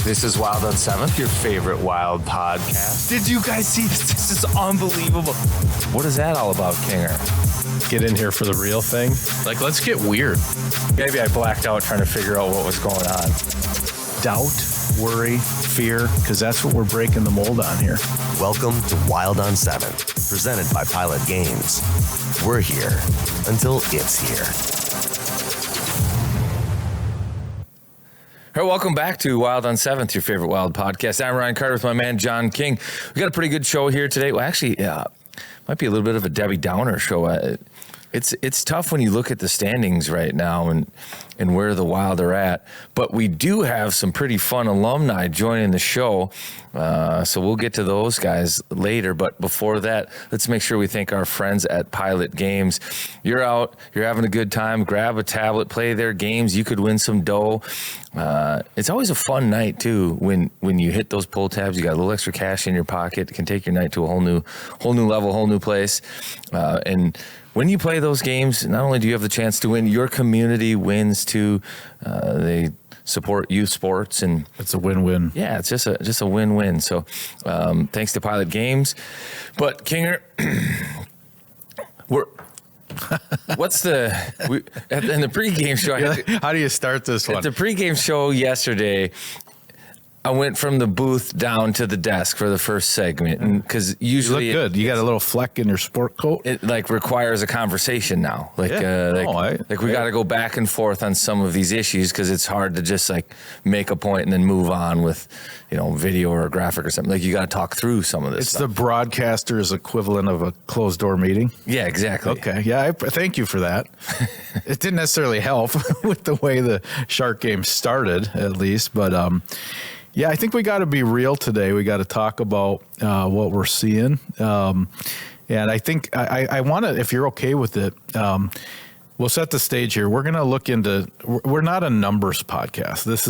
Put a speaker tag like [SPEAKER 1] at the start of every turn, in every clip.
[SPEAKER 1] This is Wild on 7th, your favorite Wild podcast. Did you guys see this? This is unbelievable. What is that all about, Kinger?
[SPEAKER 2] Get in here for the real thing. Like, let's get weird.
[SPEAKER 1] Maybe I blacked out trying to figure out what was going on.
[SPEAKER 2] Doubt, worry, fear, because that's what we're breaking the mold on here.
[SPEAKER 3] Welcome to Wild on 7th, presented by Pilot Games. We're here until it's here.
[SPEAKER 1] All right, welcome back to Wild on 7th, your favorite Wild podcast. I'm Ryan Carter with my man, John King. We got a pretty good show here today. Well, actually, might be a little bit of a Debbie Downer show. It's tough when you look at the standings right now and where the Wild are at. But we do have some pretty fun alumni joining the show. So we'll get to those guys later. But before that, let's make sure we thank our friends at Pilot Games. You're out, you're having a good time, grab a tablet, play their games. You could win some dough. It's always a fun night, too, when you hit those pull tabs. You got a little extra cash in your pocket. It can take your night to a whole new level, whole new place. And when you play those games, not only do you have the chance to win, your community wins too. They support youth sports, and
[SPEAKER 2] it's a win-win.
[SPEAKER 1] Yeah, it's just a win-win. So, thanks to Pilot Games. But Kinger, in the pregame show?
[SPEAKER 2] How do you start this one?
[SPEAKER 1] At the pregame show yesterday, I went from the booth down to the desk for the first segment, and because usually
[SPEAKER 2] you look good. You got a little fleck in your sport coat.
[SPEAKER 1] It requires a conversation now. We got to go back and forth on some of these issues because it's hard to just make a point and then move on with video or a graphic or something. You got to talk through some of this.
[SPEAKER 2] It's
[SPEAKER 1] stuff.
[SPEAKER 2] The broadcaster's equivalent of a closed door meeting.
[SPEAKER 1] Yeah, exactly.
[SPEAKER 2] Okay. Yeah, thank you for that. It didn't necessarily help with the way the Shark game started, at least, but yeah, I think we got to be real today. We got to talk about what we're seeing. And I think I want to, if you're okay with it, we'll set the stage here. We're going to look into, we're not a numbers podcast. This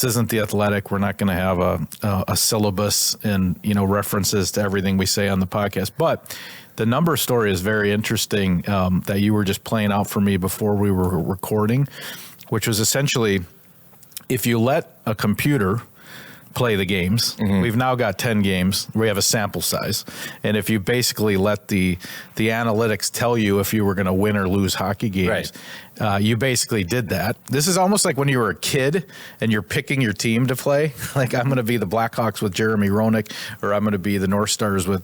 [SPEAKER 2] isn't The Athletic. We're not going to have a syllabus and, references to everything we say on the podcast. But the number story is very interesting that you were just playing out for me before we were recording, which was essentially, if you let a computer play the games, we've now got 10 games. We have a sample size. And if you basically let the analytics tell you if you were going to win or lose hockey games, you basically did that. This is almost like when you were a kid and you're picking your team to play. Like, I'm going to be the Blackhawks with Jeremy Roenick, or I'm going to be the North Stars with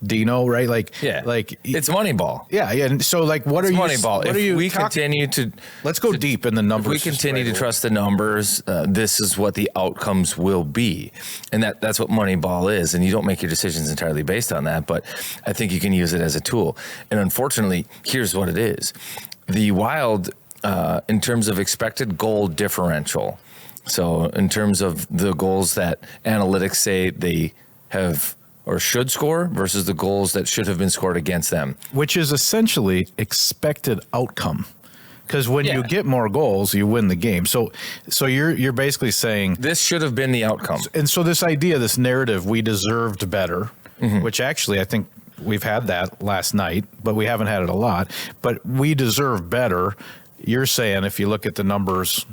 [SPEAKER 2] Dino, right? It's
[SPEAKER 1] Moneyball.
[SPEAKER 2] Yeah. And so, what are you?
[SPEAKER 1] Moneyball.
[SPEAKER 2] What are you? Let's go deep in the numbers.
[SPEAKER 1] If we continue to trust the numbers, this is what the outcomes will be. And that's what Moneyball is. And you don't make your decisions entirely based on that, but I think you can use it as a tool. And unfortunately, here's what it is. The Wild, in terms of expected goal differential, so in terms of the goals that analytics say they have or should score versus the goals that should have been scored against them.
[SPEAKER 2] Which is essentially expected outcome. Because when you get more goals, you win the game. So you're basically saying
[SPEAKER 1] this should have been the outcome.
[SPEAKER 2] And so this idea, this narrative, we deserved better, which actually I think we've had that last night, but we haven't had it a lot. But we deserve better. You're saying if you look at the numbers,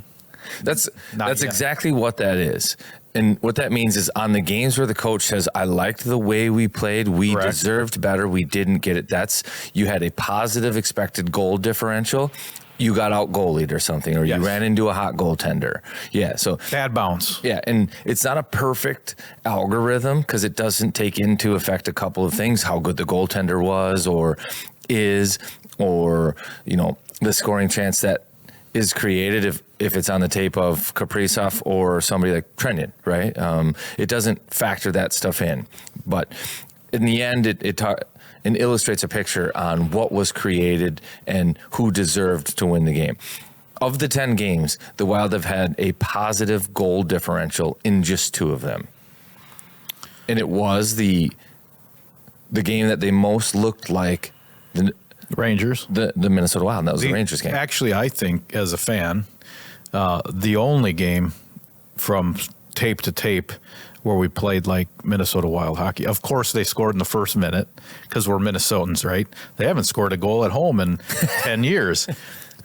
[SPEAKER 1] that's exactly what that is. And what that means is on the games where the coach says, I liked the way we played, we deserved better, we didn't get it. You had a positive expected goal differential. You got out goalied or something, or you ran into a hot goaltender. Yeah, so
[SPEAKER 2] bad bounce.
[SPEAKER 1] Yeah, and it's not a perfect algorithm because it doesn't take into effect a couple of things: how good the goaltender was, or is, or the scoring chance that is created if it's on the tape of Kaprizov or somebody like Trenton, right? It doesn't factor that stuff in, but in the end, it illustrates a picture on what was created and who deserved to win the game. Of the 10 games, the Wild have had a positive goal differential in just 2 of them. And it was the game that they most looked like the
[SPEAKER 2] Rangers.
[SPEAKER 1] The Minnesota Wild. That was the Rangers game.
[SPEAKER 2] Actually, I think as a fan, the only game from tape to tape where we played like Minnesota Wild hockey. Of course, they scored in the first minute because we're Minnesotans, right? They haven't scored a goal at home in 10 years.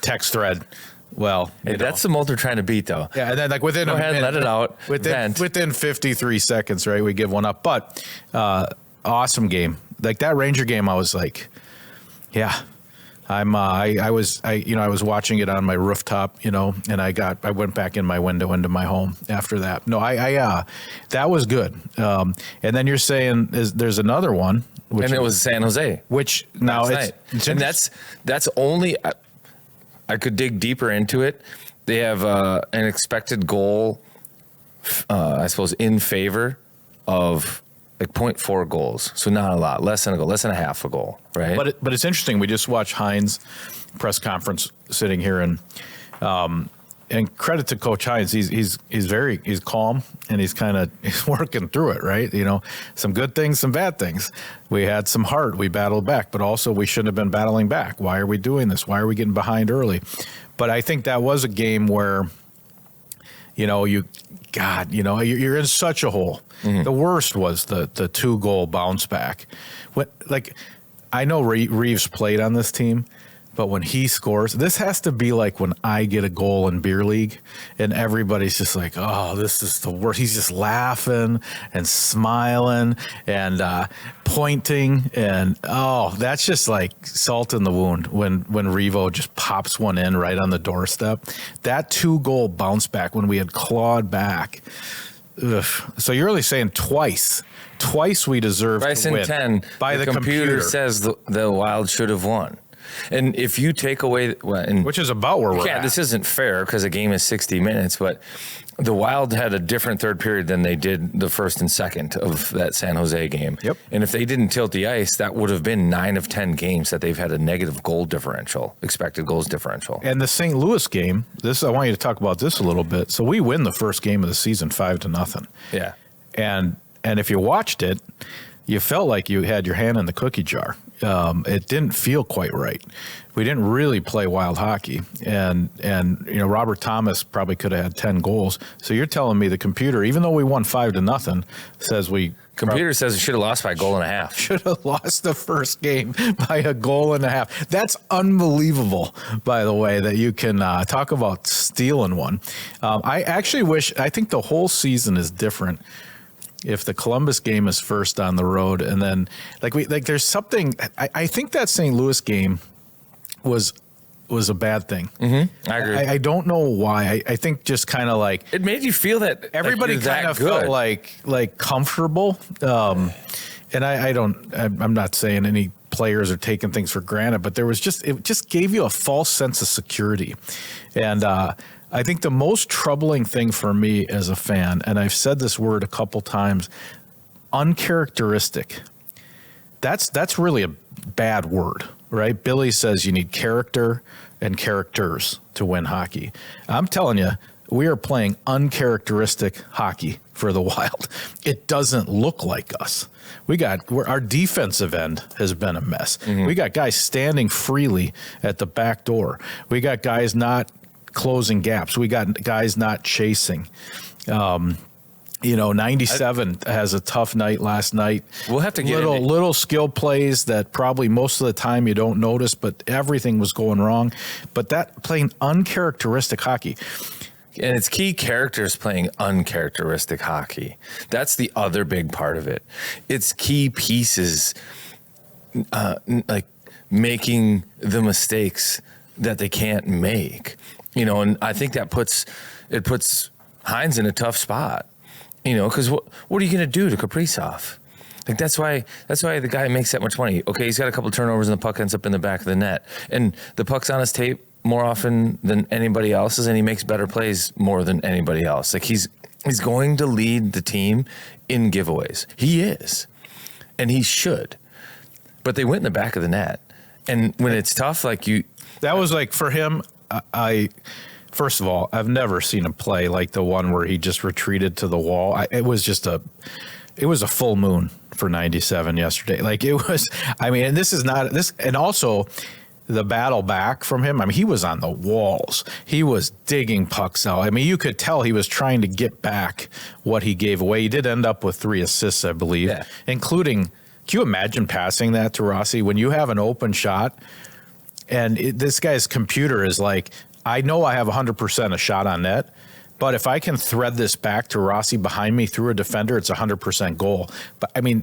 [SPEAKER 2] Text thread. Well,
[SPEAKER 1] that's the mold they're trying to beat, though.
[SPEAKER 2] Yeah, and then like within
[SPEAKER 1] go ahead and let it out.
[SPEAKER 2] Within 53 seconds, right, we give one up. But awesome game. Like that Ranger game, I was like, yeah. I was watching it on my rooftop, and I went back in my window into my home after that. No, that was good. And then you're saying there's another one,
[SPEAKER 1] and it was San Jose,
[SPEAKER 2] which now it's
[SPEAKER 1] and that's only. I could dig deeper into it. They have an expected goal, I suppose, in favor of like 0.4 goals. So not a lot, less than a goal, less than a half a goal, right?
[SPEAKER 2] But it's interesting. We just watched Hines' press conference sitting here, and credit to Coach Hines. He's calm, and he's working through it, right? Some good things, some bad things. We had some heart. We battled back, but also we shouldn't have been battling back. Why are we doing this? Why are we getting behind early? But I think that was a game where, you're in such a hole. Mm-hmm. The worst was the 2-goal bounce back. I know Reeves played on this team, but when he scores, this has to be like when I get a goal in beer league and everybody's just like, oh, this is the worst. He's just laughing and smiling and pointing. And, that's just like salt in the wound when Revo just pops one in right on the doorstep. That 2-goal bounce back when we had clawed back. Ugh. So you're really saying twice we deserve to win.
[SPEAKER 1] 10
[SPEAKER 2] by the
[SPEAKER 1] computer says the Wild should have won. And if you take away,
[SPEAKER 2] which is about where we're at.
[SPEAKER 1] This isn't fair because a game is 60 minutes, but the Wild had a different third period than they did the first and second of that San Jose game.
[SPEAKER 2] Yep.
[SPEAKER 1] And if they didn't tilt the ice, that would have been 9 of 10 games that they've had a negative goal differential, expected goals differential.
[SPEAKER 2] And the St. Louis game, I want you to talk about this a little bit. So we win the first game of the season 5-0.
[SPEAKER 1] Yeah.
[SPEAKER 2] And if you watched it, you felt like you had your hand in the cookie jar. It didn't feel quite right. We didn't really play Wild hockey, and Robert Thomas probably could have had 10 goals. So you're telling me the computer, even though we won 5-0, says
[SPEAKER 1] says we should have lost by a goal and a half.
[SPEAKER 2] Should have lost the first game by a goal and a half. That's unbelievable, by the way, that you can talk about stealing one. I think the whole season is different if the Columbus game is first on the road, and then there's something. I think that St. Louis game was a bad thing.
[SPEAKER 1] Mm-hmm. I agree.
[SPEAKER 2] I don't know why. I think just kind of like
[SPEAKER 1] it made you feel that
[SPEAKER 2] everybody kind of felt like comfortable. And I'm not saying any players are taking things for granted, but it just gave you a false sense of security. And I think the most troubling thing for me as a fan, and I've said this word a couple times, uncharacteristic. That's really a bad word, right? Billy says you need character and characters to win hockey. I'm telling you, we are playing uncharacteristic hockey for the Wild. It doesn't look like us. Our defensive end has been a mess. Mm-hmm. We got guys standing freely at the back door. We got guys not closing gaps. We got guys not chasing. 97 has a tough night last night.
[SPEAKER 1] We'll have to get
[SPEAKER 2] little skill plays that probably most of the time you don't notice, but everything was going wrong. But that playing uncharacteristic hockey.
[SPEAKER 1] And it's key characters playing uncharacteristic hockey. That's the other big part of it. It's key pieces like making the mistakes that they can't make. And I think that puts Hines in a tough spot. Because what are you going to do to Kaprizov? Like that's why the guy makes that much money. Okay, he's got a couple turnovers and the puck ends up in the back of the net, and the puck's on his tape more often than anybody else's, and he makes better plays more than anybody else. Like he's going to lead the team in giveaways. He is, and he should. But they went in the back of the net, and when it's tough,
[SPEAKER 2] that was like for him. First of all, I've never seen him play like the one where he just retreated to the wall. It was a full moon for 97 yesterday. And this is not this, and also the battle back from him. I mean, he was on the walls. He was digging pucks out. I mean, you could tell he was trying to get back what he gave away. He did end up with 3 assists, I believe, including. Can you imagine passing that to Rossi when you have an open shot? And this guy's computer is like, I know I have 100% a shot on net. But if I can thread this back to Rossi behind me through a defender, it's 100% goal. But I mean,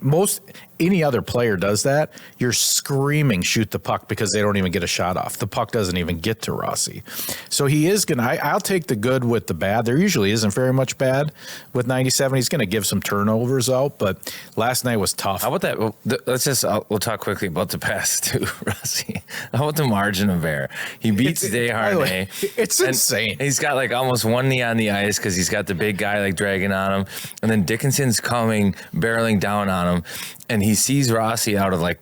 [SPEAKER 2] any other player does that, you're screaming shoot the puck because they don't even get a shot off. The puck doesn't even get to Rossi. So he is going to, I'll take the good with the bad. There usually isn't very much bad with 97. He's going to give some turnovers out, but last night was tough.
[SPEAKER 1] How about that? Well, we'll talk quickly about the pass too, Rossi. How about the margin of error? He beats Desharnais.
[SPEAKER 2] It's insane.
[SPEAKER 1] He's got like almost one knee on the ice because he's got the big guy like dragging on him, and then Dickinson's coming barreling down on him, and he sees Rossi out of like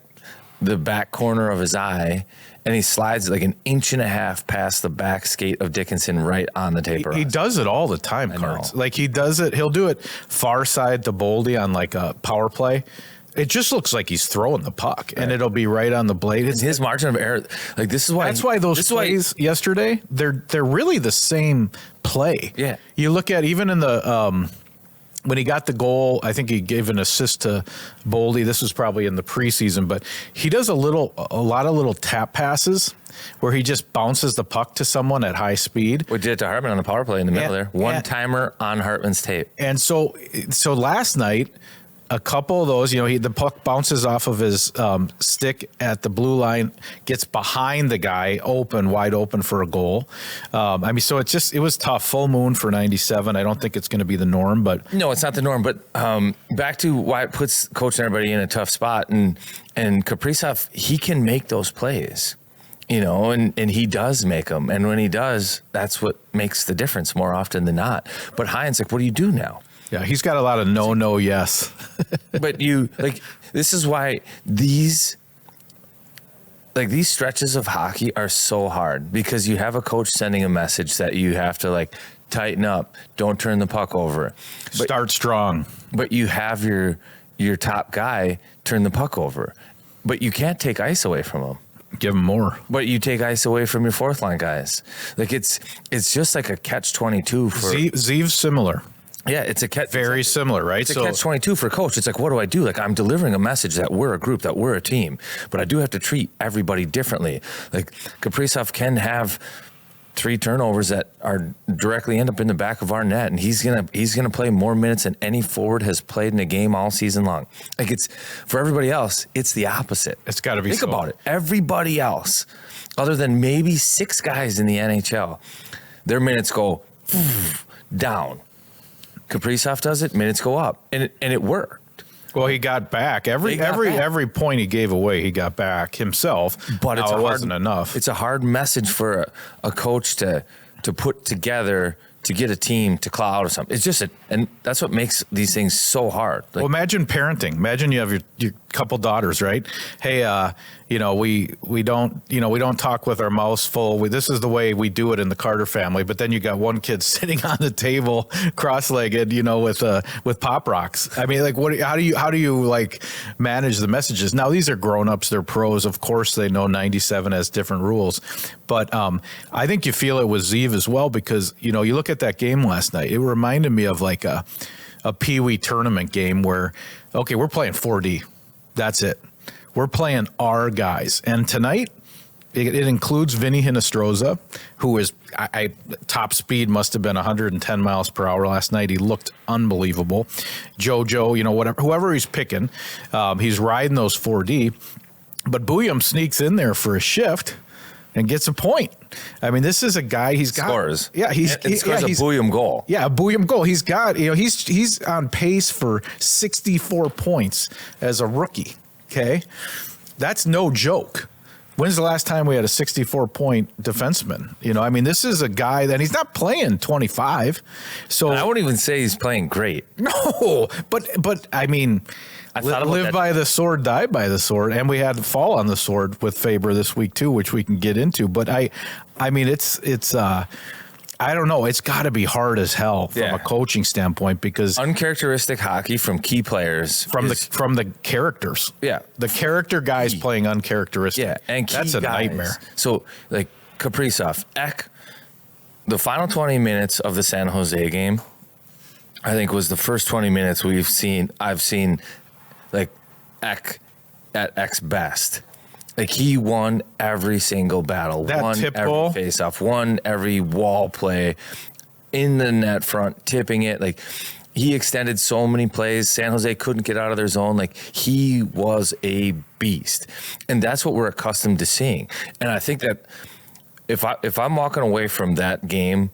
[SPEAKER 1] the back corner of his eye, and he slides like an inch and a half past the back skate of Dickinson right on the taper.
[SPEAKER 2] He does it all the time, Cards. Like he does it. He'll do it far side to Boldy on like a power play. It just looks like he's throwing the puck, and it'll be right on the blade. It's
[SPEAKER 1] his margin of error. Like this is why.
[SPEAKER 2] That's why those plays yesterday, they're really the same play.
[SPEAKER 1] Yeah.
[SPEAKER 2] You look at even in the when he got the goal, I think he gave an assist to Boldy. This was probably in the preseason, but he does a lot of little tap passes where he just bounces the puck to someone at high speed.
[SPEAKER 1] We did it to Hartman on the power play in the middle there. One timer on Hartman's tape.
[SPEAKER 2] And so last night, a couple of those, the puck bounces off of his stick at the blue line, gets behind the guy, wide open for a goal. So it was tough. Full moon for 97. I don't think it's going to be the norm, but
[SPEAKER 1] no, it's not the norm. But back to why it puts coach and everybody in a tough spot, and Kaprizov, he can make those plays, and he does make them, and when he does, that's what makes the difference more often than not. But Heinz, like, what do you do now?
[SPEAKER 2] Yeah, he's got a lot of no, yes.
[SPEAKER 1] But this is why these stretches of hockey are so hard, because you have a coach sending a message that you have to like tighten up, don't turn the puck over.
[SPEAKER 2] Start strong. But
[SPEAKER 1] you have your top guy turn the puck over. But you can't take ice away from him.
[SPEAKER 2] Give him more.
[SPEAKER 1] But you take ice away from your fourth line guys. Like it's just like a catch-22 for
[SPEAKER 2] Zeev's similar.
[SPEAKER 1] Yeah, it's a
[SPEAKER 2] very similar, right?
[SPEAKER 1] It's a catch-22 for coach. It's like, what do I do? Like, I'm delivering a message that we're a group, that we're a team, but I do have to treat everybody differently. Like, Kaprizov can have 3 turnovers that are directly end up in the back of our net, and he's gonna play more minutes than any forward has played in a game all season long. Like, it's for everybody else, it's the opposite.
[SPEAKER 2] It's got to be.
[SPEAKER 1] Think about it. Everybody else, other than maybe 6 guys in the NHL, their minutes go down. Kaprizov does it, minutes go up, and it worked.
[SPEAKER 2] Well, he got back every point he gave away. He got back himself,
[SPEAKER 1] but it
[SPEAKER 2] wasn't enough.
[SPEAKER 1] It's a hard message for a coach to put together to get a team to claw out of something. It's just and that's what makes these things so hard.
[SPEAKER 2] Well, imagine parenting. Imagine you have your couple daughters, right? Hey, we don't talk with our mouths full. This is the way we do it in the Carter family. But then you got one kid sitting on the table, cross-legged, with Pop Rocks. I mean, like, how do you like manage the messages? Now these are grown-ups, they're pros. Of course, they know 97 has different rules. But I think you feel it with Zeev as well, because you look at that game last night. It reminded me of like a Pee-wee tournament game where, okay, we're playing 4D. That's it. We're playing our guys. And tonight, it includes Vinny Hinostroza, who is top speed must have been 110 miles per hour last night. He looked unbelievable. JoJo, whoever he's picking, he's riding those 4D. But Bouillon sneaks in there for a shift and gets a point. I mean, this is a guy. He's got
[SPEAKER 1] scores.
[SPEAKER 2] Yeah,
[SPEAKER 1] he scores a Bouillon goal.
[SPEAKER 2] Yeah, a Bouillon goal. He's got. He's on pace for 64 points as a rookie. Okay, that's no joke. When's the last time we had a 64-point defenseman? I mean, this is a guy that he's not playing 25. So
[SPEAKER 1] I wouldn't even say he's playing great.
[SPEAKER 2] No, but I mean. Live by the sword, die by the sword, and we had to fall on the sword with Faber this week too, which we can get into. But I mean, it's I don't know. It's got to be hard as hell from a coaching standpoint, because
[SPEAKER 1] uncharacteristic hockey from key players
[SPEAKER 2] from the characters.
[SPEAKER 1] Yeah,
[SPEAKER 2] the character guys playing uncharacteristic.
[SPEAKER 1] Yeah, and
[SPEAKER 2] that's a nightmare.
[SPEAKER 1] So like Kaprizov, the final 20 minutes of the San Jose game, I think was the first 20 minutes I've seen like Eck at Eck's best. Like, he won every single battle,
[SPEAKER 2] That
[SPEAKER 1] won
[SPEAKER 2] tip
[SPEAKER 1] every
[SPEAKER 2] goal?
[SPEAKER 1] face-off, won every wall play in the net front, tipping it. Like, he extended so many plays. San Jose couldn't get out of their zone. Like, he was a beast. And that's what we're accustomed to seeing. And I think that if I'm walking away from that game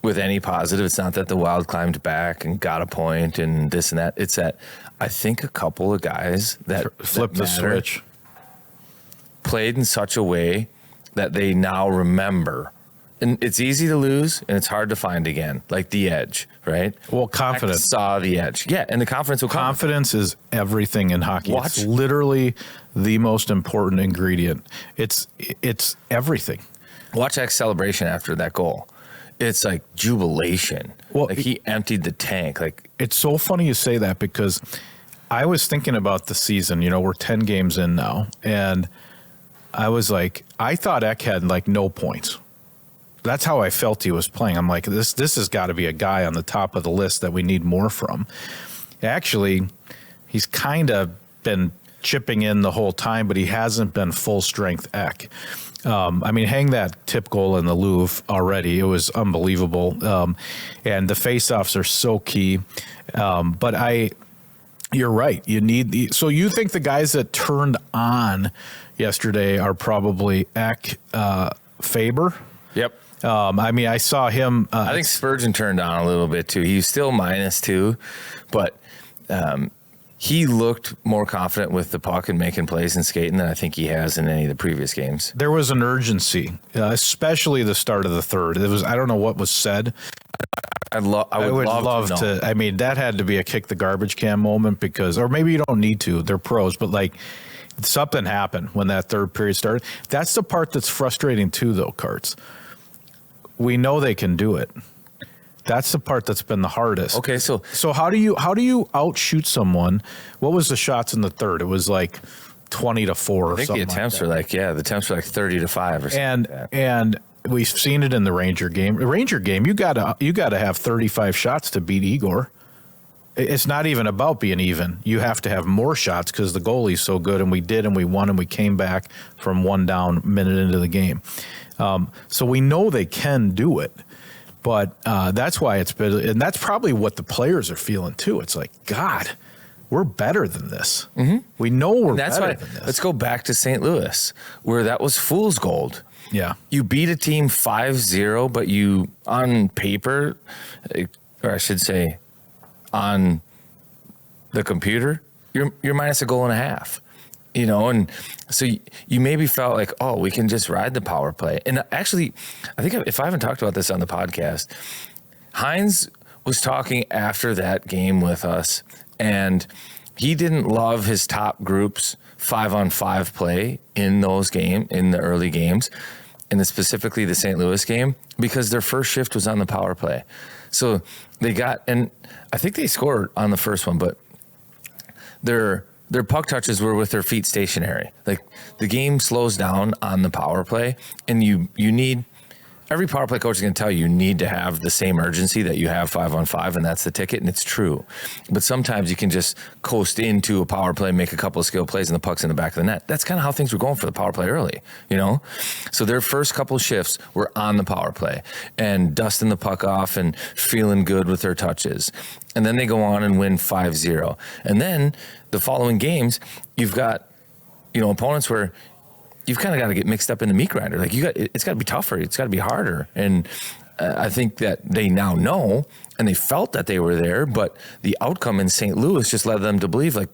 [SPEAKER 1] with any positive, it's not that the Wild climbed back and got a point and this and that. It's that I think a couple of guys that
[SPEAKER 2] Flipped the switch.
[SPEAKER 1] played in such a way that they now remember. And it's easy to lose and it's hard to find again, like the edge, right?
[SPEAKER 2] Well, confidence.
[SPEAKER 1] Saw the edge. Yeah, and the confidence will come.
[SPEAKER 2] Confidence is everything in hockey.
[SPEAKER 1] Watch.
[SPEAKER 2] It's literally the most important ingredient. It's everything.
[SPEAKER 1] Watch X's celebration after that goal. It's like jubilation.
[SPEAKER 2] Well,
[SPEAKER 1] like he emptied the tank. Like,
[SPEAKER 2] it's so funny you say that because I was thinking about the season. You know, we're 10 games in now, and I was like, I thought Ek had like no points. That's how I felt he was playing. I'm like, this has got to be a guy on the top of the list that we need more from. Actually, he's kind of been chipping in the whole time, but he hasn't been full strength Ek. I mean, hang that tip goal in the Louvre already. It was unbelievable. And the faceoffs are so key. But you're right. You need so you think the guys that turned on yesterday are probably Ek, Faber?
[SPEAKER 1] yep.
[SPEAKER 2] I mean, I saw him.
[SPEAKER 1] I think Spurgeon turned on a little bit too. He's still -2, but he looked more confident with the puck and making plays and skating than I think he has in any of the previous games.
[SPEAKER 2] There was an urgency, especially the start of the third. It was, I don't know what was said.
[SPEAKER 1] I would love to know.
[SPEAKER 2] I mean, that had to be a kick the garbage can moment because, or maybe you don't need to. They're pros, but like something happened when that third period started. That's the part that's frustrating too, though, Karts. We know they can do it. That's the part that's been the hardest.
[SPEAKER 1] Okay, so
[SPEAKER 2] how do you outshoot someone? What was the shots in the third? It was like 20-4 or something.
[SPEAKER 1] I think the attempts were like, the attempts were like 30-5 or something.
[SPEAKER 2] And we've seen it in the Ranger game. Ranger game, you gotta have 35 shots to beat Igor. It's not even about being even. You have to have more shots because the goalie's so good, and we did, and we won, and we came back from one down minute into the game. So we know they can do it. But that's why it's been, and that's probably what the players are feeling too. It's like, God, we're better than this. Mm-hmm. We know we're better than this.
[SPEAKER 1] Let's go back to St. Louis, where that was fool's gold.
[SPEAKER 2] Yeah.
[SPEAKER 1] You beat a team 5-0, but you, on paper, or I should say, on the computer, you're minus a goal and a half. You know, and so you maybe felt like, oh, we can just ride the power play. And actually, I think if I haven't talked about this on the podcast, Hines was talking after that game with us, and he didn't love his top groups 5-on-5 play in the early games, and specifically the St. Louis game, because their first shift was on the power play. So and I think they scored on the first one, but their puck touches were with their feet stationary. Like, the game slows down on the power play, and you need, every power play coach is going to tell you need to have the same urgency that you have 5-on-5, and that's the ticket, and it's true. But sometimes you can just coast into a power play, make a couple of skill plays, and the puck's in the back of the net. That's kind of how things were going for the power play early, you know? So their first couple shifts were on the power play and dusting the puck off and feeling good with their touches. And then they go on and win 5-0. And then the following games, you've got, opponents where you've kind of got to get mixed up in the meat grinder. Like, it's got to be tougher. It's got to be harder. And I think that they now know, and they felt that they were there, but the outcome in St. Louis just led them to believe, like,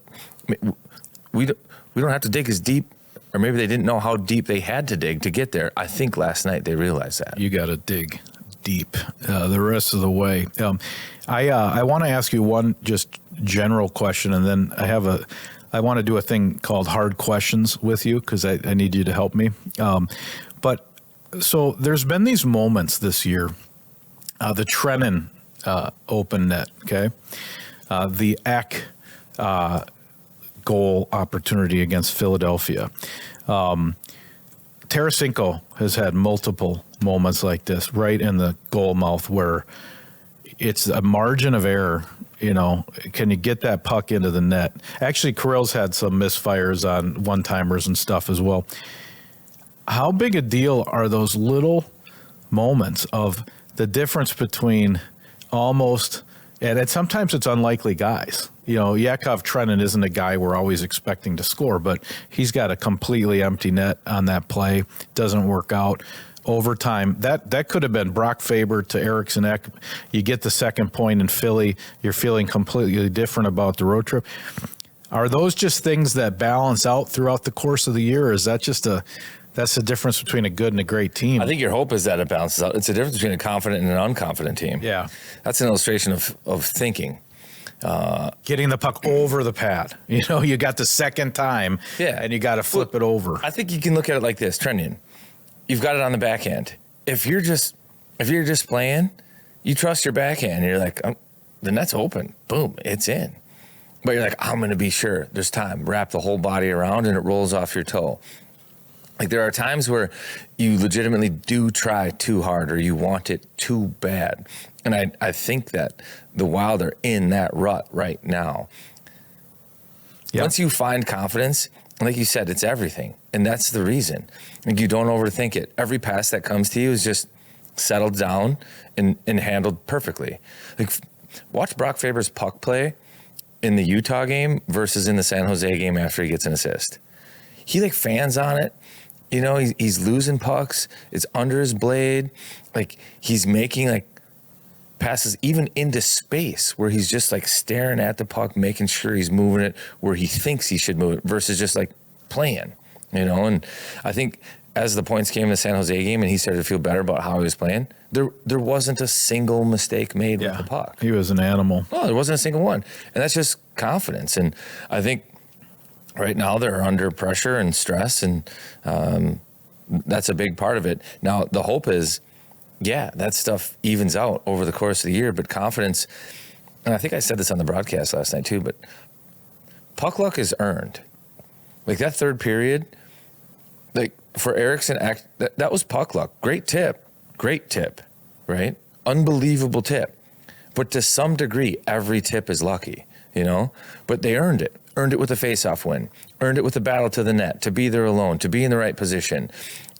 [SPEAKER 1] we don't have to dig as deep, or maybe they didn't know how deep they had to dig to get there. I think last night they realized that.
[SPEAKER 2] You got to dig deep the rest of the way. I want to ask you one just general question, and then I want to do a thing called hard questions with you because I need you to help me. But so there's been these moments this year, the Trennan open net, okay? The Ek goal opportunity against Philadelphia. Tarasenko has had multiple moments like this right in the goal mouth where it's a margin of error Can you get that puck into the net? Actually, Carell's had some misfires on one-timers and stuff as well. How big a deal are those little moments of the difference between almost, and sometimes it's unlikely guys. Yakov Trenin isn't a guy we're always expecting to score, but he's got a completely empty net on that play. Doesn't work out. Overtime, that could have been Brock Faber to Eriksson Ek. You get the second point in Philly. You're feeling completely different about the road trip. Are those just things that balance out throughout the course of the year, or is that just that's the difference between a good and a great team?
[SPEAKER 1] I think your hope is that it balances out. It's a difference between a confident and an unconfident team.
[SPEAKER 2] Yeah.
[SPEAKER 1] That's an illustration of thinking.
[SPEAKER 2] Getting the puck over the pad. You got the second time, and you got to flip it over.
[SPEAKER 1] I think you can look at it like this, Trendian. You've got it on the backhand. If you're just playing, you trust your backhand. You're like, the net's open. Boom, it's in. But you're like, I'm going to be sure. There's time. Wrap the whole body around, and it rolls off your toe. Like, there are times where you legitimately do try too hard, or you want it too bad. And I think that the Wild are in that rut right now. Yep. Once you find confidence, like you said, it's everything. And that's the reason. Like, you don't overthink it. Every pass that comes to you is just settled down and handled perfectly. Like, watch Brock Faber's puck play in the Utah game versus in the San Jose game after he gets an assist. He fans on it. He's losing pucks. It's under his blade. Like, he's making passes even into space where he's just staring at the puck, making sure he's moving it where he thinks he should move it versus just playing, And I think as the points came in the San Jose game and he started to feel better about how he was playing, there wasn't a single mistake made with the puck.
[SPEAKER 2] He was an animal.
[SPEAKER 1] No, there wasn't a single one. And that's just confidence. And I think right now they're under pressure and stress, and that's a big part of it. Now, the hope is, that stuff evens out over the course of the year, but confidence, and I think I said this on the broadcast last night too, but puck luck is earned. That third period, for Eriksson, that was puck luck. Great tip, right? Unbelievable tip. But to some degree, every tip is lucky, But they earned it. Earned it with a faceoff win. Earned it with a battle to the net, to be there alone, to be in the right position,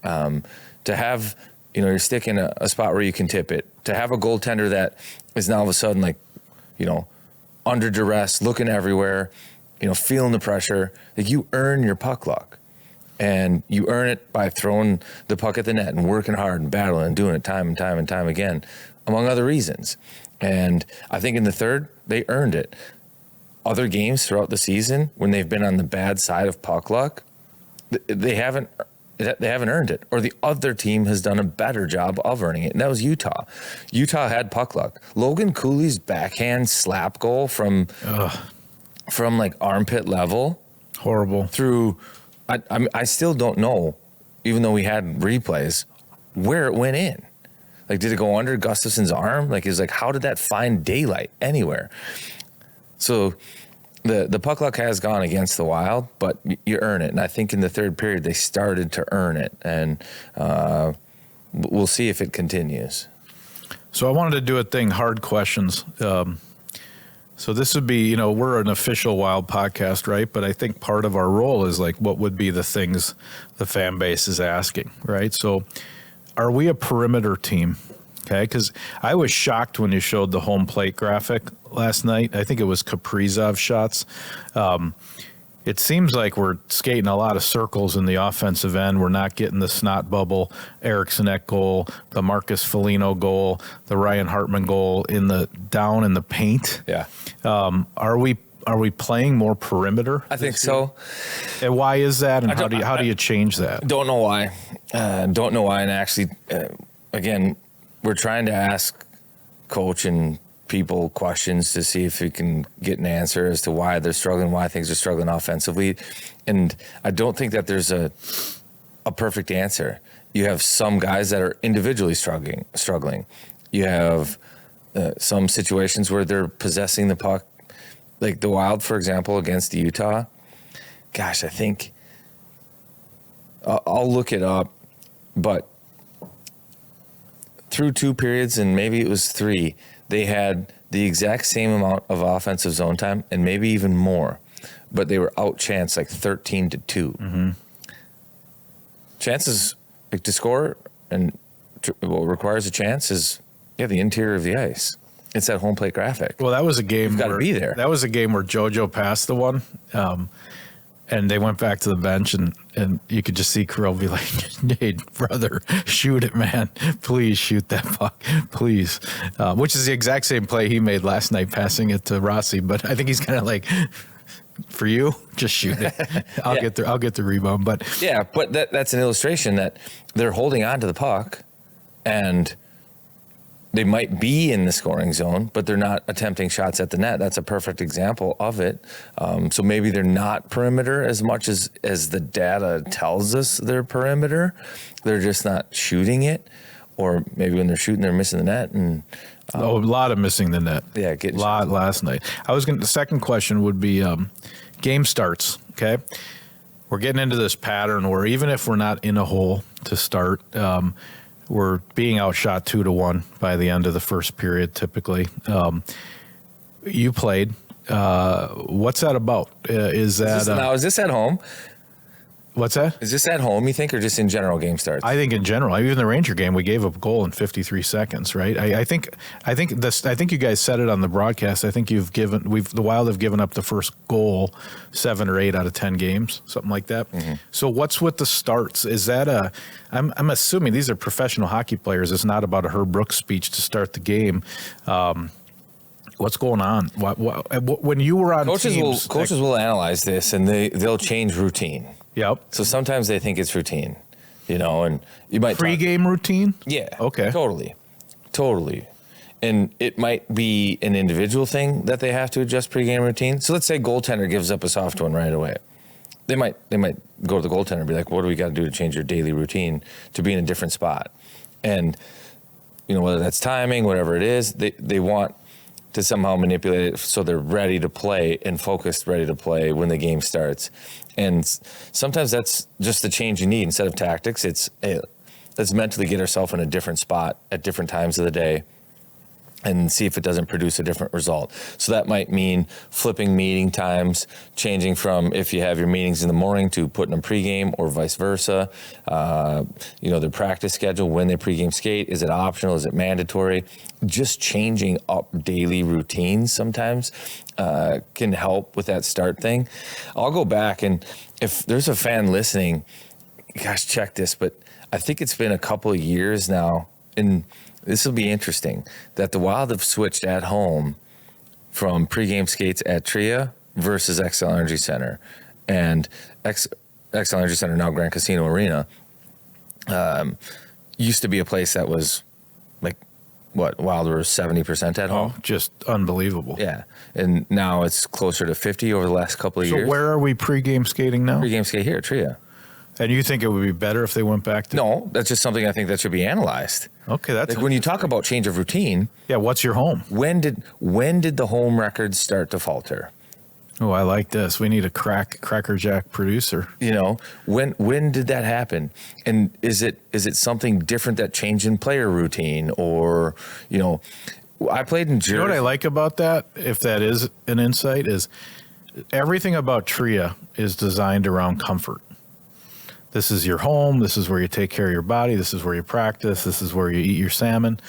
[SPEAKER 1] to have, your stick in a spot where you can tip it, to have a goaltender that is now all of a sudden under duress, looking everywhere, feeling the pressure. You earn your puck luck, and you earn it by throwing the puck at the net and working hard and battling and doing it time and time and time again, among other reasons. And I think in the third, they earned it. Other games throughout the season, when they've been on the bad side of puck luck, they haven't earned it, or the other team has done a better job of earning it. And that was Utah. Utah had puck luck. Logan Cooley's backhand slap goal from armpit level,
[SPEAKER 2] horrible.
[SPEAKER 1] Through, I still don't know, even though we had replays, where it went in. Did it go under Gustafson's arm? How did that find daylight anywhere? So the puck luck has gone against the Wild, but you earn it. And I think in the third period, they started to earn it. And we'll see if it continues.
[SPEAKER 2] So I wanted to do a thing, hard questions. So this would be, we're an official Wild podcast, right? But I think part of our role is what would be the things the fan base is asking, right? So are we a perimeter team? Okay, because I was shocked when you showed the home plate graphic last night. I think it was Kaprizov shots. It seems like we're skating a lot of circles in the offensive end. We're not getting the snot bubble, Eriksson Ek goal, the Marcus Foligno goal, the Ryan Hartman goal down in the paint.
[SPEAKER 1] Yeah.
[SPEAKER 2] Are we playing more perimeter?
[SPEAKER 1] I think so.
[SPEAKER 2] And why is that? And how do you change that?
[SPEAKER 1] Don't know why. Don't know why. And actually, again, we're trying to ask coach and people questions to see if we can get an answer as to why they're struggling, why things are struggling offensively. And I don't think that there's a perfect answer. You have some guys that are individually struggling. You have some situations where they're possessing the puck, like the Wild, for example, against Utah. Gosh, I think I'll look it up, but through two periods, and maybe it was three, they had the exact same amount of offensive zone time and maybe even more, but they were outchanced like 13-2. Mm-hmm. Chances like to score and what requires a chance is the interior of the ice. It's that home plate graphic.
[SPEAKER 2] Well, that was a game.
[SPEAKER 1] You've got to be there.
[SPEAKER 2] That was a game where JoJo passed the one, and they went back to the bench, and you could just see Kirill be like, "Hey, brother, shoot it, man! Please shoot that puck, please." Which is the exact same play he made last night, passing it to Rossi. But I think he's kind of like, "For you, just shoot it. I'll get the rebound." But
[SPEAKER 1] yeah, but that's an illustration that they're holding on to the puck, and they might be in the scoring zone, but they're not attempting shots at the net. That's a perfect example of it. So maybe they're not perimeter as much as the data tells us they're perimeter. They're just not shooting it. Or maybe when they're shooting, they're missing the net. And
[SPEAKER 2] a lot of missing the net.
[SPEAKER 1] Yeah,
[SPEAKER 2] a lot last night. The second question would be game starts, okay? We're getting into this pattern where even if we're not in a hole to start, we're being outshot 2-1 by the end of the first period, typically. You played. What's that about? Is this
[SPEAKER 1] at home?
[SPEAKER 2] What's that?
[SPEAKER 1] Is this at home, you think, or just in general game starts?
[SPEAKER 2] I think in general. Even the Ranger game, we gave up a goal in 53 seconds, right? I think you guys said it on the broadcast. I think the Wild have given up the first goal 7 or 8 out of 10 games, something like that. Mm-hmm. So what's with the starts? Is that I'm assuming these are professional hockey players. It's not about a Herb Brooks speech to start the game. What's going on? When you were on
[SPEAKER 1] coaches will analyze this and they'll change routine.
[SPEAKER 2] Yep.
[SPEAKER 1] So sometimes they think it's routine, and you might
[SPEAKER 2] pre-game routine.
[SPEAKER 1] Yeah.
[SPEAKER 2] Okay.
[SPEAKER 1] Totally. And it might be an individual thing that they have to adjust pre-game routine. So let's say goaltender gives up a soft one right away. They might go to the goaltender and be like, "What do we got to do to change your daily routine to be in a different spot?" And whether that's timing, whatever it is, they want to somehow manipulate it so they're ready to play and focused, ready to play when the game starts. And sometimes that's just the change you need instead of tactics. Let's mentally get ourselves in a different spot at different times of the day and see if it doesn't produce a different result. So that might mean flipping meeting times, changing from if you have your meetings in the morning to putting them pregame or vice versa. Their practice schedule, when they pregame skate, is it optional? Is it mandatory? Just changing up daily routines sometimes can help with that start thing. I'll go back, and if there's a fan listening, gosh, check this, but I think it's been a couple of years now, and this will be interesting, that the Wild have switched at home from pregame skates at Tria versus Xcel Energy Center. And Xcel Energy Center, now Grand Casino Arena, used to be a place that was like, Wild were 70% at home?
[SPEAKER 2] Oh, just unbelievable.
[SPEAKER 1] Yeah. And now it's closer to 50 over the last couple of years.
[SPEAKER 2] So where are we pregame skating now?
[SPEAKER 1] Pregame skate here at Tria.
[SPEAKER 2] And you think it would be better if they went back to...
[SPEAKER 1] No, that's just something I think that should be analyzed.
[SPEAKER 2] Okay, that's...
[SPEAKER 1] Like when you talk about change of routine...
[SPEAKER 2] Yeah, what's your home?
[SPEAKER 1] When did the home records start to falter?
[SPEAKER 2] Oh, I like this. We need a Cracker Jack producer.
[SPEAKER 1] When did that happen? And is it something different that changed in player routine? Or, I played in Jersey.
[SPEAKER 2] You know what I like about that, if that is an insight, is everything about Tria is designed around comfort. This is your home. This is where you take care of your body. This is where you practice. This is where you eat your salmon.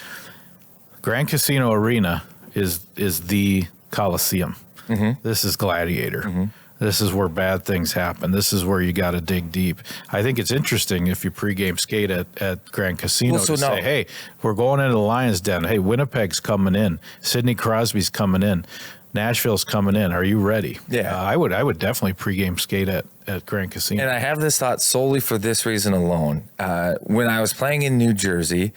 [SPEAKER 2] Grand Casino Arena is the Coliseum. Mm-hmm. This is Gladiator. Mm-hmm. This is where bad things happen. This is where you got to dig deep. I think it's interesting if you pregame skate at Grand Casino say, hey, we're going into the Lions Den. Hey, Winnipeg's coming in. Sidney Crosby's coming in. Nashville's coming in. Are you ready?
[SPEAKER 1] Yeah.
[SPEAKER 2] I would definitely pregame skate at Grand Casino.
[SPEAKER 1] And I have this thought solely for this reason alone. When I was playing in New Jersey,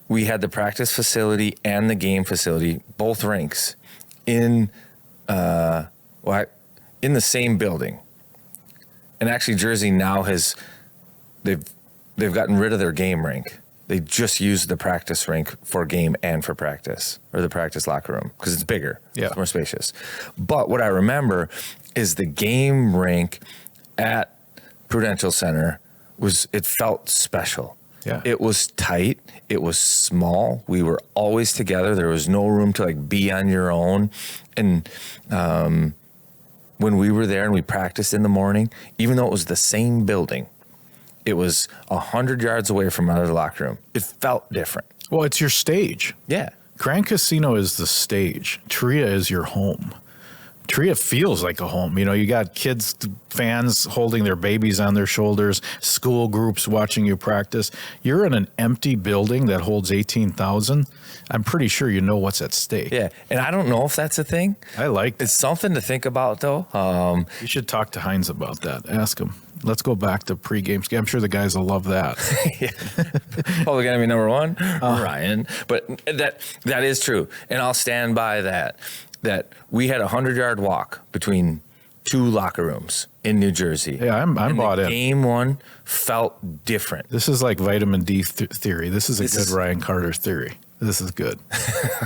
[SPEAKER 1] we had the practice facility and the game facility, both rinks, in the same building. And actually Jersey now they've gotten rid of their game rink. They just use the practice rink for game and for practice, or the practice locker room, because it's bigger, it's more spacious. But what I remember is the game rink at Prudential Center it felt special.
[SPEAKER 2] Yeah.
[SPEAKER 1] It was tight. It was small. We were always together. There was no room to like be on your own. And when we were there and we practiced in the morning, even though it was the same building, it was 100 yards away from our locker room. It felt different.
[SPEAKER 2] Well, it's your stage.
[SPEAKER 1] Yeah.
[SPEAKER 2] Grand Casino is the stage. Tria is your home. Tria feels like a home. You know, you got kids, fans holding their babies on their shoulders, school groups watching you practice. You're in an empty building that holds 18,000. I'm pretty sure you know what's at stake.
[SPEAKER 1] Yeah. And I don't know if that's a thing.
[SPEAKER 2] I like that.
[SPEAKER 1] It's something to think about, though.
[SPEAKER 2] You should talk to Hines about that. Ask him. Let's go back to pregame. I'm sure the guys will love that.
[SPEAKER 1] Probably going to be number one, Ryan. But that is true. And I'll stand by that we had a 100-yard walk between two locker rooms in New Jersey.
[SPEAKER 2] Yeah, I'm bought in.
[SPEAKER 1] Game one felt different.
[SPEAKER 2] This is like vitamin D theory. This is a good Ryan Carter theory. This is good.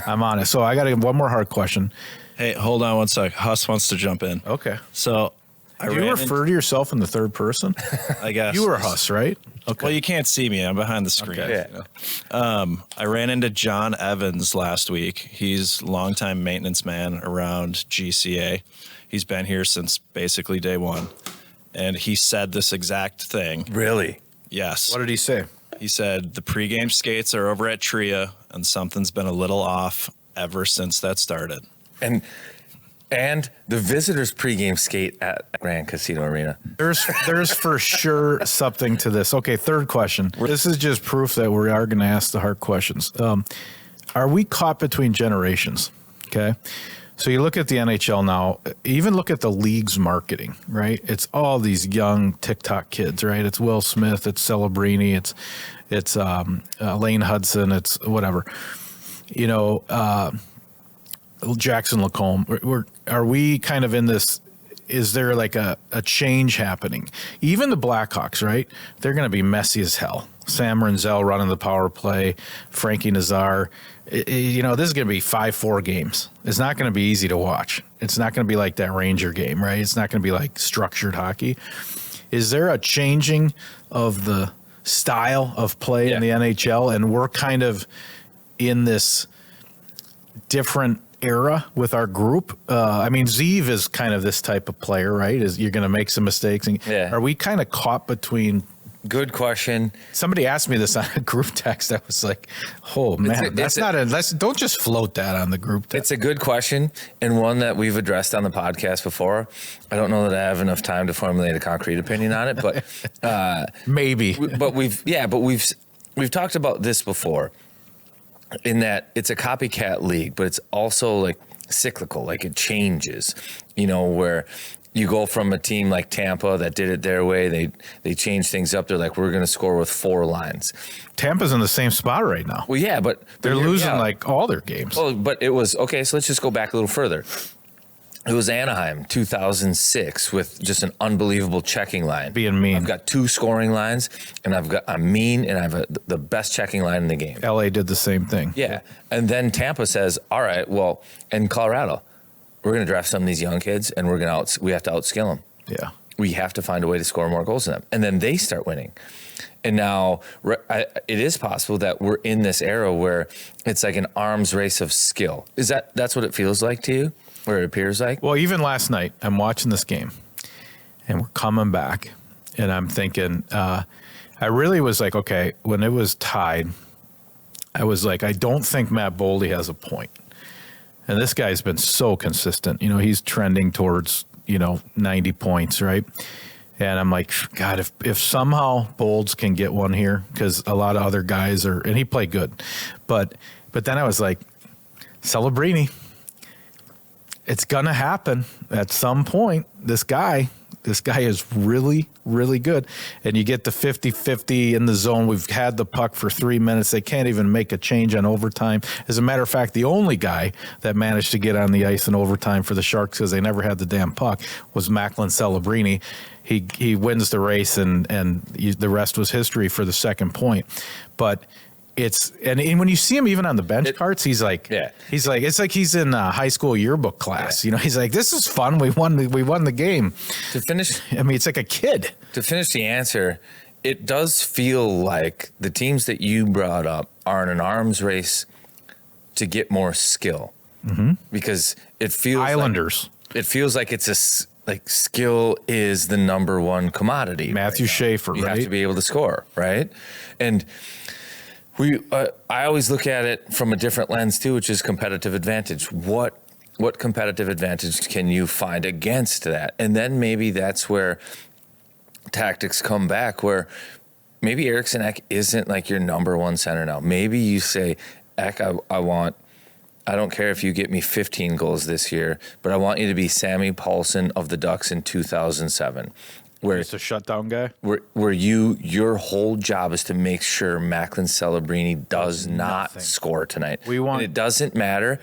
[SPEAKER 2] I'm on it. So I got to get one more hard question.
[SPEAKER 4] Hey, hold on one sec. Huss wants to jump in.
[SPEAKER 2] Okay.
[SPEAKER 4] So
[SPEAKER 2] Do you refer to yourself in the third person?
[SPEAKER 4] I guess.
[SPEAKER 2] You were Huss, right? Okay.
[SPEAKER 4] Well, you can't see me. I'm behind the screen.
[SPEAKER 1] Okay.
[SPEAKER 4] You know? I ran into John Evans last week. He's longtime maintenance man around GCA. He's been here since basically day one. And he said this exact thing.
[SPEAKER 1] Really?
[SPEAKER 4] Yes.
[SPEAKER 2] What did he say?
[SPEAKER 4] He said the pregame skates are over at Tria, and something's been a little off ever since that started.
[SPEAKER 1] And the visitors pregame skate at Grand Casino Arena.
[SPEAKER 2] There's for sure something to this. Okay, third question. This is just proof that we are going to ask the hard questions. Are we caught between generations? Okay. So you look at the NHL now, even look at the league's marketing, right? It's all these young TikTok kids, right? It's Will Smith, it's Celebrini, it's Lane Hudson, it's whatever. You know, Jackson Lacombe. Are we kind of in this? Is there like a change happening? Even the Blackhawks, right? They're going to be messy as hell. Sam Renzel running the power play, Frankie Nazar. You know, this is going to be 5-4 games. It's not going to be easy to watch. It's not going to be like that Ranger game, right? It's not going to be like structured hockey. Is there a changing of the style of play in the NHL? And we're kind of in this different era with our group. I mean, Zeev is kind of this type of player, right? Is you're going to make some mistakes. And are we kind of caught between?
[SPEAKER 1] Good question.
[SPEAKER 2] Somebody asked me this on a group text. I was like, "Oh man, don't just float that on the group text."
[SPEAKER 1] It's a good question and one that we've addressed on the podcast before. I don't know that I have enough time to formulate a concrete opinion on it, but
[SPEAKER 2] maybe.
[SPEAKER 1] But we've talked about this before. In that it's a copycat league, but it's also like cyclical, like it changes, you know, where you go from a team like Tampa that did it their way. They change things up. They're like, we're going to score with 4 lines.
[SPEAKER 2] Tampa's in the same spot right now.
[SPEAKER 1] Well, yeah, but
[SPEAKER 2] they're losing like all their games.
[SPEAKER 1] Well, but it was, okay, so let's just go back a little further. It was Anaheim, 2006, with just an unbelievable checking line.
[SPEAKER 2] Being mean.
[SPEAKER 1] I've got 2 scoring lines, and I'm mean, and I have the best checking line in the game.
[SPEAKER 2] LA did the same thing.
[SPEAKER 1] Yeah. And then Tampa says, all right, well, in Colorado, we're going to draft some of these young kids, and we have to outskill them.
[SPEAKER 2] Yeah.
[SPEAKER 1] We have to find a way to score more goals than them. And then they start winning. And now it is possible that we're in this era where it's like an arms race of skill. That's what it feels like to you? Or it appears like?
[SPEAKER 2] Well, even last night, I'm watching this game, and we're coming back, and I'm thinking, I really was like, okay, when it was tied, I was like, I don't think Matt Boldy has a point. And this guy's been so consistent. You know, he's trending towards, 90 points, right? And I'm like, God, if somehow Bolds can get one here, because a lot of other guys are, and he played good. But then I was like, Celebrini. It's going to happen at some point. This guy is really, really good. And you get the 50-50 in the zone. We've had the puck for 3 minutes. They can't even make a change on overtime. As a matter of fact, the only guy that managed to get on the ice in overtime for the Sharks, because they never had the damn puck, was Macklin Celebrini. He wins the race, and the rest was history for the second point. But it's and when you see him even on the bench carts, he's like it's like he's in a high school yearbook class. Yeah. He's like, this is fun. We won the game.
[SPEAKER 1] To finish,
[SPEAKER 2] I mean, it's like a kid.
[SPEAKER 1] To finish the answer, it does feel like the teams that you brought up are in an arms race to get more skill, because it feels
[SPEAKER 2] Islanders.
[SPEAKER 1] It feels like it's like skill is the number one commodity.
[SPEAKER 2] Matthew Schaefer,
[SPEAKER 1] you
[SPEAKER 2] right?
[SPEAKER 1] have to be able to score, right? And I always look at it from a different lens too, which is competitive advantage. What competitive advantage can you find against that? And then maybe that's where tactics come back, where maybe Eriksson Ek isn't like your number one center now. Maybe you say, Ek, I don't care if you get me 15 goals this year, but I want you to be Sammy Paulson of the Ducks in 2007. Where
[SPEAKER 2] He's a shutdown guy.
[SPEAKER 1] Where your whole job is to make sure Macklin Celebrini does not score tonight. And it doesn't matter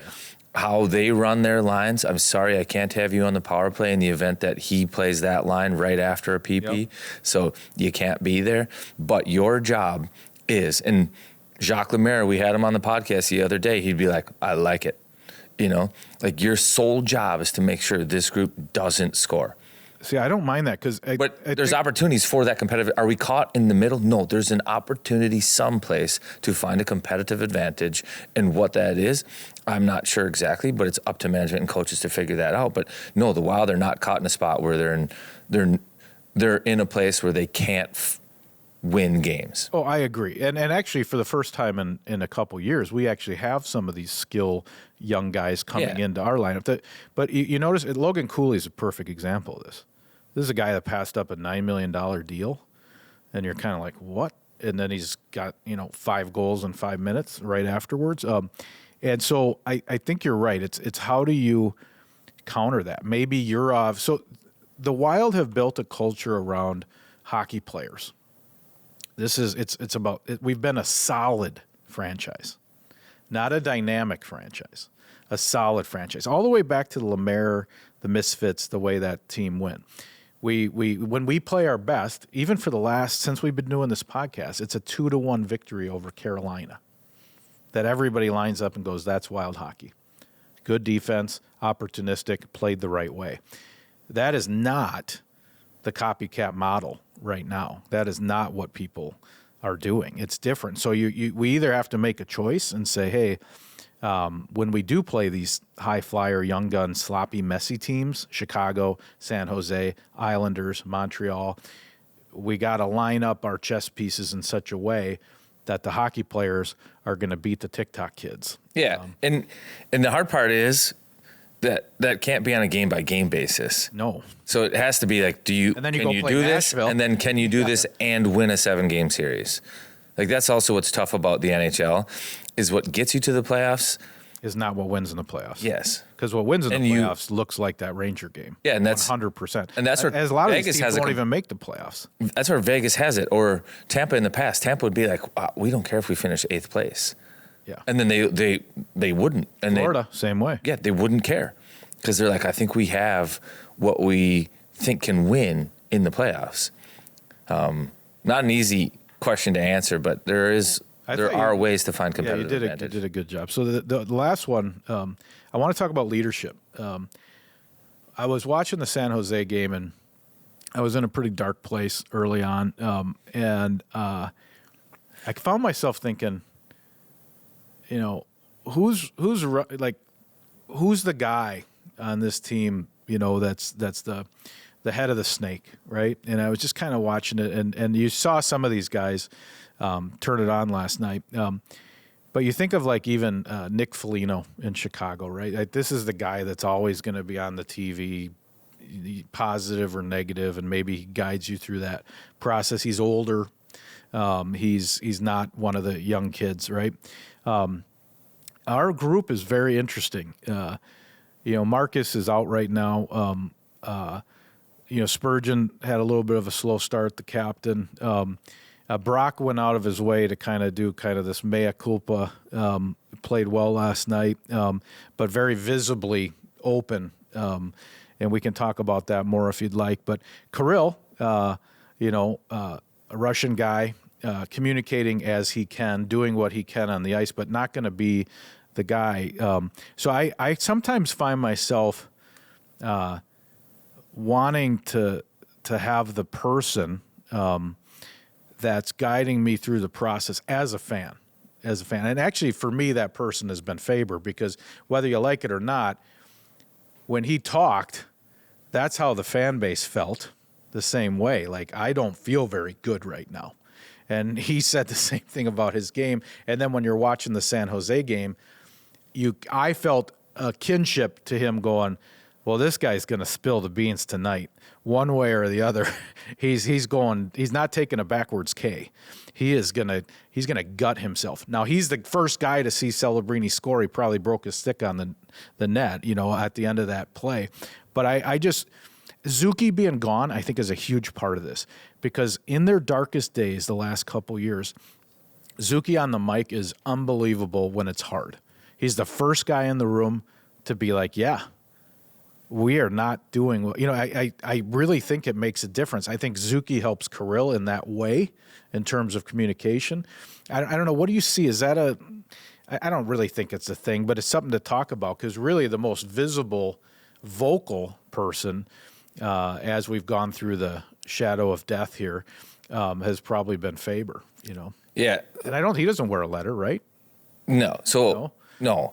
[SPEAKER 1] how they run their lines. I'm sorry, I can't have you on the power play in the event that he plays that line right after a PP. Yep. So you can't be there. But your job is, and Jacques Lemaire, we had him on the podcast the other day. He'd be like, I like it. You know, like your sole job is to make sure this group doesn't score.
[SPEAKER 2] See, I don't mind that because
[SPEAKER 1] there's opportunities for that competitive. Are we caught in the middle? No, there's an opportunity someplace to find a competitive advantage, and what that is, I'm not sure exactly, but it's up to management and coaches to figure that out. But no, the Wild are not caught in a spot where they're in a place where they can't win games.
[SPEAKER 2] Oh, I agree. And actually, for the first time in a couple years, we actually have some of these skill young guys coming into our lineup. But you notice Logan Cooley is a perfect example of this. This is a guy that passed up a $9 million deal, and you're kind of like, what? And then he's got 5 goals in 5 minutes right afterwards. And so I think you're right. It's how do you counter that? Maybe you're off. So the Wild have built a culture around hockey players. It's about we've been a solid franchise, not a dynamic franchise, a solid franchise, all the way back to the Lemaire, the Misfits, the way that team went. We when we play our best, even for the last, since we've been doing this podcast, it's a 2-1 victory over Carolina. That everybody lines up and goes, that's Wild hockey. Good defense, opportunistic, played the right way. That is not the copycat model right now. That is not what people are doing. It's different. So we either have to make a choice and say, hey, when we do play these high flyer, young gun, sloppy, messy teams, Chicago, San Jose, Islanders, Montreal, we got to line up our chess pieces in such a way that the hockey players are going to beat the TikTok kids.
[SPEAKER 1] Yeah, and the hard part is that can't be on a game-by-game basis.
[SPEAKER 2] No.
[SPEAKER 1] So it has to be like, can you do this? And then can you do this and win a 7-game series? Like, that's also what's tough about the NHL, is what gets you to the playoffs
[SPEAKER 2] is not what wins in the playoffs.
[SPEAKER 1] Yes.
[SPEAKER 2] Because what wins in the playoffs looks like that Ranger game.
[SPEAKER 1] Yeah, and that's
[SPEAKER 2] 100%.
[SPEAKER 1] And that's where
[SPEAKER 2] as a lot of
[SPEAKER 1] Vegas
[SPEAKER 2] these teams won't even make the playoffs.
[SPEAKER 1] That's where Vegas has it. Or Tampa in the past. Tampa would be like, we don't care if we finish 8th place.
[SPEAKER 2] Yeah.
[SPEAKER 1] And then they wouldn't. And
[SPEAKER 2] Florida, same way.
[SPEAKER 1] Yeah, they wouldn't care. Because they're like, I think we have what we think can win in the playoffs. Not an easy question to answer, but there are ways to find competitive advantage.
[SPEAKER 2] You did a good job. So the last one, I want to talk about leadership. I was watching the San Jose game, and I was in a pretty dark place early on, and I found myself thinking, who's the guy on this team, that's the head of the snake, right? And I was just kind of watching it, and you saw some of these guys turn it on last night. But you think of like even Nick Foligno in Chicago, right? Like, this is the guy that's always going to be on the TV, positive or negative, and maybe he guides you through that process. He's older. He's not one of the young kids, right? Our group is very interesting. Marcus is out right now. Spurgeon had a little bit of a slow start, the captain. Brock went out of his way to kind of do this mea culpa, played well last night, but very visibly open. And we can talk about that more if you'd like. But Kirill, a Russian guy, communicating as he can, doing what he can on the ice, but not going to be the guy. So I sometimes find myself wanting to have the person that's guiding me through the process as a fan. And actually, for me, that person has been Faber, because whether you like it or not, when he talked, that's how the fan base felt the same way. Like, I don't feel very good right now. And he said the same thing about his game. And then when you're watching the San Jose game, I felt a kinship to him going, well, this guy's going to spill the beans tonight, one way or the other. He's not taking a backwards K. He's going to gut himself. Now, he's the first guy to see Celebrini score. He probably broke his stick on the net, at the end of that play. But I just, Zuki being gone, I think, is a huge part of this, because in their darkest days, the last couple years, Zuki on the mic is unbelievable when it's hard. He's the first guy in the room to be like, yeah, we are not doing, I really think it makes a difference. I think Zuki helps Kirill in that way in terms of communication. I don't know. What do you see? Is that I don't really think it's a thing, but it's something to talk about, because really the most visible vocal person as we've gone through the shadow of death here has probably been Faber,
[SPEAKER 1] Yeah.
[SPEAKER 2] And he doesn't wear a letter, right?
[SPEAKER 1] No. So, no.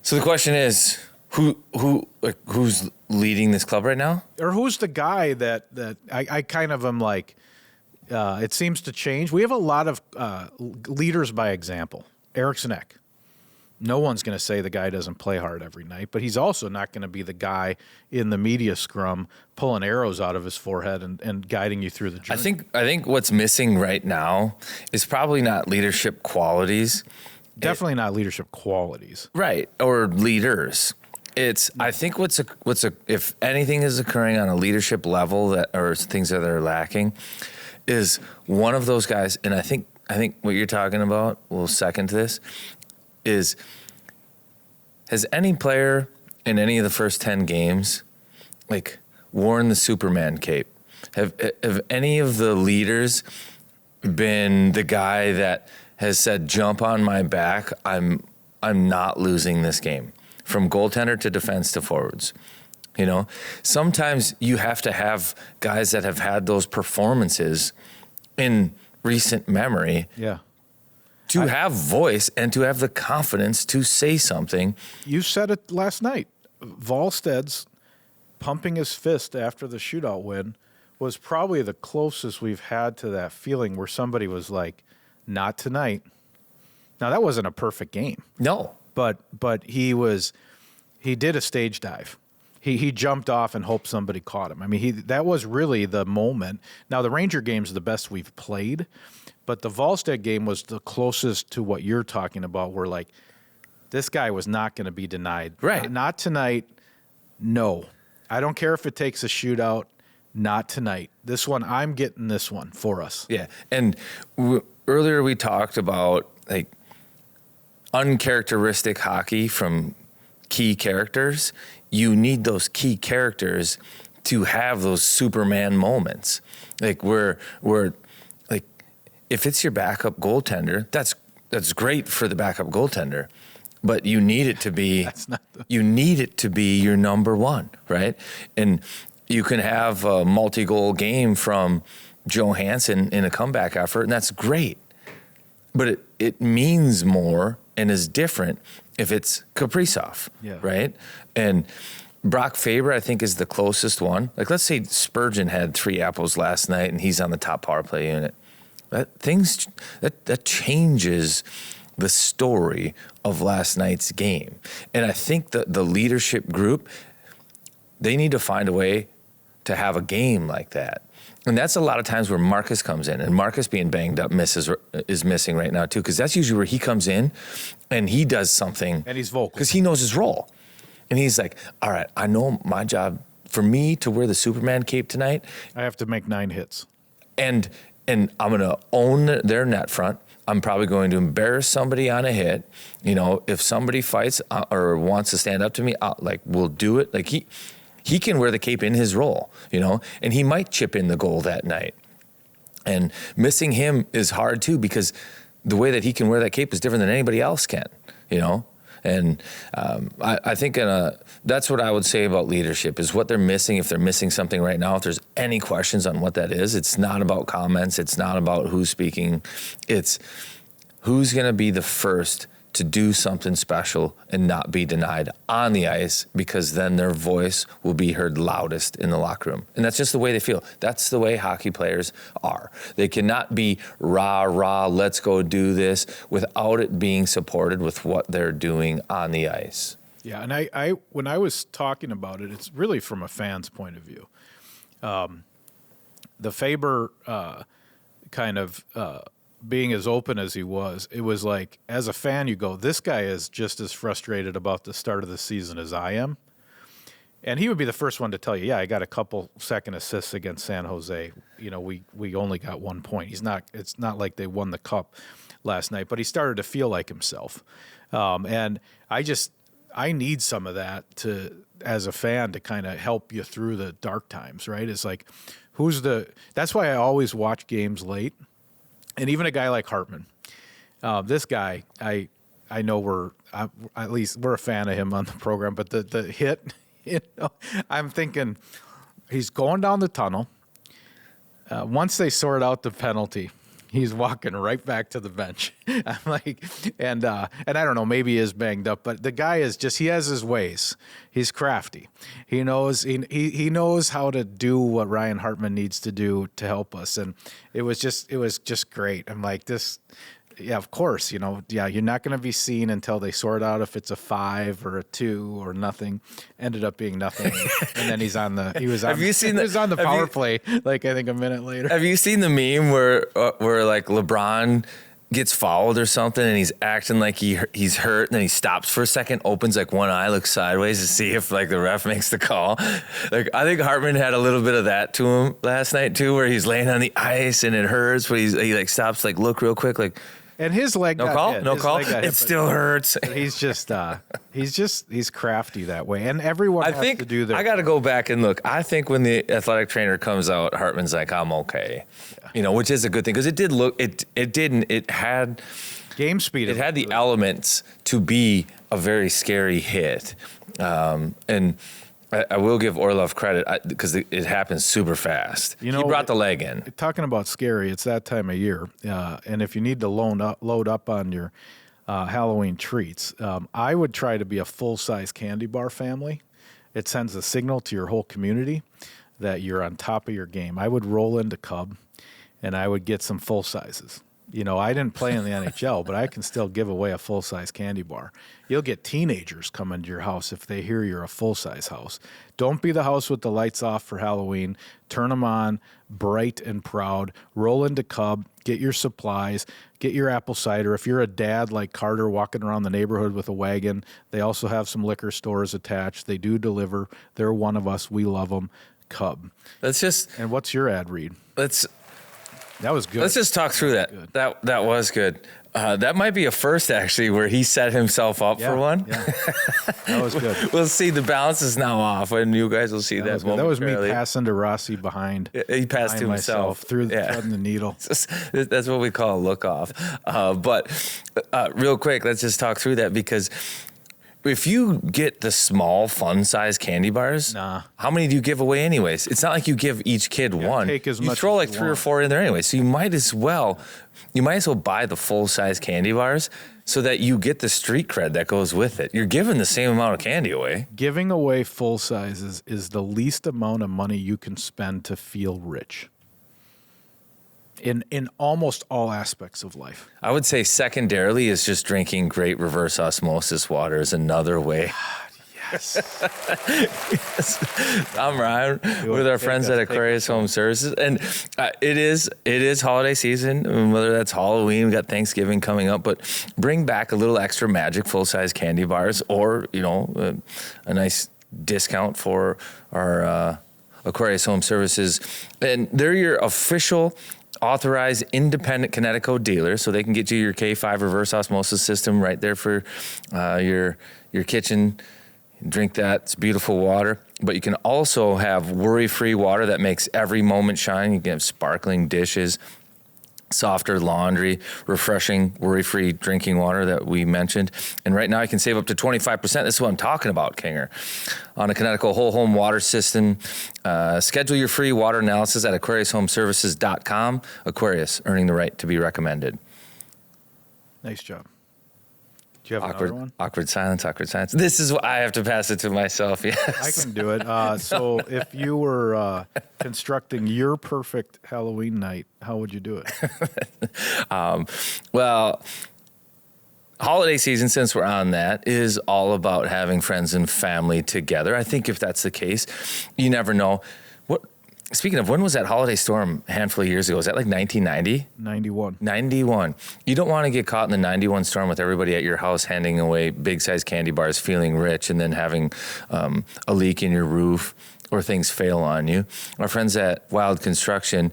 [SPEAKER 1] So the question is, who's leading this club right now?
[SPEAKER 2] Or who's the guy that I kind of am like, it seems to change. We have a lot of leaders by example. Eriksson Ek. No one's going to say the guy doesn't play hard every night, but he's also not going to be the guy in the media scrum pulling arrows out of his forehead and guiding you through the journey.
[SPEAKER 1] I think what's missing right now is probably not leadership qualities.
[SPEAKER 2] Definitely not leadership qualities.
[SPEAKER 1] Right, or leaders. I think if anything is occurring on a leadership level or things that are lacking, is one of those guys, and I think what you're talking about, will second to this, has any player in any of the first 10 games worn the Superman cape? Have any of the leaders been the guy that has said, jump on my back, I'm not losing this game, from goaltender to defense to forwards? Sometimes you have to have guys that have had those performances in recent memory.
[SPEAKER 2] Yeah.
[SPEAKER 1] To have voice and to have the confidence to say something.
[SPEAKER 2] You said it last night. Wallsted's pumping his fist after the shootout win was probably the closest we've had to that feeling where somebody was like, not tonight. Now, that wasn't a perfect game.
[SPEAKER 1] No.
[SPEAKER 2] But he did a stage dive. He jumped off and hoped somebody caught him. I mean, that was really the moment. Now, the Ranger game's the best we've played, but the Wallstedt game was the closest to what you're talking about, where, like, this guy was not going to be denied.
[SPEAKER 1] Right.
[SPEAKER 2] Not tonight. No. I don't care if it takes a shootout. Not tonight. This one, I'm getting this one for us.
[SPEAKER 1] Yeah. And earlier we talked about, uncharacteristic hockey from key characters. You need those key characters to have those Superman moments. If it's your backup goaltender, that's great for the backup goaltender, but you need it to be you need it to be your number one, right? And you can have a multi-goal game from Johansson in a comeback effort, and that's great. But it means more and is different if it's Kaprizov, right? And Brock Faber, I think, is the closest one. Let's say Spurgeon had 3 apples last night and he's on the top power play unit. That changes the story of last night's game. And I think the leadership group, they need to find a way to have a game like that. And that's a lot of times where Marcus comes in, and Marcus being banged up is missing right now too, because that's usually where he comes in and he does something. And he's vocal. Because he knows his role. And he's like, all right, I know my job. For me to wear the Superman cape tonight,
[SPEAKER 2] I have to make 9 hits.
[SPEAKER 1] And I'm going to own their net front. I'm probably going to embarrass somebody on a hit. If somebody fights or wants to stand up to me, we'll do it. He can wear the cape in his role, and he might chip in the goal that night. And missing him is hard too, because the way that he can wear that cape is different than anybody else can, And I think that's what I would say about leadership is what they're missing. If they're missing something right now, if there's any questions on what that is, it's not about comments. It's not about who's speaking. It's who's going to be the first to do something special and not be denied on the ice, because then their voice will be heard loudest in the locker room. And that's just the way they feel. That's the way hockey players are. They cannot be rah, rah, let's go do this without it being supported with what they're doing on the ice.
[SPEAKER 2] Yeah, and I when I was talking about it, it's really from a fan's point of view. The Faber being as open as he was, it was like, as a fan, you go, this guy is just as frustrated about the start of the season as I am. And he would be the first one to tell you, yeah, I got a couple second assists against San Jose. You know, we only got 1 point. It's not like they won the cup last night, but he started to feel like himself. And I need some of that as a fan to kind of help you through the dark times, right? It's like, that's why I always watch games late. And even a guy like Hartman, this guy, I know at least we're a fan of him on the program, but the hit, I'm thinking he's going down the tunnel. Once they sort out the penalty, he's walking right back to the bench. I'm like, and I don't know, maybe he is banged up, but the guy is he has his ways. He's crafty. He knows he knows how to do what Ryan Hartman needs to do to help us. And it was just great. I'm like, this, yeah, of course, you're not going to be seen until they sort out if it's a 5 or a 2 or nothing. Ended up being nothing. And then he was on the power play, like I think a minute later.
[SPEAKER 1] Have you seen the meme where like LeBron gets fouled or something and he's acting like he's hurt, and then he stops for a second, opens like one eye, looks sideways to see if like the ref makes the call? Like, I think Hartman had a little bit of that to him last night too, where he's laying on the ice and it hurts, but he like stops, like look real quick, like,
[SPEAKER 2] and his leg
[SPEAKER 1] no
[SPEAKER 2] got
[SPEAKER 1] call,
[SPEAKER 2] hit.
[SPEAKER 1] no
[SPEAKER 2] his
[SPEAKER 1] call.
[SPEAKER 2] Leg got
[SPEAKER 1] It
[SPEAKER 2] hit,
[SPEAKER 1] still hurts.
[SPEAKER 2] He's crafty that way, and everyone has to do their.
[SPEAKER 1] I got to go back and look. I think when the athletic trainer comes out, Hartman's like, I'm okay, which is a good thing, because it had
[SPEAKER 2] game speed.
[SPEAKER 1] It had the elements to be a very scary hit, and I will give Orlov credit because it happens super fast. He brought the leg in.
[SPEAKER 2] Talking about scary, it's that time of year, and if you need to load up on your Halloween treats, I would try to be a full-size candy bar family. It sends a signal to your whole community that you're on top of your game. I would roll into Cub, and I would get some full sizes. I didn't play in the NHL, but I can still give away a full-size candy bar. You'll get teenagers coming to your house if they hear you're a full-size house. Don't be the house with the lights off for Halloween. Turn them on, bright and proud. Roll into Cub, get your supplies, get your apple cider. If you're a dad like Carter walking around the neighborhood with a wagon, they also have some liquor stores attached. They do deliver. They're one of us. We love them. Cub. And what's your ad read? That was good.
[SPEAKER 1] Let's just talk through that. That was good. That might be a first, actually, where he set himself up for one.
[SPEAKER 2] Yeah. That was good.
[SPEAKER 1] We'll see. The balance is now off, and you guys will see that
[SPEAKER 2] That was me passing to Rossi behind.
[SPEAKER 1] He passed to himself.
[SPEAKER 2] Through the needle.
[SPEAKER 1] That's what we call a look off. But real quick, let's just talk through that, because if you get the small, fun-size candy bars, how many do you give away anyways? It's not like you give each kid one.
[SPEAKER 2] Take as
[SPEAKER 1] you
[SPEAKER 2] much
[SPEAKER 1] throw
[SPEAKER 2] as
[SPEAKER 1] like
[SPEAKER 2] you
[SPEAKER 1] 3 or
[SPEAKER 2] want.
[SPEAKER 1] 4 in there anyway. So you might as well buy the full-size candy bars so that you get the street cred that goes with it. You're giving the same amount of candy away.
[SPEAKER 2] Giving away full sizes is the least amount of money you can spend to feel rich. In almost all aspects of life.
[SPEAKER 1] I would say secondarily is just drinking great reverse osmosis water is another way.
[SPEAKER 2] Yes.
[SPEAKER 1] I'm Ryan with our friends at Aquarius Home Services, and it is holiday season. And whether that's Halloween, we got Thanksgiving coming up, but bring back a little extra magic full-size candy bars, or a nice discount for our Aquarius Home Services, and they're your official authorized independent Connecticut dealer, so they can get you your K5 reverse osmosis system right there for your kitchen. Drink that. It's beautiful water. But you can also have worry-free water that makes every moment shine. You can have sparkling dishes. softer laundry, refreshing, worry-free drinking water that we mentioned. And right now you can save up to 25%. This is what I'm talking about, Kinger. On a Connecticut whole home water system. Schedule your free water analysis at AquariusHomeservices.com. Aquarius, earning the right to be recommended.
[SPEAKER 2] Nice job. Do you have another one?
[SPEAKER 1] Awkward silence. This is what I have to pass it to myself. Yes.
[SPEAKER 2] I can do it. So if you were constructing your perfect Halloween night, how would you do it?
[SPEAKER 1] Well, holiday season, since we're on that, is all about having friends and family together. I think if that's the case, you never know. Speaking of, when was that holiday storm a handful of years ago? Was that like 1990?
[SPEAKER 2] 91.
[SPEAKER 1] 91. You don't want to get caught in the 91 storm with everybody at your house handing away big-sized candy bars, feeling rich, and then having a leak in your roof or things fail on you. Our friends at Wild Construction,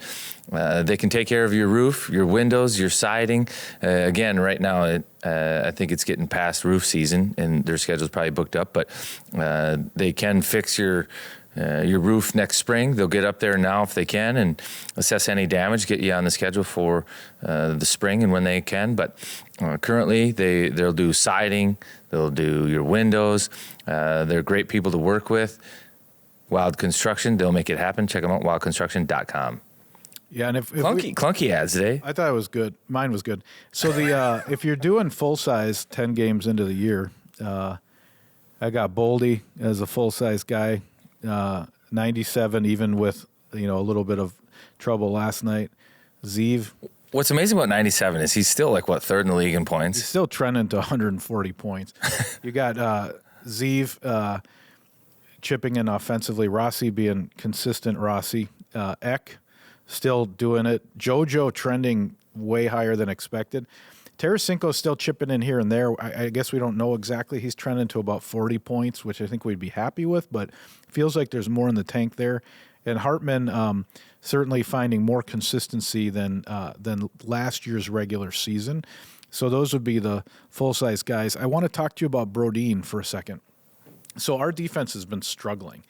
[SPEAKER 1] they can take care of your roof, your windows, your siding. Again, right now, I think it's getting past roof season, and their schedule's probably booked up, but they can fix your roof next spring. They'll get up there now if they can and assess any damage, get you on the schedule for the spring and when they can. But currently, they'll do siding, they'll do your windows. They're great people to work with. Wild Construction, they'll make it happen. Check them out, wildconstruction.com.
[SPEAKER 2] Yeah, and if
[SPEAKER 1] clunky ads today.
[SPEAKER 2] I thought it was good. Mine was good. So if you're doing full size 10 games into the year, I got Boldy as a full size guy. 97, even with a little bit of trouble last night. Zeev.
[SPEAKER 1] What's amazing about 97 is he's still third in the league in points.
[SPEAKER 2] He's still trending to 140 points. You got Zeev chipping in offensively. Rossi being consistent. Rossi. Eck still doing it. JoJo trending way higher than expected. Tarasenko's still chipping in here and there. I guess we don't know exactly. He's trending to about 40 points, which I think we'd be happy with, but feels like there's more in the tank there. And Hartman certainly finding more consistency than last year's regular season. So those would be the full-size guys. I want to talk to you about Brodin for a second. So our defense has been struggling.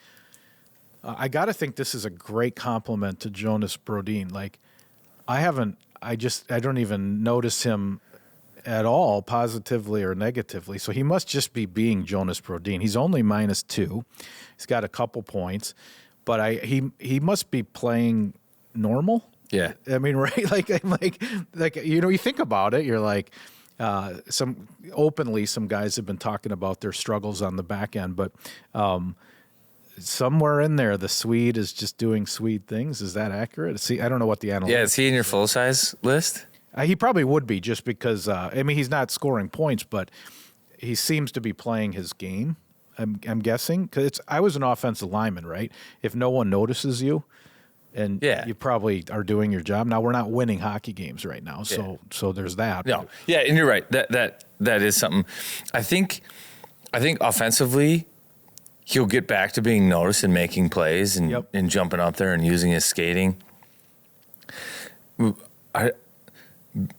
[SPEAKER 2] I got to think this is a great compliment to Jonas Brodin. I don't even notice him at all, positively or negatively. So he must just be being Jonas Brodin. He's only -2. He's got a couple points, but he must be playing normal.
[SPEAKER 1] Yeah,
[SPEAKER 2] I mean, right? You think about it, you're like, some guys have been talking about their struggles on the back end, but somewhere in there, the Swede is just doing Swede things. Is that accurate? See, I don't know what the analytics.
[SPEAKER 1] Yeah, is he in your full size list?
[SPEAKER 2] He probably would be, just because, he's not scoring points, but he seems to be playing his game, I'm guessing. Because I was an offensive lineman, right? If no one notices you, and you probably are doing your job. Now, we're not winning hockey games right now, so there's that.
[SPEAKER 1] No, yeah, and you're right. That is something. I think offensively, he'll get back to being noticed and making plays and jumping out there and using his skating.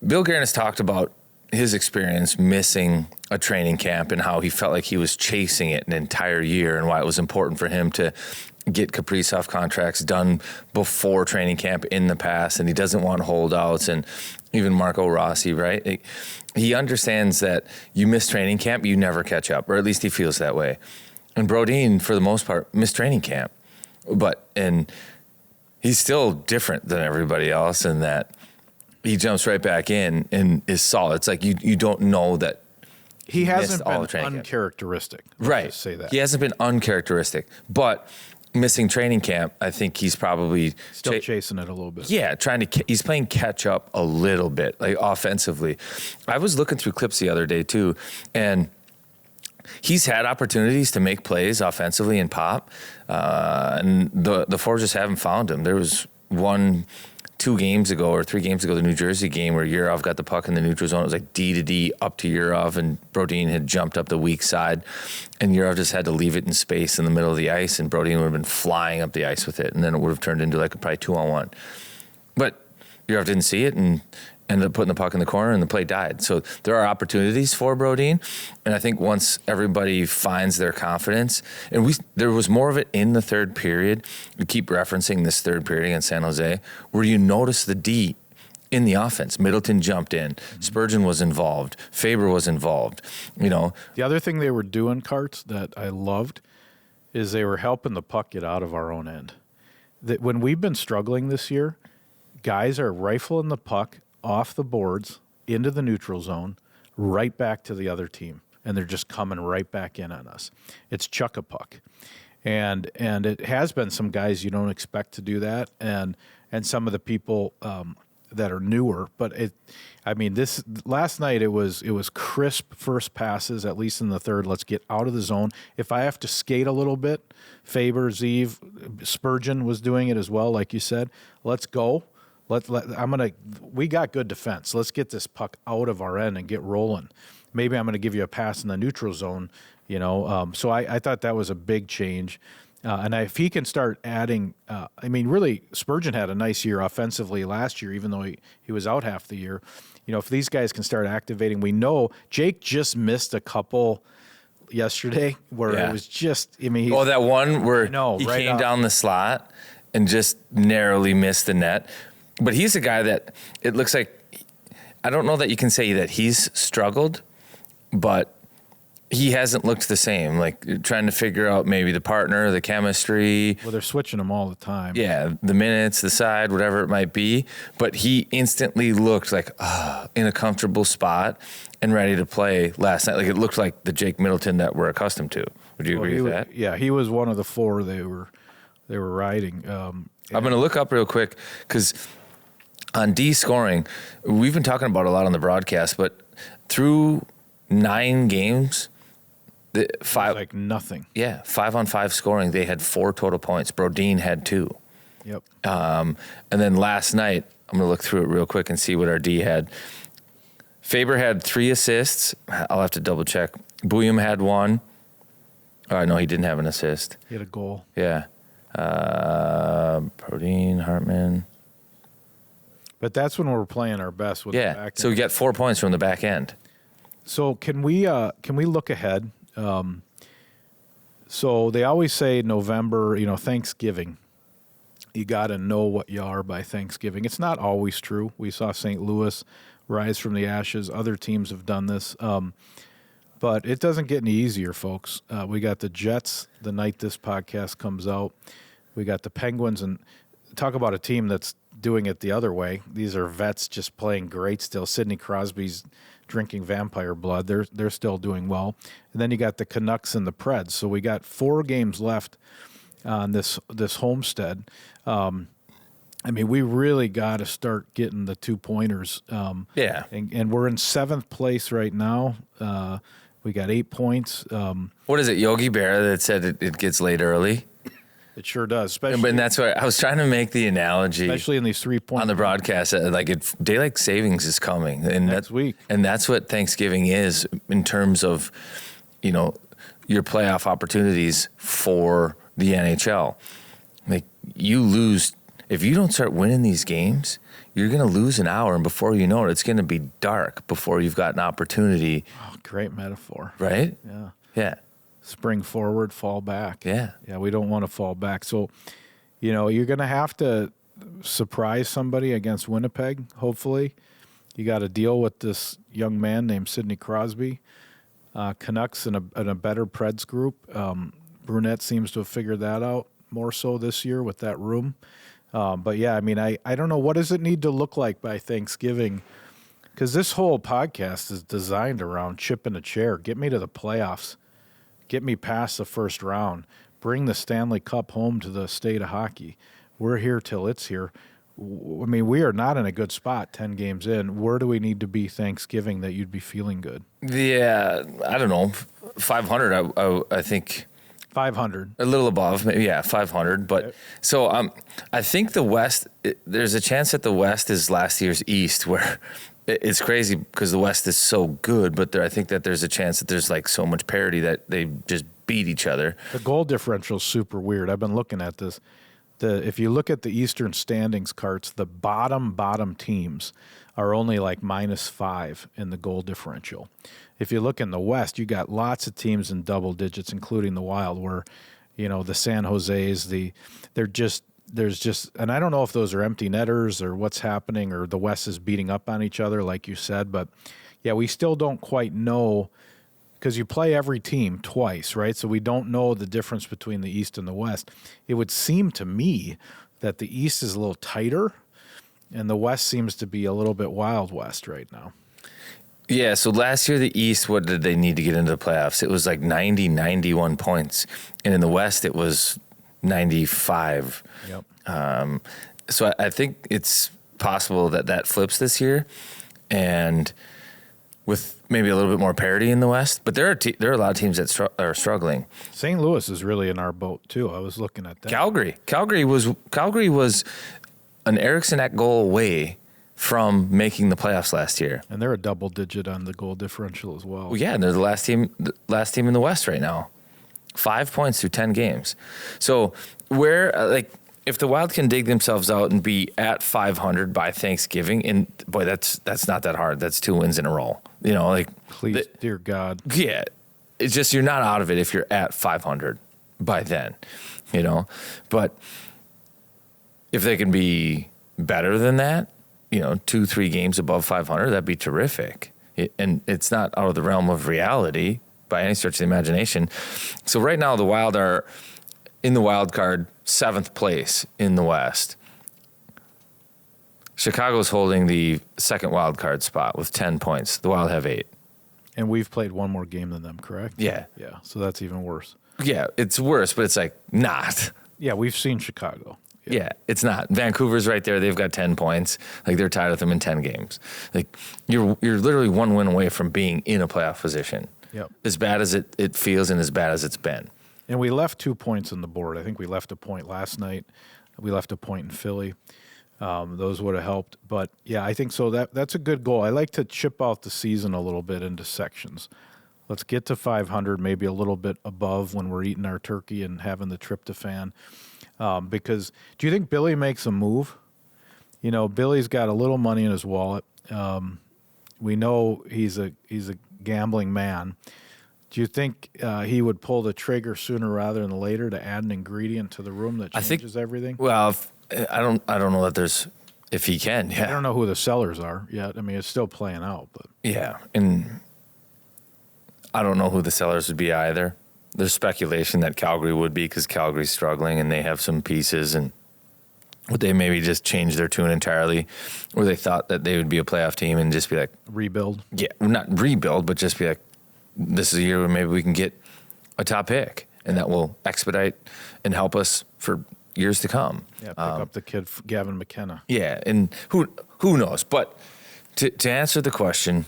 [SPEAKER 1] Bill Guerin has talked about his experience missing a training camp and how he felt like he was chasing it an entire year and why it was important for him to get Kaprizov contracts done before training camp in the past, and he doesn't want holdouts, and even Marco Rossi, right? He understands that you miss training camp, you never catch up, or at least he feels that way. And Brodin, for the most part, missed training camp, and he's still different than everybody else in that he jumps right back in and is solid. It's like you don't know that
[SPEAKER 2] he hasn't been uncharacteristic.
[SPEAKER 1] Right.
[SPEAKER 2] Just say that.
[SPEAKER 1] He hasn't been uncharacteristic, but missing training camp, I think he's probably
[SPEAKER 2] still chasing it a little bit.
[SPEAKER 1] Yeah, he's playing catch up a little bit, offensively. I was looking through clips the other day too, and he's had opportunities to make plays offensively and pop, and the Forge just haven't found him. There was 2 games ago or 3 games ago, the New Jersey game where Yurov got the puck in the neutral zone. It was like D to D up to Yurov, and Brodin had jumped up the weak side, and Yurov just had to leave it in space in the middle of the ice, and Brodin would have been flying up the ice with it, and then it would have turned into probably 2-on-1. But Yurov didn't see it and ended up putting the puck in the corner, and the play died. So there are opportunities for Brodin, and I think once everybody finds their confidence, and there was more of it in the third period. We keep referencing this third period against San Jose, where you notice the D in the offense. Middleton jumped in. Spurgeon was involved. Faber was involved.
[SPEAKER 2] The other thing they were doing, Carts, that I loved is they were helping the puck get out of our own end. That when we've been struggling this year, guys are rifling the puck off the boards into the neutral zone, right back to the other team, and they're just coming right back in on us. It's chuck a puck. And it has been some guys you don't expect to do that, and some of the people that are newer. But this last night it was crisp first passes, at least in the third. Let's get out of the zone. If I have to skate a little bit, Faber, Zeev, Spurgeon was doing it as well, like you said. Let's go. We got good defense. Let's get this puck out of our end and get rolling. Maybe I'm going to give you a pass in the neutral zone. So I thought that was a big change. And if he can start adding, really, Spurgeon had a nice year offensively last year, even though he was out half the year. If these guys can start activating, we know Jake just missed a couple yesterday where it was just,
[SPEAKER 1] that one where he
[SPEAKER 2] right
[SPEAKER 1] came down the slot and just narrowly missed the net. But he's a guy that it looks like, I don't know that you can say that he's struggled, but he hasn't looked the same, like trying to figure out maybe the partner, the chemistry.
[SPEAKER 2] Well, they're switching them all the time.
[SPEAKER 1] Yeah, the minutes, the side, whatever it might be. But he instantly looked like in a comfortable spot and ready to play last night. Like it looked like the Jake Middleton that we're accustomed to. Would you agree with that?
[SPEAKER 2] Yeah, he was one of the four they were riding.
[SPEAKER 1] I'm going to look up real quick because on D scoring, we've been talking about a lot on the broadcast, but through 9 games,
[SPEAKER 2] like nothing.
[SPEAKER 1] Yeah, 5-on-5 scoring. They had 4 total points. Brodin had 2.
[SPEAKER 2] Yep.
[SPEAKER 1] And then last night, I'm going to look through it real quick and see what our D had. Faber had 3 assists. I'll have to double check. Bouillon had 1. Oh, no, he didn't have an assist.
[SPEAKER 2] He had a goal.
[SPEAKER 1] Yeah. Brodin, Hartman.
[SPEAKER 2] But that's when we're playing our best with the back end.
[SPEAKER 1] So we got 4 points from the back end.
[SPEAKER 2] So can we look ahead? So they always say November, Thanksgiving. You got to know what you are by Thanksgiving. It's not always true. We saw St. Louis rise from the ashes. Other teams have done this. But it doesn't get any easier, folks. We got the Jets the night this podcast comes out. We got the Penguins, and talk about a team that's doing it the other way. These are vets just playing great still. Sidney Crosby's drinking vampire blood. They're still doing well. And then you got the Canucks and the Preds. So we got 4 games left on this homestead. We really got to start getting the 2-pointers. And we're in 7th place right now. We got 8 points.
[SPEAKER 1] What is it, Yogi Berra that said it gets late early?
[SPEAKER 2] It sure does, especially.
[SPEAKER 1] And that's why I was trying to make the analogy,
[SPEAKER 2] especially in these 3-point
[SPEAKER 1] on the broadcast. Daylight savings is coming, and
[SPEAKER 2] next week,
[SPEAKER 1] and that's what Thanksgiving is in terms of, your playoff opportunities for the NHL. Like you lose if you don't start winning these games, you're going to lose an hour, and before you know it, it's going to be dark before you've got an opportunity.
[SPEAKER 2] Oh, great metaphor,
[SPEAKER 1] right?
[SPEAKER 2] Yeah,
[SPEAKER 1] yeah.
[SPEAKER 2] Spring forward, fall back.
[SPEAKER 1] Yeah.
[SPEAKER 2] Yeah, we don't want to fall back. So, you're going to have to surprise somebody against Winnipeg, hopefully. You got to deal with this young man named Sidney Crosby. Canucks in a better Preds group. Brunette seems to have figured that out more so this year with that room. But, yeah, I don't know. What does it need to look like by Thanksgiving? Because this whole podcast is designed around chipping a chair. Get me to the playoffs. Get me past the first round. Bring the Stanley Cup home to the state of hockey. We're here till it's here. We are not in a good spot 10 games in. Where do we need to be Thanksgiving that you'd be feeling good?
[SPEAKER 1] Yeah, I don't know. 500, I think.
[SPEAKER 2] 500.
[SPEAKER 1] A little above, maybe, 500. But okay. So I think the West, there's a chance that the West is last year's East, where it's crazy because the West is so good, but I think that there's a chance that there's like so much parity that they just beat each other.
[SPEAKER 2] The goal differential is super weird. I've been looking at this. If you look at the Eastern standings carts, the bottom teams are only like -5 in the goal differential. If you look in the West, you got lots of teams in double digits, including the Wild, where, the San Jose's, there's just, and I don't know if those are empty netters or what's happening or the West is beating up on each other, like you said. But yeah, we still don't quite know because you play every team twice, right? So we don't know the difference between the East and the West. It would seem to me that the East is a little tighter and the West seems to be a little bit Wild West right now.
[SPEAKER 1] Yeah, so last year, the East, what did they need to get into the playoffs? It was like 90, 91 points. And in the West, it was 95.
[SPEAKER 2] Yep.
[SPEAKER 1] So I think it's possible that that flips this year, and with maybe a little bit more parity in the West. But there are a lot of teams that are struggling.
[SPEAKER 2] St. Louis is really in our boat, too. I was looking at that.
[SPEAKER 1] Calgary was an Eriksson at goal away from making the playoffs last year.
[SPEAKER 2] And they're a double digit on the goal differential as well.
[SPEAKER 1] Well, yeah, and they're the last team in the West right now. 5 points through 10 games. So if the Wild can dig themselves out and be at 500 by Thanksgiving, and boy, that's not that hard. That's 2 wins in a row.
[SPEAKER 2] Please, dear God.
[SPEAKER 1] Yeah, it's just you're not out of it if you're at 500 by then. But if they can be better than that, 2-3 games above 500, that'd be terrific. And it's not out of the realm of reality by any stretch of the imagination. So right now the Wild are in the wild card 7th place in the West. Chicago's holding the 2nd wild card spot with 10 points. The Wild have 8.
[SPEAKER 2] And we've played one more game than them, correct?
[SPEAKER 1] Yeah.
[SPEAKER 2] Yeah, so that's even worse.
[SPEAKER 1] Yeah, it's worse, but it's like not.
[SPEAKER 2] Yeah, we've seen Chicago.
[SPEAKER 1] Yeah, it's not. Vancouver's right there. They've got 10 points. Like, they're tied with them in 10 games. Like, you're literally 1 win away from being in a playoff position.
[SPEAKER 2] Yep.
[SPEAKER 1] As bad as it feels and as bad as it's been.
[SPEAKER 2] And we left 2 points on the board. I think we left a point last night. We left a point in Philly. Those would have helped. But, yeah, I think so. That's a good goal. I like to chip out the season a little bit into sections. Let's get to 500, maybe a little bit above when we're eating our turkey and having the tryptophan. Because do you think Billy makes a move? Billy's got a little money in his wallet. We know he's a gambling man. Do you think he would pull the trigger sooner rather than later to add an ingredient to the room that changes everything?
[SPEAKER 1] Well, I don't know that if he can. Yeah.
[SPEAKER 2] I don't know who the sellers are yet. I mean, it's still playing out, but
[SPEAKER 1] yeah, and I don't know who the sellers would be either. There's speculation that Calgary would be because Calgary's struggling and they have some pieces, and would they maybe just change their tune entirely, or they thought that they would be a playoff team and just be like
[SPEAKER 2] rebuild?
[SPEAKER 1] Yeah, not rebuild, but just be like, this is a year where maybe we can get a top pick, and that will expedite and help us for years to come.
[SPEAKER 2] Yeah, pick up the kid Gavin McKenna.
[SPEAKER 1] Yeah, and who knows? But to answer the question,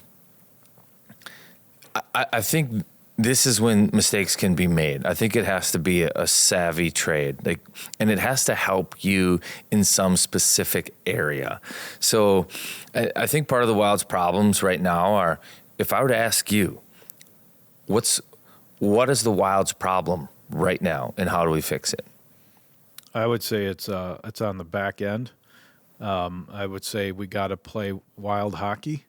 [SPEAKER 1] I think this is when mistakes can be made. I think it has to be a savvy trade, and it has to help you in some specific area. So I think part of the Wild's problems right now are, if I were to ask you, what is the Wild's problem right now, and how do we fix it?
[SPEAKER 2] I would say it's on the back end. I would say we got to play Wild hockey,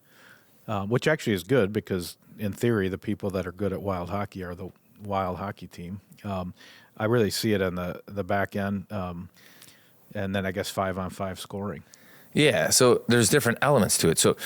[SPEAKER 2] which actually is good because, in theory, the people that are good at Wild hockey are the Wild hockey team. I really see it on the back end, and then I guess 5-on-5 scoring.
[SPEAKER 1] Yeah, so there's different elements to it. So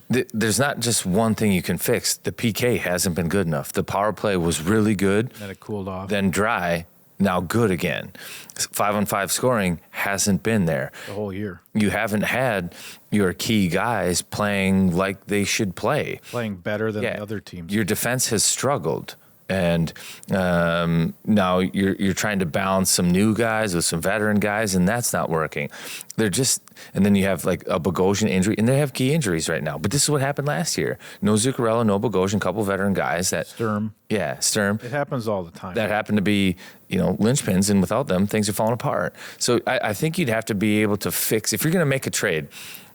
[SPEAKER 1] there's not just one thing you can fix. The PK hasn't been good enough. The power play was really good.
[SPEAKER 2] Then it cooled off.
[SPEAKER 1] Then dry. Now good again. 5-on-5 scoring hasn't been there
[SPEAKER 2] The whole year.
[SPEAKER 1] You haven't had your key guys playing like they should play.
[SPEAKER 2] Playing better than the other teams.
[SPEAKER 1] Your defense has struggled. And now you're trying to balance some new guys with some veteran guys, and that's not working. And then you have like a Bogosian injury, and they have key injuries right now. But this is what happened last year. No Zuccarello, no Bogosian, couple veteran guys.
[SPEAKER 2] Sturm.
[SPEAKER 1] Yeah, Sturm.
[SPEAKER 2] It happens all the time.
[SPEAKER 1] That happened to be, linchpins, and without them, things are falling apart. So I think you'd have to be able to fix, if you're going to make a trade,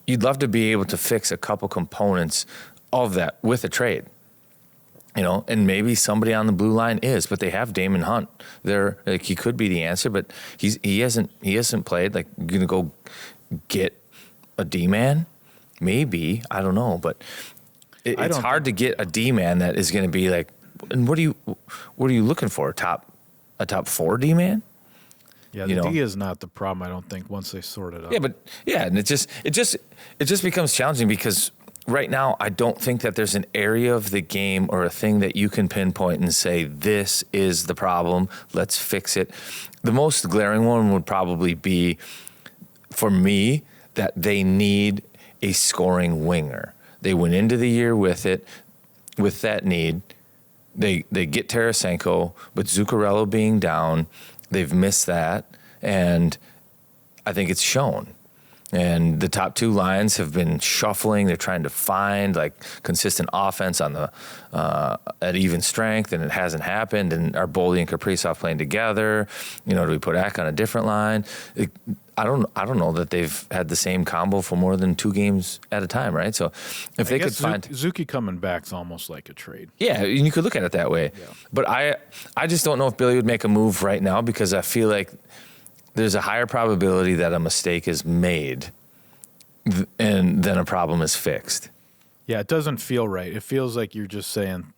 [SPEAKER 1] you'd love to be able to fix a couple components of that with a trade. And maybe somebody on the blue line is, but they have Damon Hunt. He could be the answer, but he hasn't played. Like, you're gonna go get a D-man? Maybe, I don't know, but it's hard to get a D-man that is going to be like. And what are you looking for? A top 4 D-man?
[SPEAKER 2] Yeah, the D is not the problem, I don't think, once they sort it out.
[SPEAKER 1] And it just becomes challenging because right now I don't think that there's an area of the game or a thing that you can pinpoint and say this is the problem, let's fix it. The most glaring one would probably be, for me, that they need a scoring winger. They went into the year with that need. They get Tarasenko, but Zuccarello being down, they've missed that, and I think it's shown. And the top two lines have been shuffling. They're trying to find like consistent offense on the at even strength, and it hasn't happened. And are Boldy and Kaprizov playing together? Do we put Eck on a different line? I don't know that they've had the same combo for more than 2 games at a time, right? So if they could find
[SPEAKER 2] Zuki coming back's almost like a trade.
[SPEAKER 1] Yeah, you could look at it that way. Yeah. But I just don't know if Billy would make a move right now because I feel like there's a higher probability that a mistake is made and then a problem is fixed.
[SPEAKER 2] Yeah, it doesn't feel right. It feels like you're just saying,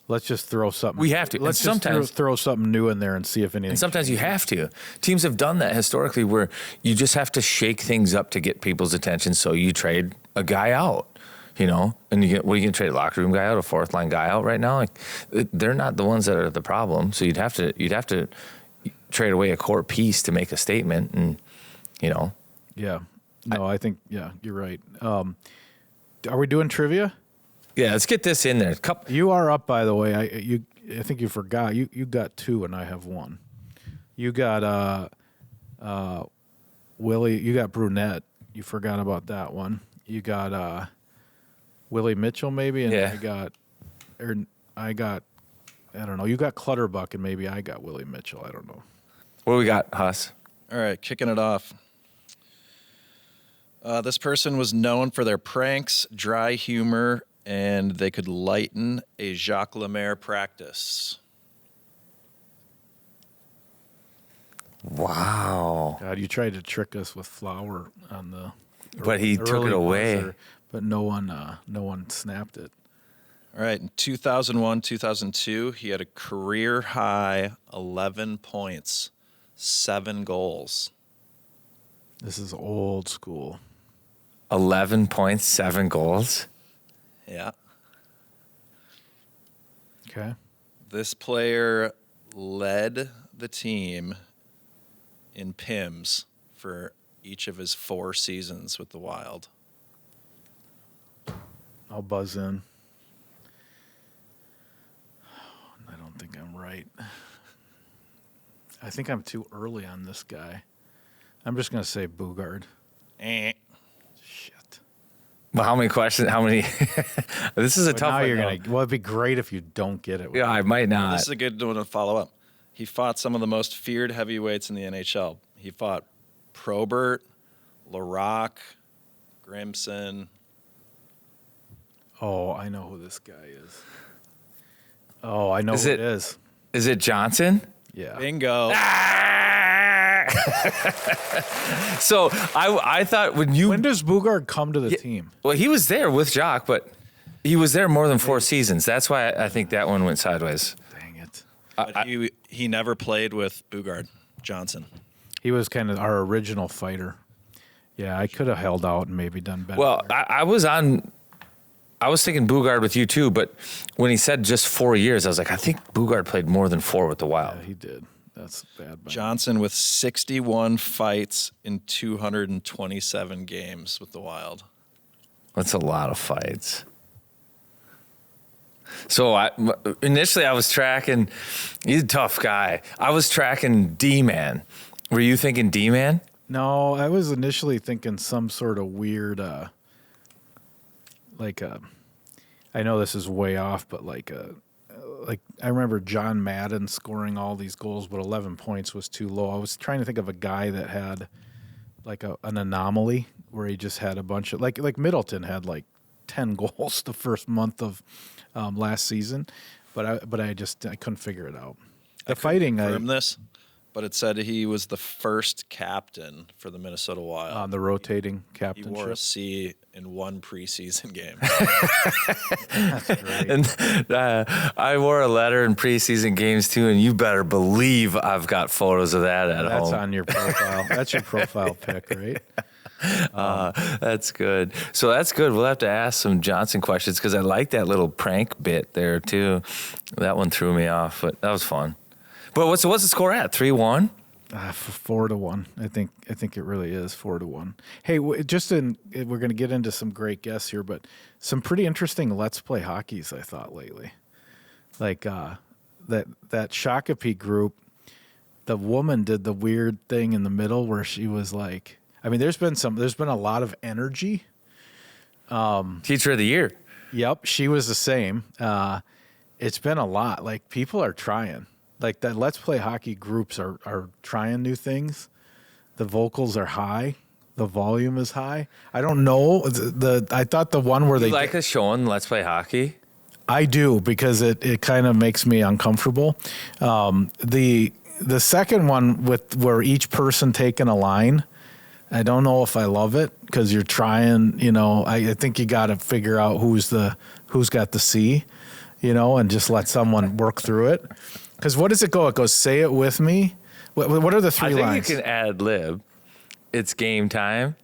[SPEAKER 2] let's just throw something.
[SPEAKER 1] We have to.
[SPEAKER 2] Let's just throw something new in there and see if anything.
[SPEAKER 1] And sometimes you have to. Teams have done that historically where you just have to shake things up to get people's attention. So you trade a guy out, and you can trade a locker room guy out, a fourth line guy out right now. Like they're not the ones that are the problem. So you'd have to trade away a core piece to make a statement, and
[SPEAKER 2] Yeah. No, I think you're right. Are we doing trivia?
[SPEAKER 1] Yeah, let's get this in there.
[SPEAKER 2] You are up, by the way. I think you forgot. You got 2 and I have 1. You got Willie. You got Brunette. You forgot about that one. You got Willie Mitchell maybe, and I got. I don't know. You got Clutterbuck, and maybe I got Willie Mitchell. I don't know.
[SPEAKER 1] What do we got, Huss?
[SPEAKER 4] All right, kicking it off. This person was known for their pranks, dry humor, and they could lighten a Jacques Lemaire practice.
[SPEAKER 1] Wow.
[SPEAKER 2] God, you tried to trick us with flour on the.
[SPEAKER 1] But he took it away.
[SPEAKER 2] Buzzer, but no one snapped it.
[SPEAKER 4] All right, in 2001, 2002, he had a career high 11 points, 7 goals.
[SPEAKER 2] This is old school.
[SPEAKER 1] 11 points, 7 goals.
[SPEAKER 4] Yeah.
[SPEAKER 2] Okay.
[SPEAKER 4] This player led the team in PIMS for each of his 4 seasons with the Wild.
[SPEAKER 2] I'll buzz in. I don't think I'm right. I think I'm too early on this guy. I'm just going to say Bouchard. Shit.
[SPEAKER 1] Well, how many questions? How many? This is a tough one.
[SPEAKER 2] Well, it'd be great if you don't get it.
[SPEAKER 1] Yeah, I might not.
[SPEAKER 4] This is a good one to follow up. He fought some of the most feared heavyweights in the NHL. He fought Probert, Larocque, Grimson.
[SPEAKER 2] Oh, I know who this guy is. Oh, I know who it is.
[SPEAKER 1] Is it Johnson?
[SPEAKER 2] Yeah.
[SPEAKER 4] Bingo.
[SPEAKER 1] So I thought when
[SPEAKER 2] does Bouchard come to the team?
[SPEAKER 1] Well, he was there with Jacques, but he was there more than 4 seasons. That's why I think that one went sideways.
[SPEAKER 2] Dang it.
[SPEAKER 4] But he never played with Bouchard, Johnson.
[SPEAKER 2] He was kind of our original fighter. Yeah, I could have held out and maybe done better.
[SPEAKER 1] Well, I was thinking Bouchard with you too, but when he said just 4 years, I was like, I think Bouchard played more than 4 with the Wild.
[SPEAKER 2] Yeah, he did. That's bad.
[SPEAKER 4] Johnson with 61 fights in 227 games with the Wild.
[SPEAKER 1] That's a lot of fights. So initially I was tracking, he's a tough guy. I was tracking D-Man. Were you thinking D-Man?
[SPEAKER 2] No, I was initially thinking some sort of weird, I know this is way off, but like I remember John Madden scoring all these goals, but 11 points was too low. I was trying to think of a guy that had like an anomaly where he just had a bunch of like Middleton had like 10 goals the first month of last season, but I couldn't figure it out. The fighting
[SPEAKER 4] confirm this, but it said he was the first captain for the Minnesota Wild.
[SPEAKER 2] On the rotating
[SPEAKER 4] He
[SPEAKER 2] captainship.
[SPEAKER 4] wore a C in one preseason game.
[SPEAKER 2] That's great.
[SPEAKER 1] And I wore a letter in preseason games too, and you better believe I've got photos of that at
[SPEAKER 2] That's
[SPEAKER 1] home.
[SPEAKER 2] on your profile. That's your profile pic, right?
[SPEAKER 1] That's good. So that's good. We'll have to ask some Johnson questions because I like that little prank bit there too. That one threw me off, but that was fun. But what's the score at? 3-1?
[SPEAKER 2] 4-1. I think it really is 4-1. Hey, we're going to get into some great guests here, but some pretty interesting Let's Play Hockeys I thought lately. Like that Shakopee group, the woman did the weird thing in the middle where she was like, I mean, there's been a lot of energy.
[SPEAKER 1] Teacher of the year.
[SPEAKER 2] Yep, she was the same. It's been a lot. Like people are trying. Like that Let's Play Hockey groups are trying new things. The vocals are high. The volume is high. I don't know. I thought the one where
[SPEAKER 1] You like us showing Let's Play Hockey?
[SPEAKER 2] I do because it kind of makes me uncomfortable. The second one where each person taking a line, I don't know if I love it because you're trying, I think you got to figure out who's got the C, and just let someone work through it. Because what does it go? It goes, say it with me. What are the three lines?
[SPEAKER 1] I think you can ad lib. It's game time.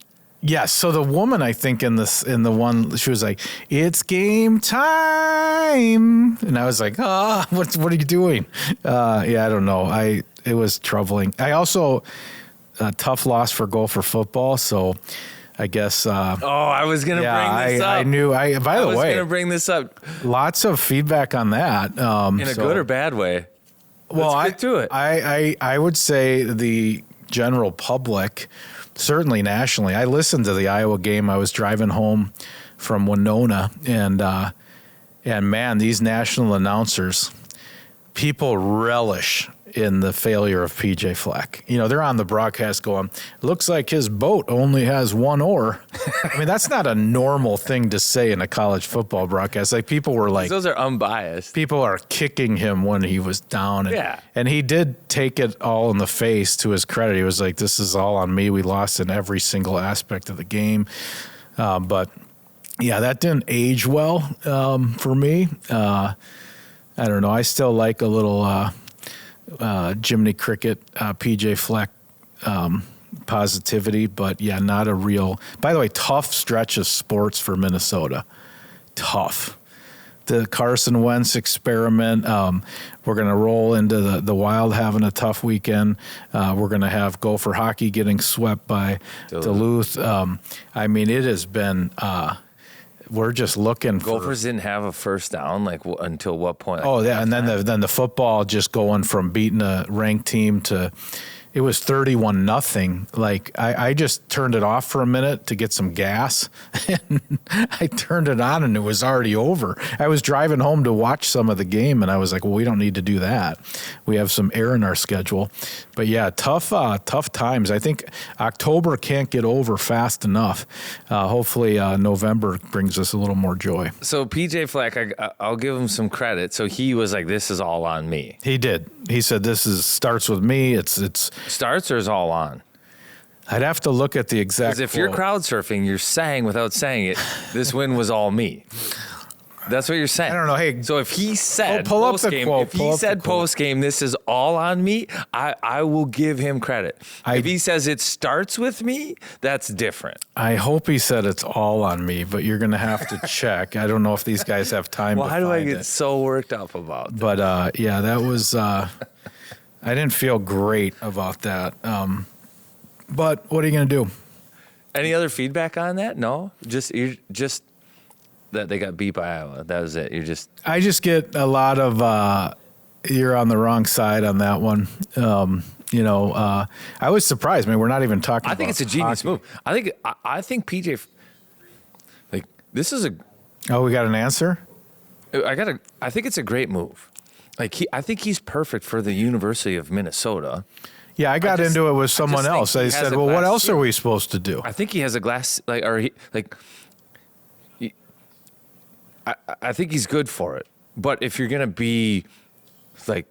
[SPEAKER 2] Yes. So the woman, I think in the one, she was like, "It's game time," and I was like, what are you doing? I don't know. It was troubling. I also a tough loss for Gopher football. So I guess.
[SPEAKER 1] I was gonna bring this up.
[SPEAKER 2] I knew. By the way, I was
[SPEAKER 1] gonna bring this up.
[SPEAKER 2] Lots of feedback on that.
[SPEAKER 1] In a good or bad way. Let's get to it.
[SPEAKER 2] I would say the general public, certainly nationally. I listened to the Iowa game. I was driving home from Winona, and man, these national announcers, people relish in the failure of PJ Fleck. They're on the broadcast going, looks like his boat only has one oar. I mean, that's not a normal thing to say in a college football broadcast. Like people were like,
[SPEAKER 1] those are unbiased.
[SPEAKER 2] People are kicking him when he was down. And he did take it all in the face to his credit. He was like, this is all on me. We lost in every single aspect of the game. But yeah, that didn't age well for me. I don't know. I still like a little Jiminy Cricket, PJ Fleck positivity, but yeah, not a real. By the way, tough stretch of sports for Minnesota. Tough. The Carson Wentz experiment. We're going to roll into the Wild having a tough weekend. We're going to have Gopher hockey getting swept by Duluth. I mean, it has been. We're just looking for.
[SPEAKER 1] Gophers didn't have a first down until what point?
[SPEAKER 2] And then the football just going from beating a ranked team to. It was 31-0. Like I just turned it off for a minute to get some gas, and I turned it on, and it was already over. I was driving home to watch some of the game, and I was like, "Well, we don't need to do that. We have some air in our schedule." But yeah, tough times. I think October can't get over fast enough. Hopefully, November brings us a little more joy.
[SPEAKER 1] So PJ Fleck, I'll give him some credit. So he was like, "This is all on me."
[SPEAKER 2] He did. He said, "This starts with me." It's
[SPEAKER 1] starts or is all on?
[SPEAKER 2] I'd have to look at the exact.
[SPEAKER 1] Because if you're crowd surfing, you're saying without saying it, this win was all me. That's what you're saying.
[SPEAKER 2] I don't know. Hey,
[SPEAKER 1] so if he said
[SPEAKER 2] pull up the quote.
[SPEAKER 1] If he said post game, this is all on me, I will give him credit. If he says it starts with me, that's different.
[SPEAKER 2] I hope he said it's all on me, but you're going to have to check. I don't know if these guys have time.
[SPEAKER 1] Well, how do I get so worked up about that?
[SPEAKER 2] But yeah, that was. I didn't feel great about that. But what are you going to do?
[SPEAKER 1] Any other feedback on that? No, just that they got beat by Iowa. That was it.
[SPEAKER 2] I just get a lot of you're on the wrong side on that one. I was surprised. I mean, we're not even talking.
[SPEAKER 1] I think it's a genius move. I think PJ, like this is a.
[SPEAKER 2] Oh, we got an answer.
[SPEAKER 1] I think it's a great move. Like I think he's perfect for the University of Minnesota.
[SPEAKER 2] Yeah, I got into it with someone else. I said, "Well, what else are we supposed to do?"
[SPEAKER 1] I think he has a glass I think he's good for it. But if you're gonna be like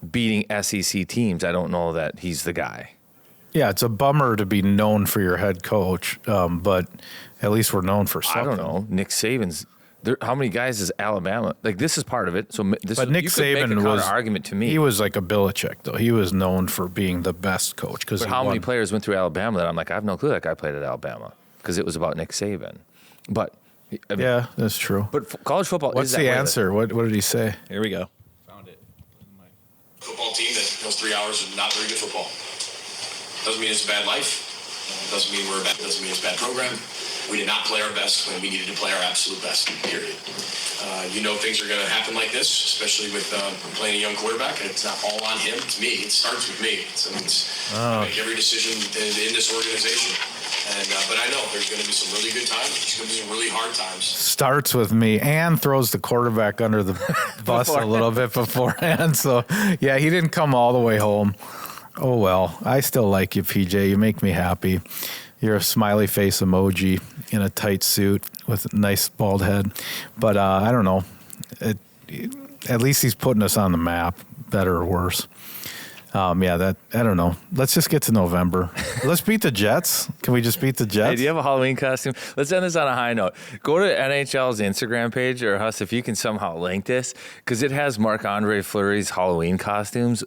[SPEAKER 1] beating SEC teams, I don't know that he's the guy.
[SPEAKER 2] Yeah, it's a bummer to be known for your head coach, but at least we're known for something.
[SPEAKER 1] I don't know. Nick Saban's. How many guys is Alabama? Like, this is part of it. So this
[SPEAKER 2] But Nick
[SPEAKER 1] you could make a
[SPEAKER 2] Saban was
[SPEAKER 1] argument to me.
[SPEAKER 2] He was like a Belichick, though. He was known for being the best coach.
[SPEAKER 1] But how many players went through Alabama that I'm like, I have no clue that guy played at Alabama because it was about Nick Saban. But I mean,
[SPEAKER 2] yeah, that's true.
[SPEAKER 1] But college football.
[SPEAKER 2] What's
[SPEAKER 1] is that
[SPEAKER 2] the
[SPEAKER 1] way
[SPEAKER 2] answer? What did he say?
[SPEAKER 4] Here we go.
[SPEAKER 5] Found it. Football team that knows 3 hours of not very good football. Doesn't mean it's a bad life. Doesn't mean doesn't mean it's a bad program. We did not play our best when we needed to play our absolute best, period. You know things are going to happen like this, especially with playing a young quarterback, and it's not all on him. It's me. It starts with me. I make every decision in this organization. And but I know there's going to be some really good times. There's going to be some really hard times.
[SPEAKER 2] Starts with me and throws the quarterback under the bus a little bit beforehand. So, yeah, he didn't come all the way home. Oh, well, I still like you, PJ. You make me happy. You're a smiley face emoji in a tight suit with a nice bald head. But I don't know. At least he's putting us on the map, better or worse. I don't know. Let's just get to November. Let's beat the Jets. Can we just beat the Jets?
[SPEAKER 1] Hey, do you have a Halloween costume? Let's end this on a high note. Go to NHL's Instagram page, or Huss, if you can somehow link this, because it has Marc-Andre Fleury's Halloween costumes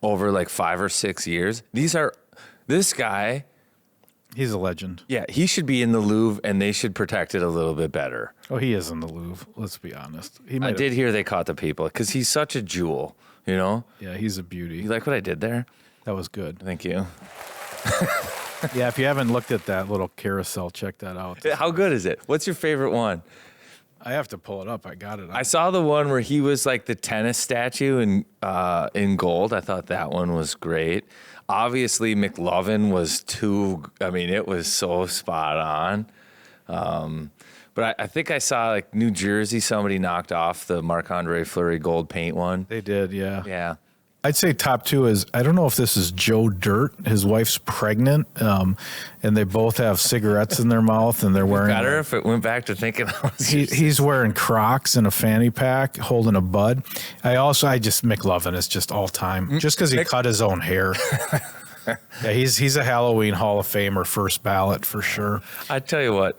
[SPEAKER 1] over like 5 or 6 years. This guy.
[SPEAKER 2] He's a legend.
[SPEAKER 1] Yeah, he should be in the Louvre, and they should protect it a little bit better.
[SPEAKER 2] Oh, he is in the Louvre. Let's be honest.
[SPEAKER 1] I did hear they caught the people because he's such a jewel, you know?
[SPEAKER 2] Yeah, he's a beauty.
[SPEAKER 1] You like what I did there?
[SPEAKER 2] That was good.
[SPEAKER 1] Thank you.
[SPEAKER 2] Yeah, if you haven't looked at that little carousel, check that out.
[SPEAKER 1] How good is it? What's your favorite one?
[SPEAKER 2] I have to pull it up. I got it.
[SPEAKER 1] I saw the one where he was like the tennis statue in gold. I thought that one was great. Obviously, McLovin was it was so spot on. But I think I saw like New Jersey, somebody knocked off the Marc-Andre Fleury gold paint one.
[SPEAKER 2] They did, yeah.
[SPEAKER 1] Yeah.
[SPEAKER 2] I'd say top 2 is, I don't know if this is Joe Dirt. His wife's pregnant, and they both have cigarettes in their mouth, and they're wearing.
[SPEAKER 1] Better if it went back to thinking.
[SPEAKER 2] He's wearing Crocs and a fanny pack, holding a bud. McLovin is just all time, just because he cut his own hair. Yeah, he's a Halloween Hall of Famer, first ballot for sure.
[SPEAKER 1] I tell you what,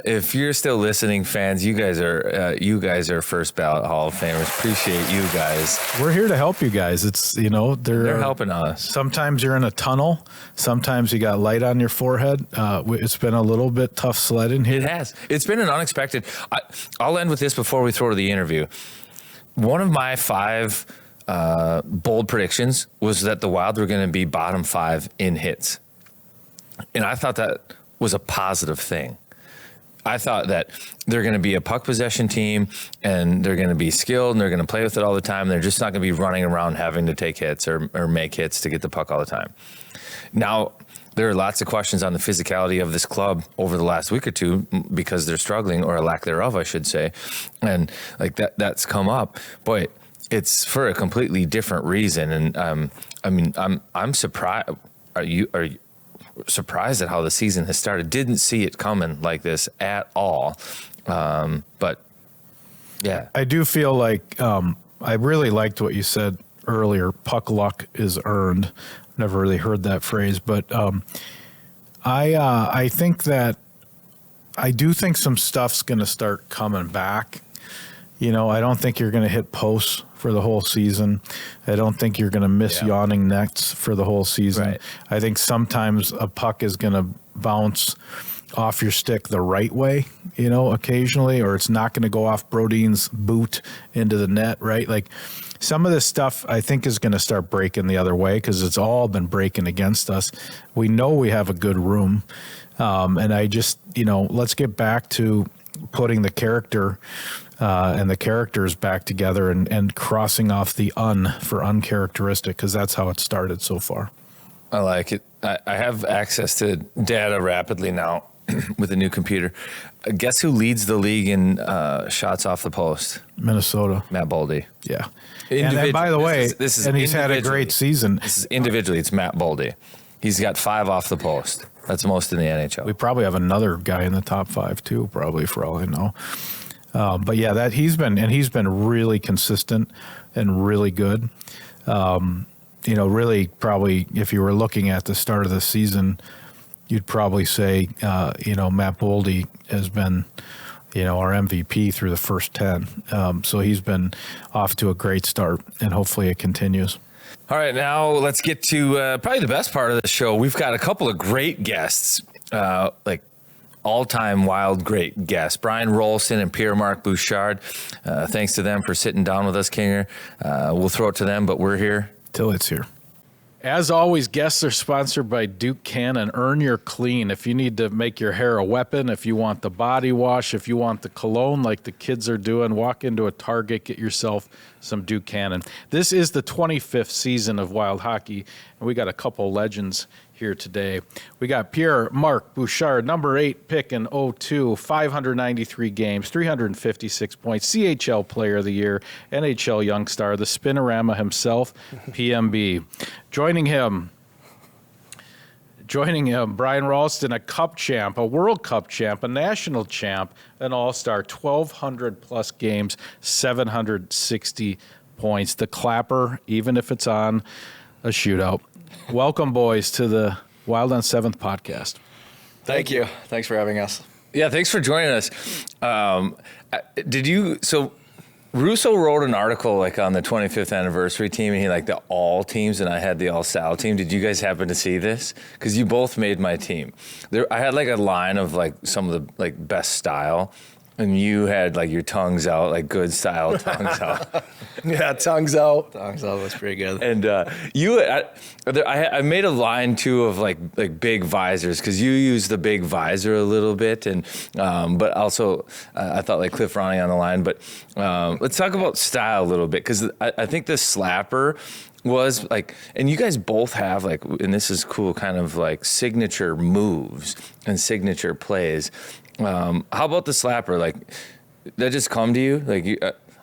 [SPEAKER 1] if you're still listening, fans, you guys are first ballot Hall of Famers. Appreciate you guys.
[SPEAKER 2] We're here to help you guys. It's they're
[SPEAKER 1] helping us.
[SPEAKER 2] Sometimes you're in a tunnel. Sometimes you got light on your forehead. It's been a little bit tough sledding here.
[SPEAKER 1] It has. It's been an unexpected. I'll end with this before we throw to the interview. One of my 5. Bold predictions was that the Wild were going to be bottom 5 in hits. And I thought that was a positive thing. I thought that they're going to be a puck possession team, and they're going to be skilled, and they're going to play with it all the time. They're just not going to be running around having to take hits or make hits to get the puck all the time. Now, there are lots of questions on the physicality of this club over the last week or two because they're struggling, or a lack thereof, I should say. And like that's come up. Boy, it's for a completely different reason, and I'm surprised. Are you surprised at how the season has started? Didn't see it coming like this at all, but yeah, I
[SPEAKER 2] do feel like I really liked what you said earlier. Puck luck is earned. Never really heard that phrase, but I think that I do think some stuff's going to start coming back. I don't think you're going to hit posts for the whole season. I don't think you're going to miss yawning nets for the whole season. Right. I think sometimes a puck is going to bounce off your stick the right way, occasionally, or it's not going to go off Brodin's boot into the net, right? Like some of this stuff I think is going to start breaking the other way because it's all been breaking against us. We know we have a good room. And I just, let's get back to putting the character and the characters back together and crossing off the for uncharacteristic, because that's how it started so far.
[SPEAKER 1] I like it. I have access to data rapidly now with a new computer. Guess who leads the league in shots off the post?
[SPEAKER 2] Minnesota.
[SPEAKER 1] Matt Boldy.
[SPEAKER 2] Yeah. And by the way, he's had a great season.
[SPEAKER 1] This is individually, it's Matt Boldy. He's got 5 off the post. That's most in the NHL.
[SPEAKER 2] We probably have another guy in the top 5 too, probably, for all I know. But yeah, he's been really consistent and really good. Really probably if you were looking at the start of the season, you'd probably say, Matt Boldy has been, our MVP through the first 10. So he's been off to a great start, and hopefully it continues.
[SPEAKER 1] All right, now let's get to probably the best part of the show. We've got a couple of great guests, all-time Wild great guests, Brian Rolston and Pierre Marc Bouchard. Thanks to them for sitting down with us, Kinger. We'll throw it to them, but we're here
[SPEAKER 2] till it's here. As always, guests are sponsored by Duke Cannon. Earn your clean. If you need to make your hair a weapon, if you want the body wash, if you want the cologne like the kids are doing, walk into a Target, get yourself some Duke Cannon. This is the 25th season of Wild Hockey, and we got a couple legends here today. We got Pierre Marc Bouchard, number 8 pick in 02, 593 games, 356 points, CHL Player of the Year, NHL Young Star, the Spinorama himself, PMB. Joining him, Brian Rolston, a Cup champ, a World Cup champ, a national champ, an All-Star, 1,200-plus games, 760 points. The clapper, even if it's on a shootout. Welcome, boys, to the Wild on 7th podcast.
[SPEAKER 6] Thank you. Thanks for having us.
[SPEAKER 1] Yeah, thanks for joining us. So Russo wrote an article on the 25th anniversary team, and he the all teams, and I had the all-style team. Did you guys happen to see this? Because you both made my team. I had a line of some of the best style, and you had your tongues out, good style tongues out.
[SPEAKER 6] Yeah, tongues out. Tongues out was pretty good.
[SPEAKER 1] And I made a line too of big visors, because you use the big visor a little bit, and but also I thought Cliff Ronnie on the line. But let's talk about style a little bit, because I think the slapper was and you guys both have and this is cool, kind of signature moves and signature plays. How about the slapper? That just come to you?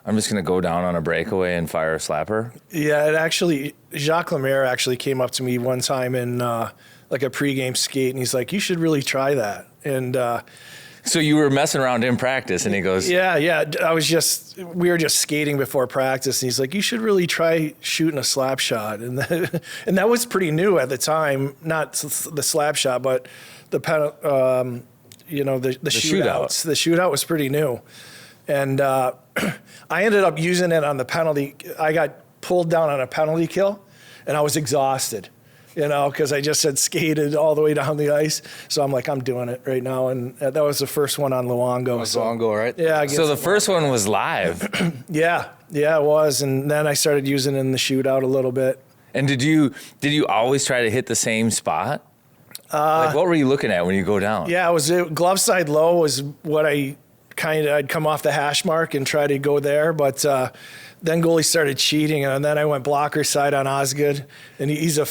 [SPEAKER 1] I'm just going to go down on a breakaway and fire a slapper?
[SPEAKER 6] Yeah, Jacques Lemaire actually came up to me one time in a pregame skate, and he's like, you should really try that. And
[SPEAKER 1] so you were messing around in practice, and he goes,
[SPEAKER 6] Yeah. We were just skating before practice, and he's like, you should really try shooting a slap shot. And that was pretty new at the time, not the slap shot, but the the shootouts. The shootout was pretty new. And I ended up using it on the penalty. I got pulled down on a penalty kill, and I was exhausted, because I just had skated all the way down the ice. So I'm I'm doing it right now. And that was the first one on Luongo.
[SPEAKER 7] Luongo, right?
[SPEAKER 6] Yeah.
[SPEAKER 1] So the first one was live.
[SPEAKER 6] Yeah, it was. And then I started using it in the shootout a little bit.
[SPEAKER 1] And did you always try to hit the same spot? What were you looking at when you go down?
[SPEAKER 6] Yeah, glove side low was what I'd come off the hash mark and try to go there, but then goalie started cheating, and then I went blocker side on Osgood, and he's a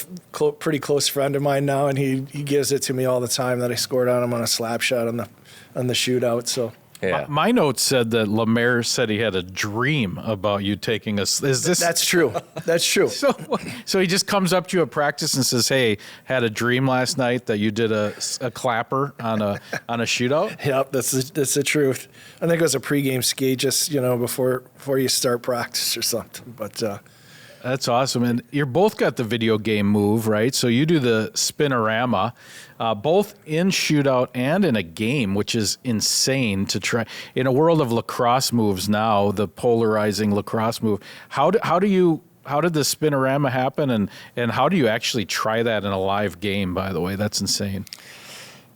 [SPEAKER 6] pretty close friend of mine now, and he gives it to me all the time that I scored on him on a slap shot on the shootout. So.
[SPEAKER 2] Yeah. My notes said that Lemaire said he had a dream about you taking us. Is this?
[SPEAKER 6] That's true. That's true.
[SPEAKER 2] So he just comes up to you at practice and says, "Hey, had a dream last night that you did a clapper on a shootout."
[SPEAKER 6] Yep, that's the truth. I think it was a pregame skate, just before you start practice or something. But
[SPEAKER 2] that's awesome, and you're both got the video game move, right? So you do the spinorama. Both in shootout and in a game, which is insane to try. In a world of lacrosse moves now, the polarizing lacrosse move, how did the spinorama happen, and how do you actually try that in a live game, by the way? That's insane.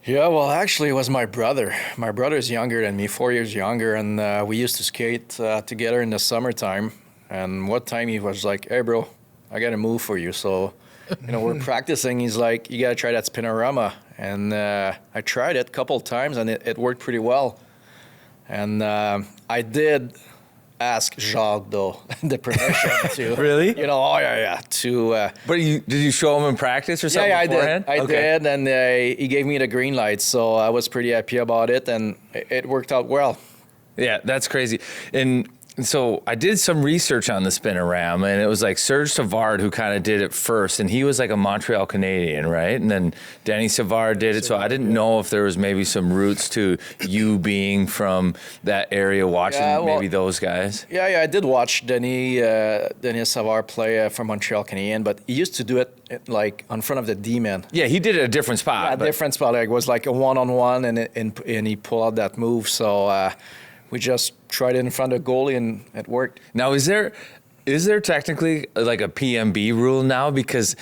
[SPEAKER 7] Yeah, well, actually, it was my brother. My brother's younger than me, 4 years younger, and we used to skate together in the summertime. And one time he was like, "Hey, bro, I got a move for you." So we're practicing. He's like, "You got to try that spinorama." And I tried it a couple of times, and it worked pretty well. And I did ask Jacques, though, the permission to.
[SPEAKER 1] Really?
[SPEAKER 7] To.
[SPEAKER 1] But did you show him in practice or something beforehand?
[SPEAKER 7] I did, and he gave me the green light, so I was pretty happy about it, and it worked out well.
[SPEAKER 1] Yeah, that's crazy. And So I did some research on the Spinorama, and it was like Serge Savard who kind of did it first, and he was like a Montreal Canadian, right? And then Danny Savard did it. So I didn't know if there was maybe some roots to you being from that area, watching maybe those guys.
[SPEAKER 7] Yeah, I did watch Denis Savard play for Montreal Canadian, but he used to do it like in front of the D-man.
[SPEAKER 1] Yeah, he did it at a different spot.
[SPEAKER 7] Yeah, different spot. Like, it was like a one-on-one, and he pulled out that move. So we just tried it in front of the goalie, and it worked.
[SPEAKER 1] Now, is there technically like a PMB rule now? Because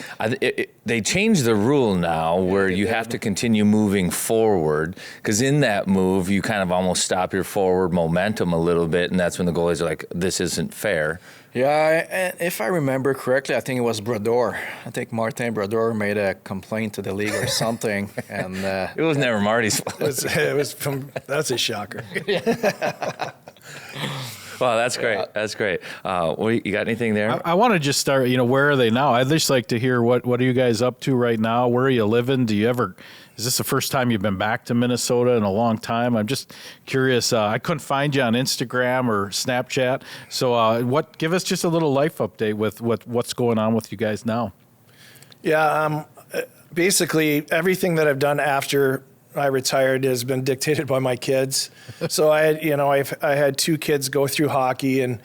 [SPEAKER 1] they changed the rule now where you have to continue moving forward, because in that move, you kind of almost stop your forward momentum a little bit, and that's when the goalies are like, this isn't fair.
[SPEAKER 7] Yeah, and if I remember correctly, I think it was Brodeur. I think Martin Brodeur made a complaint to the league or something, and
[SPEAKER 1] it was never Marty's fault.
[SPEAKER 6] It was from. That's a shocker.
[SPEAKER 1] Wow, that's great. That's great. You got anything there?
[SPEAKER 2] I want to just start, where are they now? I'd just like to hear what are you guys up to right now? Where are you living? Is this the first time you've been back to Minnesota in a long time? I'm just curious. I couldn't find you on Instagram or Snapchat. So give us just a little life update with what's going on with you guys now.
[SPEAKER 6] Yeah, basically everything that I've done after I retired has been dictated by my kids. So I had 2 kids go through hockey, and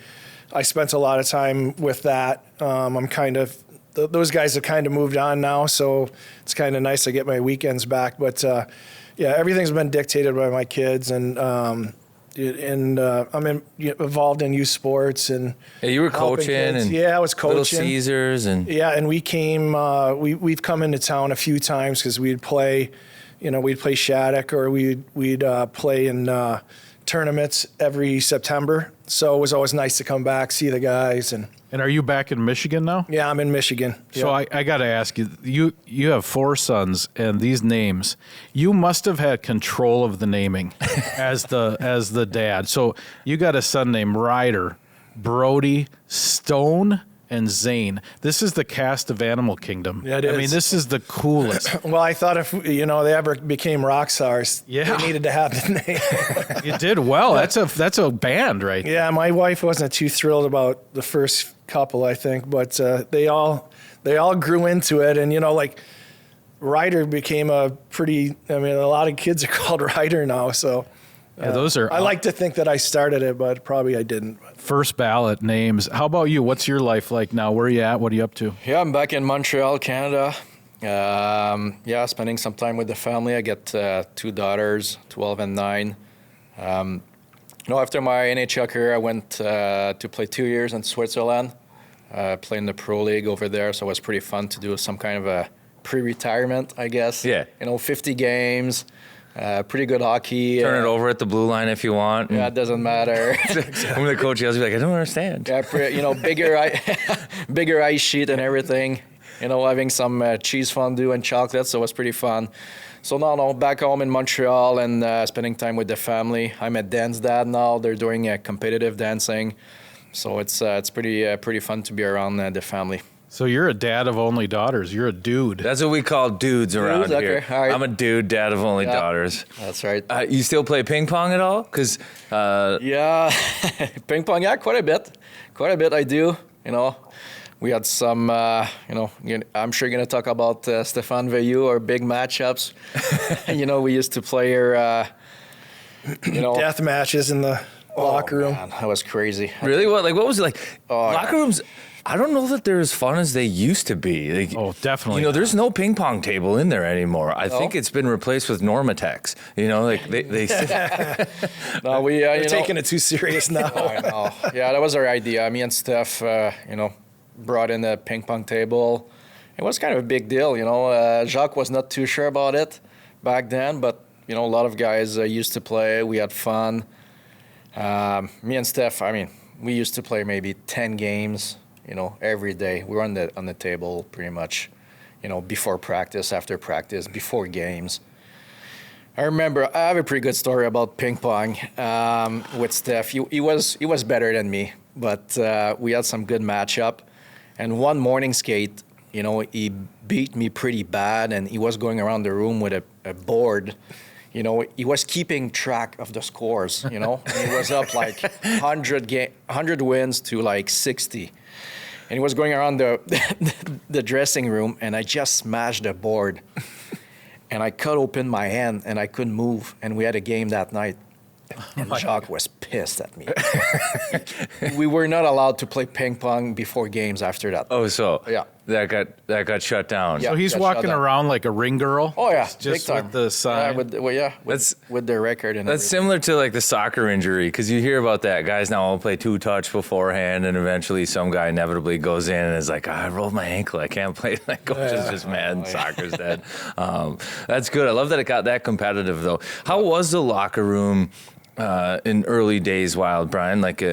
[SPEAKER 6] I spent a lot of time with that. I'm kind of, those guys have kind of moved on now, so it's kind of nice to get my weekends back. But everything's been dictated by my kids, and I'm involved in youth sports and.
[SPEAKER 1] Yeah, you were coaching, and
[SPEAKER 6] I was coaching.
[SPEAKER 1] Little Caesars, and
[SPEAKER 6] and we came. We've come into town a few times because we'd play. We'd play Shattuck, or we'd play in tournaments every September. So it was always nice to come back, see the guys. And
[SPEAKER 2] are you back in Michigan now?
[SPEAKER 6] Yeah, I'm in Michigan.
[SPEAKER 2] So I got to ask you, you have 4 sons, and these names, you must have had control of the naming as the dad. So you got a son named Ryder, Brody, Stone, and Zane. This is the cast of Animal Kingdom.
[SPEAKER 6] Yeah, it is.
[SPEAKER 2] I mean, this is the coolest.
[SPEAKER 6] Well, I thought if they ever became rock stars, they needed to have the name.
[SPEAKER 2] You did well. That's a band, right?
[SPEAKER 6] Yeah, my wife wasn't too thrilled about the first couple, I think, but they all grew into it, and like Ryder became a lot of kids are called Ryder now, so.
[SPEAKER 2] Yeah, those are.
[SPEAKER 6] I like to think that I started it, but probably I didn't.
[SPEAKER 2] First ballot names. How about you? What's your life like now? Where are you at? What are you up to?
[SPEAKER 7] Yeah, I'm back in Montreal, Canada. Spending some time with the family. I got 2 daughters, 12 and 9. After my NHL career, I went to play 2 years in Switzerland, playing the Pro League over there. So it was pretty fun to do some kind of a pre-retirement, I guess.
[SPEAKER 1] Yeah.
[SPEAKER 7] 50 games. Pretty good hockey.
[SPEAKER 1] Turn it over at the blue line if you want.
[SPEAKER 7] Yeah, it doesn't matter.
[SPEAKER 1] When the coach yells, you're like, I don't understand.
[SPEAKER 7] Yeah, bigger ice sheet and everything. Having some cheese fondue and chocolate, so it was pretty fun. So now back home in Montreal and spending time with the family. I'm a dance dad now. They're doing competitive dancing, so it's pretty fun to be around the family.
[SPEAKER 2] So you're a dad of only daughters. You're a dude.
[SPEAKER 1] That's what we call dudes around here.
[SPEAKER 7] Okay. All right.
[SPEAKER 1] I'm a dude, dad of only daughters.
[SPEAKER 7] That's right.
[SPEAKER 1] You still play ping pong at all? Because
[SPEAKER 7] ping pong, quite a bit. I do. We had some. I'm sure you're gonna talk about Stéphane Veilleux or big matchups. We used to play here.
[SPEAKER 6] Death matches in the locker room.
[SPEAKER 7] Man, that was crazy.
[SPEAKER 1] Really? What was it like? Locker
[SPEAKER 7] yeah.
[SPEAKER 1] rooms. I don't know that they're as fun as they used to be.
[SPEAKER 2] Definitely.
[SPEAKER 1] There's no ping pong table in there anymore. I think it's been replaced with Normatex. They
[SPEAKER 7] No,
[SPEAKER 6] They're taking it too serious now.
[SPEAKER 7] I know. Yeah, that was our idea. Me and Steph, brought in a ping pong table. It was kind of a big deal. Jacques was not too sure about it back then, but a lot of guys used to play. We had fun. Me and Steph, we used to play maybe 10 games. Every day. We were on the table pretty much, before practice, after practice, before games. I remember I have a pretty good story about ping pong with Steph. He was better than me, but we had some good matchup. And one morning skate, he beat me pretty bad, and he was going around the room with a board. he was keeping track of the scores, and he was up like 100 wins to like 60. And he was going around the dressing room, and I just smashed the board. And I cut open my hand, and I couldn't move. And we had a game that night. And Jacques was pissed at me. We were not allowed to play ping pong before games after that.
[SPEAKER 1] Oh, so
[SPEAKER 7] yeah,
[SPEAKER 1] that got shut down.
[SPEAKER 7] Yeah,
[SPEAKER 2] So he's walking around like a ring girl?
[SPEAKER 7] Oh, yeah,
[SPEAKER 2] Just
[SPEAKER 7] big time.
[SPEAKER 2] with the sign?
[SPEAKER 7] With the record and
[SPEAKER 1] That's
[SPEAKER 7] everything.
[SPEAKER 1] similar to like the soccer injury, because you hear about that. Guys now will play 2-touch beforehand, and eventually some guy inevitably goes in and is like, I rolled my ankle. I can't play. Like, coach is just mad. Soccer's dead. That's good. I love that it got that competitive, though. How was the locker room in early days, Wild, Brian? Like,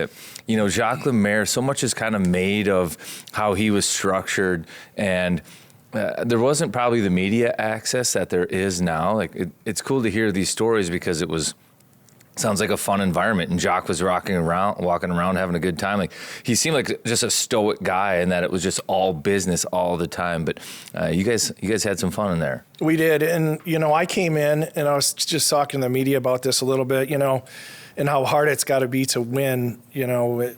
[SPEAKER 1] Jacques Lemaire, so much is kind of made of how he was structured, and there wasn't probably the media access that there is now. Like, it's cool to hear these stories because sounds like a fun environment, and Jacques was walking around, having a good time. Like, he seemed like just a stoic guy, and that it was just all business all the time. But you guys had some fun in there.
[SPEAKER 6] We did, and I came in, and I was just talking to the media about this a little bit, and how hard it's got to be to win,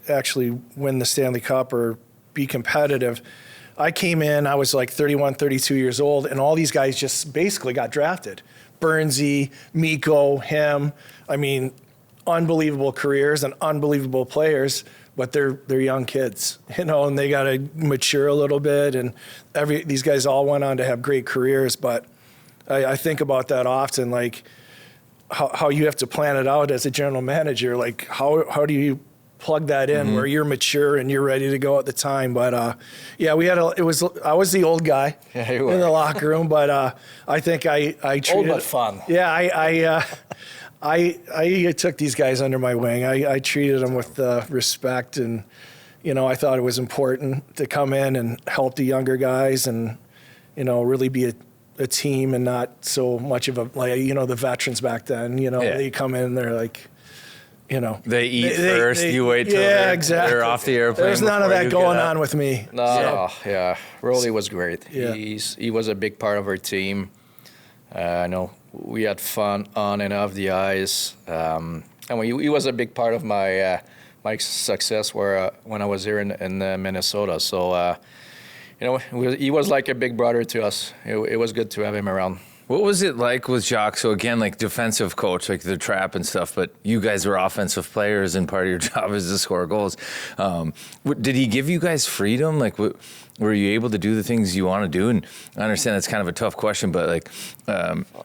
[SPEAKER 6] actually win the Stanley Cup or be competitive. I came in, I was like 31, 32 years old, and all these guys just basically got drafted. Burnsy, Mikko, him. I mean, unbelievable careers and unbelievable players, but they're young kids, and they got to mature a little bit. And these guys all went on to have great careers, but I think about that often, like how you have to plan it out as a general manager. Like how do you plug that in where you're mature and you're ready to go at the time? But I was the old guy in the locker room, but I think I treated
[SPEAKER 7] old but fun.
[SPEAKER 6] Yeah, I took these guys under my wing. I treated them with respect, and I thought it was important to come in and help the younger guys, and really be a team, and not so much of the veterans back then. They come in, they're like.
[SPEAKER 1] They eat first. You wait till they're off the airplane.
[SPEAKER 6] There's none of that going on with me.
[SPEAKER 7] No, yeah. Rolly was great.
[SPEAKER 6] Yeah.
[SPEAKER 7] He was a big part of our team. I know we had fun on and off the ice. And he was a big part of my success when I was here in Minnesota. So, he was like a big brother to us. It was good to have him around.
[SPEAKER 1] What was it like with Jacques? So again, like defensive coach, like the trap and stuff, but you guys were offensive players, and part of your job is to score goals. Did he give you guys freedom? Like, were you able to do the things you want to do? And I understand that's kind of a tough question, but like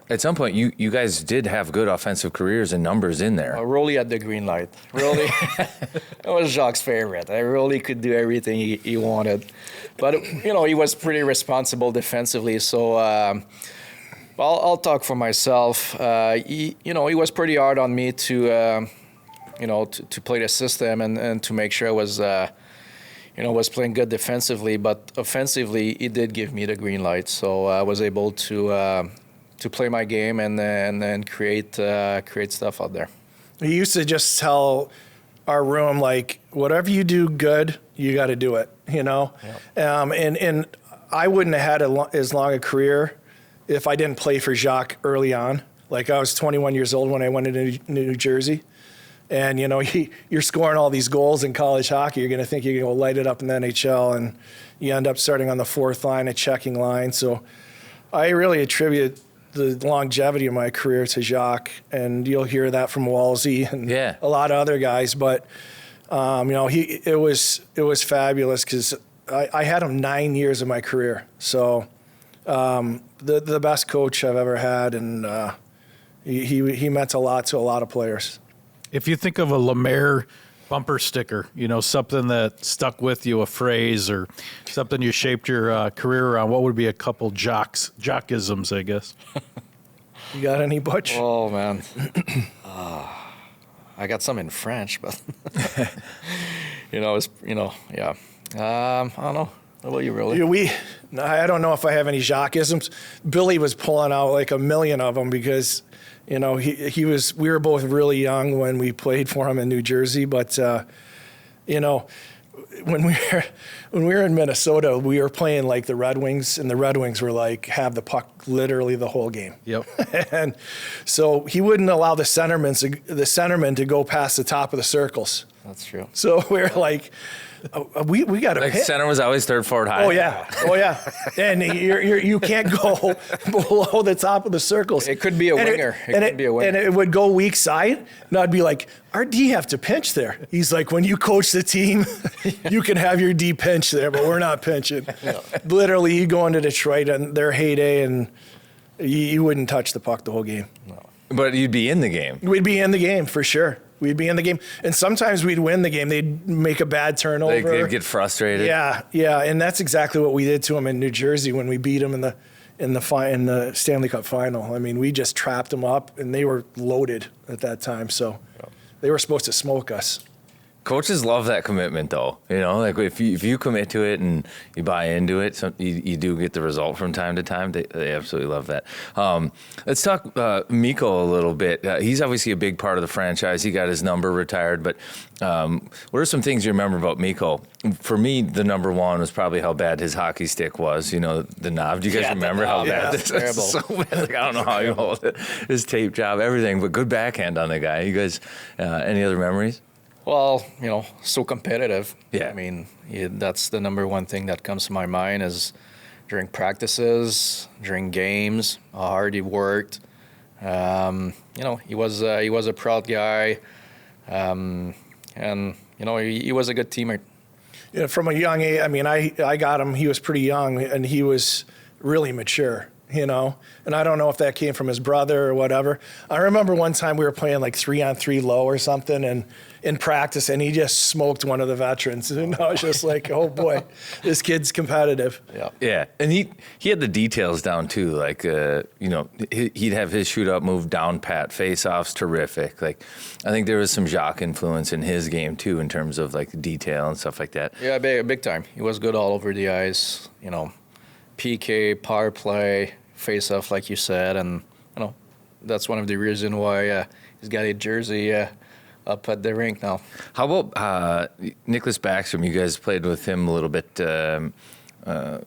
[SPEAKER 1] at some point, you guys did have good offensive careers and numbers in there.
[SPEAKER 7] Rolly had the green light. Rolly, that was Jacques' favorite. Rolly could do everything he wanted, but he was pretty responsible defensively. So. I'll talk for myself. He was pretty hard on me to play the system and to make sure I was playing good defensively. But offensively, he did give me the green light, so I was able to play my game and then create stuff out there.
[SPEAKER 6] He used to just tell our room, like, whatever you do good, you got to do it.
[SPEAKER 7] Yep.
[SPEAKER 6] And I wouldn't have had as long a career if I didn't play for Jacques early on. Like, I was 21 years old when I went into New Jersey. And, you're scoring all these goals in college hockey. You're going to think you're going to light it up in the NHL, and you end up starting on the fourth line, a checking line. So I really attribute the longevity of my career to Jacques, and you'll hear that from Walsey and a lot of other guys. But, it was fabulous because I had him 9 years of my career. So the best coach I've ever had, and he meant a lot to a lot of players.
[SPEAKER 2] If you think of a Lemaire bumper sticker, something that stuck with you, a phrase or something you shaped your career around, what would be a couple Jacques-isms, I guess?
[SPEAKER 6] You got any, Butch?
[SPEAKER 7] Oh, man. I got some in French, but, yeah. I don't know. How about you, really?
[SPEAKER 6] I don't know if I have any Jacques-isms. Billy was pulling out like a million of them because, we were both really young when we played for him in New Jersey. But, when we were in Minnesota, we were playing like the Red Wings, and the Red Wings were like have the puck literally the whole game.
[SPEAKER 2] Yep.
[SPEAKER 6] And so he wouldn't allow the centermen to go past the top of the circles.
[SPEAKER 7] That's true.
[SPEAKER 6] So we're like, we got to
[SPEAKER 1] Like
[SPEAKER 6] hit.
[SPEAKER 1] center was always third forward high.
[SPEAKER 6] Oh yeah, and you can't go below the top of the circles.
[SPEAKER 7] It could be a winger. It could be a winger.
[SPEAKER 6] And it would go weak side, and I'd be like, our D have to pinch there. He's like, when you coach the team, you can have your D pinch there, but we're not pinching.
[SPEAKER 7] No.
[SPEAKER 6] Literally, you go into Detroit in their heyday, and you wouldn't touch the puck the whole game.
[SPEAKER 7] No.
[SPEAKER 1] But you'd be in the game.
[SPEAKER 6] We'd be in the game for sure. We'd be in the game, and sometimes we'd win the game. They'd make a bad turnover.
[SPEAKER 1] Like they'd get frustrated.
[SPEAKER 6] Yeah, and that's exactly what we did to them in New Jersey when we beat them in the Stanley Cup final. I mean, we just trapped them up, and they were loaded at that time, so they were supposed to smoke us.
[SPEAKER 1] Coaches love that commitment, though. You know, like if you commit to it and you buy into it, so you do get the result from time to time. They absolutely love that. Let's talk Mikko a little bit. He's obviously a big part of the franchise. He got his number retired, but what are some things you remember about Mikko? For me, the number one was probably how bad his hockey stick was. You know, the knob. Do you guys remember how bad this was? So bad. Like, I don't know how he held it. His tape job, everything, but good backhand on the guy. You guys, any other memories?
[SPEAKER 7] Well, so competitive.
[SPEAKER 1] Yeah.
[SPEAKER 7] I mean, that's the number one thing that comes to my mind is during practices, during games, how hard he worked. He was a proud guy, and he was a good teammate.
[SPEAKER 6] From a young age, I mean, I got him. He was pretty young, and he was really mature. And I don't know if that came from his brother or whatever. I remember one time we were playing like 3-on-3 low or something, and in practice, and he just smoked one of the veterans. And I was just like, oh boy, this kid's competitive.
[SPEAKER 1] Yeah, and he had the details down too. Like he'd have his shootout move down pat, face-offs terrific. Like I think there was some Jacques influence in his game too in terms of like detail and stuff like that.
[SPEAKER 7] Yeah, big time. He was good all over the ice. PK, power play, face-off, like you said, and that's one of the reasons why he's got a jersey up at the rink now.
[SPEAKER 1] How about Nicholas Backstrom? You guys played with him a little bit. You have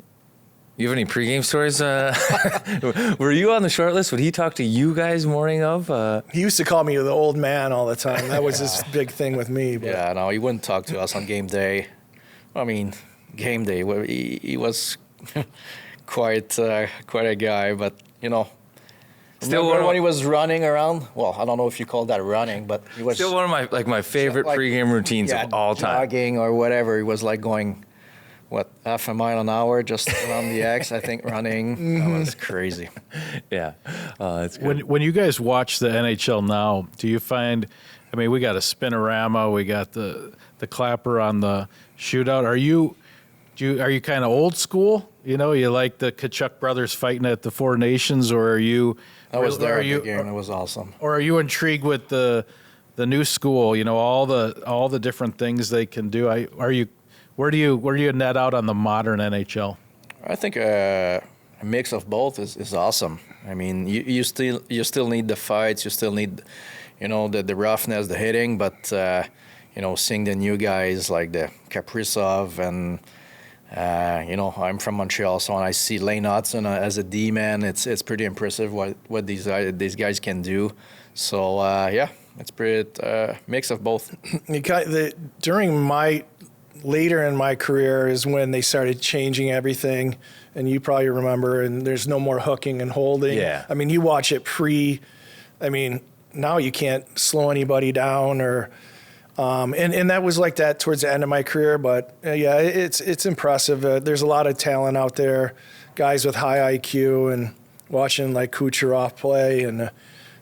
[SPEAKER 1] any pregame stories? Were you on the short list? Would he talk to you guys morning of?
[SPEAKER 6] He used to call me the old man all the time. That was his big thing with me. But.
[SPEAKER 7] Yeah, no, he wouldn't talk to us on game day. I mean, game day, he was quite a guy, but still when he was running around. Well, I don't know if you call that running, but he was
[SPEAKER 1] still one of my favorite pregame routines of all time.
[SPEAKER 7] Jogging or whatever, he was like going half a mile an hour just around the X. I think running. That was crazy.
[SPEAKER 1] Yeah, that's good.
[SPEAKER 2] When you guys watch the NHL now, do you find? I mean, we got a spinorama, we got the clapper on the shootout. Are you kind of old school? You like the Kachuk brothers fighting at the Four Nations, or are you?
[SPEAKER 7] I was there at the game. It was awesome.
[SPEAKER 2] Or are you intrigued with the new school? All the different things they can do. Where do you net out on the modern NHL?
[SPEAKER 7] I think a mix of both is awesome. I mean, you still need the fights. You still need, the roughness, the hitting. But seeing the new guys like the Kaprizov and. I'm from Montreal, so when I see Lane Hudson as a D-man, it's pretty impressive what these guys can do. So, it's pretty mix of both.
[SPEAKER 6] Later in my career is when they started changing everything, and you probably remember, and there's no more hooking and holding.
[SPEAKER 1] Yeah.
[SPEAKER 6] I mean, you watch it now you can't slow anybody down or... And that was like that towards the end of my career, but it's impressive. There's a lot of talent out there, guys with high IQ, and watching like Kucherov play, and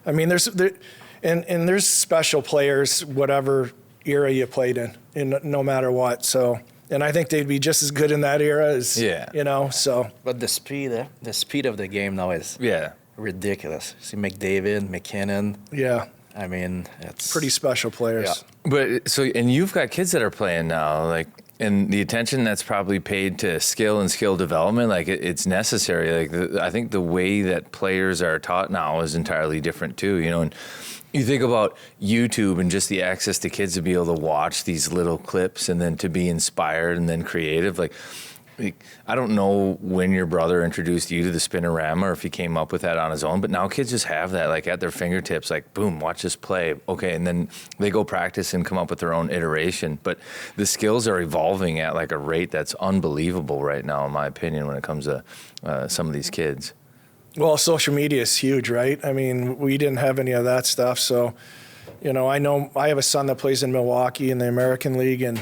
[SPEAKER 6] there's special players, whatever era you played in no matter what. So, and I think they'd be just as good in that era as So,
[SPEAKER 7] but the speed of the game now is ridiculous. See McDavid, McKinnon.
[SPEAKER 6] Yeah.
[SPEAKER 7] I mean, it's
[SPEAKER 6] pretty special players.
[SPEAKER 7] Yeah.
[SPEAKER 1] But and you've got kids that are playing now. Like, and the attention that's probably paid to skill and skill development, like it's necessary. Like I think the way that players are taught now is entirely different too, you know. And you think about YouTube and just the access to kids to be able to watch these little clips and then to be inspired and then creative. Like I don't know when your brother introduced you to the spinorama or if he came up with that on his own, but now kids just have that like at their fingertips, like boom, watch this play. Okay. And then they go practice and come up with their own iteration. But the skills are evolving at like a rate that's unbelievable right now, in my opinion, when it comes to some of these kids.
[SPEAKER 6] Well, social media is huge, right? I mean, we didn't have any of that stuff. So, you know I have a son that plays in Milwaukee in the American League, and,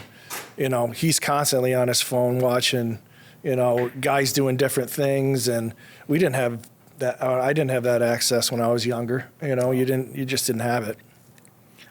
[SPEAKER 6] you know, he's constantly on his phone watching, you know, guys doing different things. And we didn't have that. I didn't have that access when I was younger. You know, you just didn't have it.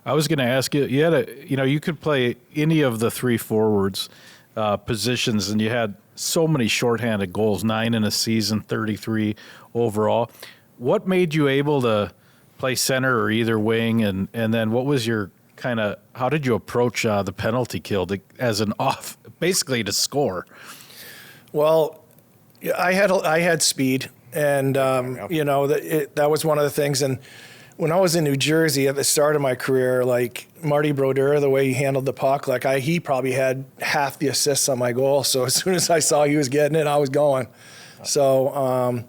[SPEAKER 2] I was going to ask you, you could play any of the three forwards positions, and you had so many shorthanded goals, 9 in a season, 33 overall. What made you able to play center or either wing? And then what was your how did you approach the penalty kill as an off, basically to score?
[SPEAKER 6] Well, I had speed, and you know, that was one of the things. And when I was in New Jersey at the start of my career, like Marty Brodeur, the way he handled the puck, like he probably had half the assists on my goal. So as soon as I saw he was getting it, I was going. So,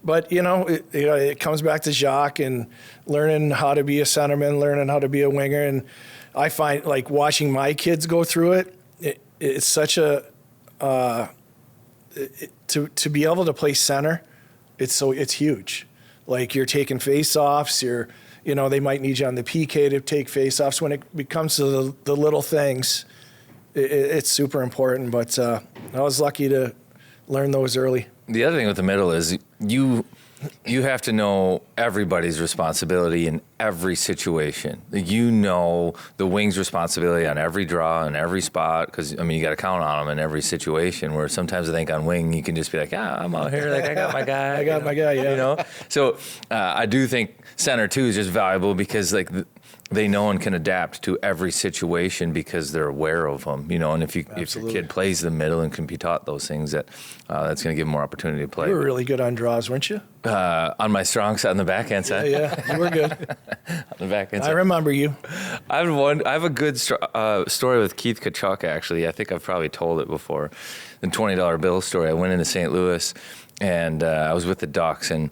[SPEAKER 6] but you know, it comes back to Jacques and learning how to be a centerman, learning how to be a winger. And I find like watching my kids go through it, it's such a to be able to play center, it's huge. Like you're taking face-offs, they might need you on the PK to take face-offs. When it comes to the little things, it's super important. But I was lucky to learn those early.
[SPEAKER 1] The other thing with the middle is you have to know everybody's responsibility in every situation. You know the wing's responsibility on every draw and every spot, because, I mean, you got to count on them in every situation, where sometimes I think on wing you can just be like, I'm out here, like I got my guy.
[SPEAKER 6] I got my guy, yeah.
[SPEAKER 1] You know? So I do think center, too, is just valuable because, like, they know and can adapt to every situation because they're aware of them, you know. And if your kid plays the middle and can be taught those things, that's going to give them more opportunity to play.
[SPEAKER 6] You were really good on draws, weren't you?
[SPEAKER 1] On my strong side, on the backhand side.
[SPEAKER 6] Yeah, you were good.
[SPEAKER 1] On the backhand side.
[SPEAKER 6] I remember you.
[SPEAKER 1] I have a good story with Keith Tkachuk, actually. I think I've probably told it before. The $20 bill story. I went into St. Louis, and I was with the Ducks, and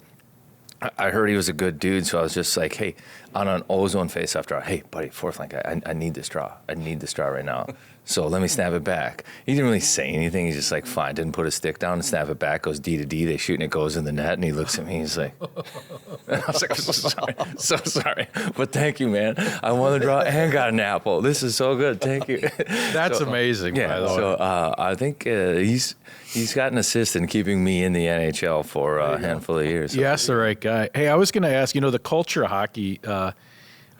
[SPEAKER 1] I heard he was a good dude, so I was just like, hey, on an ozone face-off draw, hey, buddy, fourth line guy, I need this draw. I need this draw right now. So let me snap it back. He didn't really say anything. He's just like, fine. Didn't put his stick down and snap it back. Goes D to D. They shoot and it goes in the net. And he looks at me. He's like, and I was like, I'm so sorry. But thank you, man. I won the draw and got an apple. This is so good. Thank you.
[SPEAKER 2] That's amazing.
[SPEAKER 1] Yeah.
[SPEAKER 2] By the way.
[SPEAKER 1] So I think he's got an assist in keeping me in the NHL for a handful of years. So.
[SPEAKER 2] You asked the right guy. Hey, I was going to ask, the culture of hockey,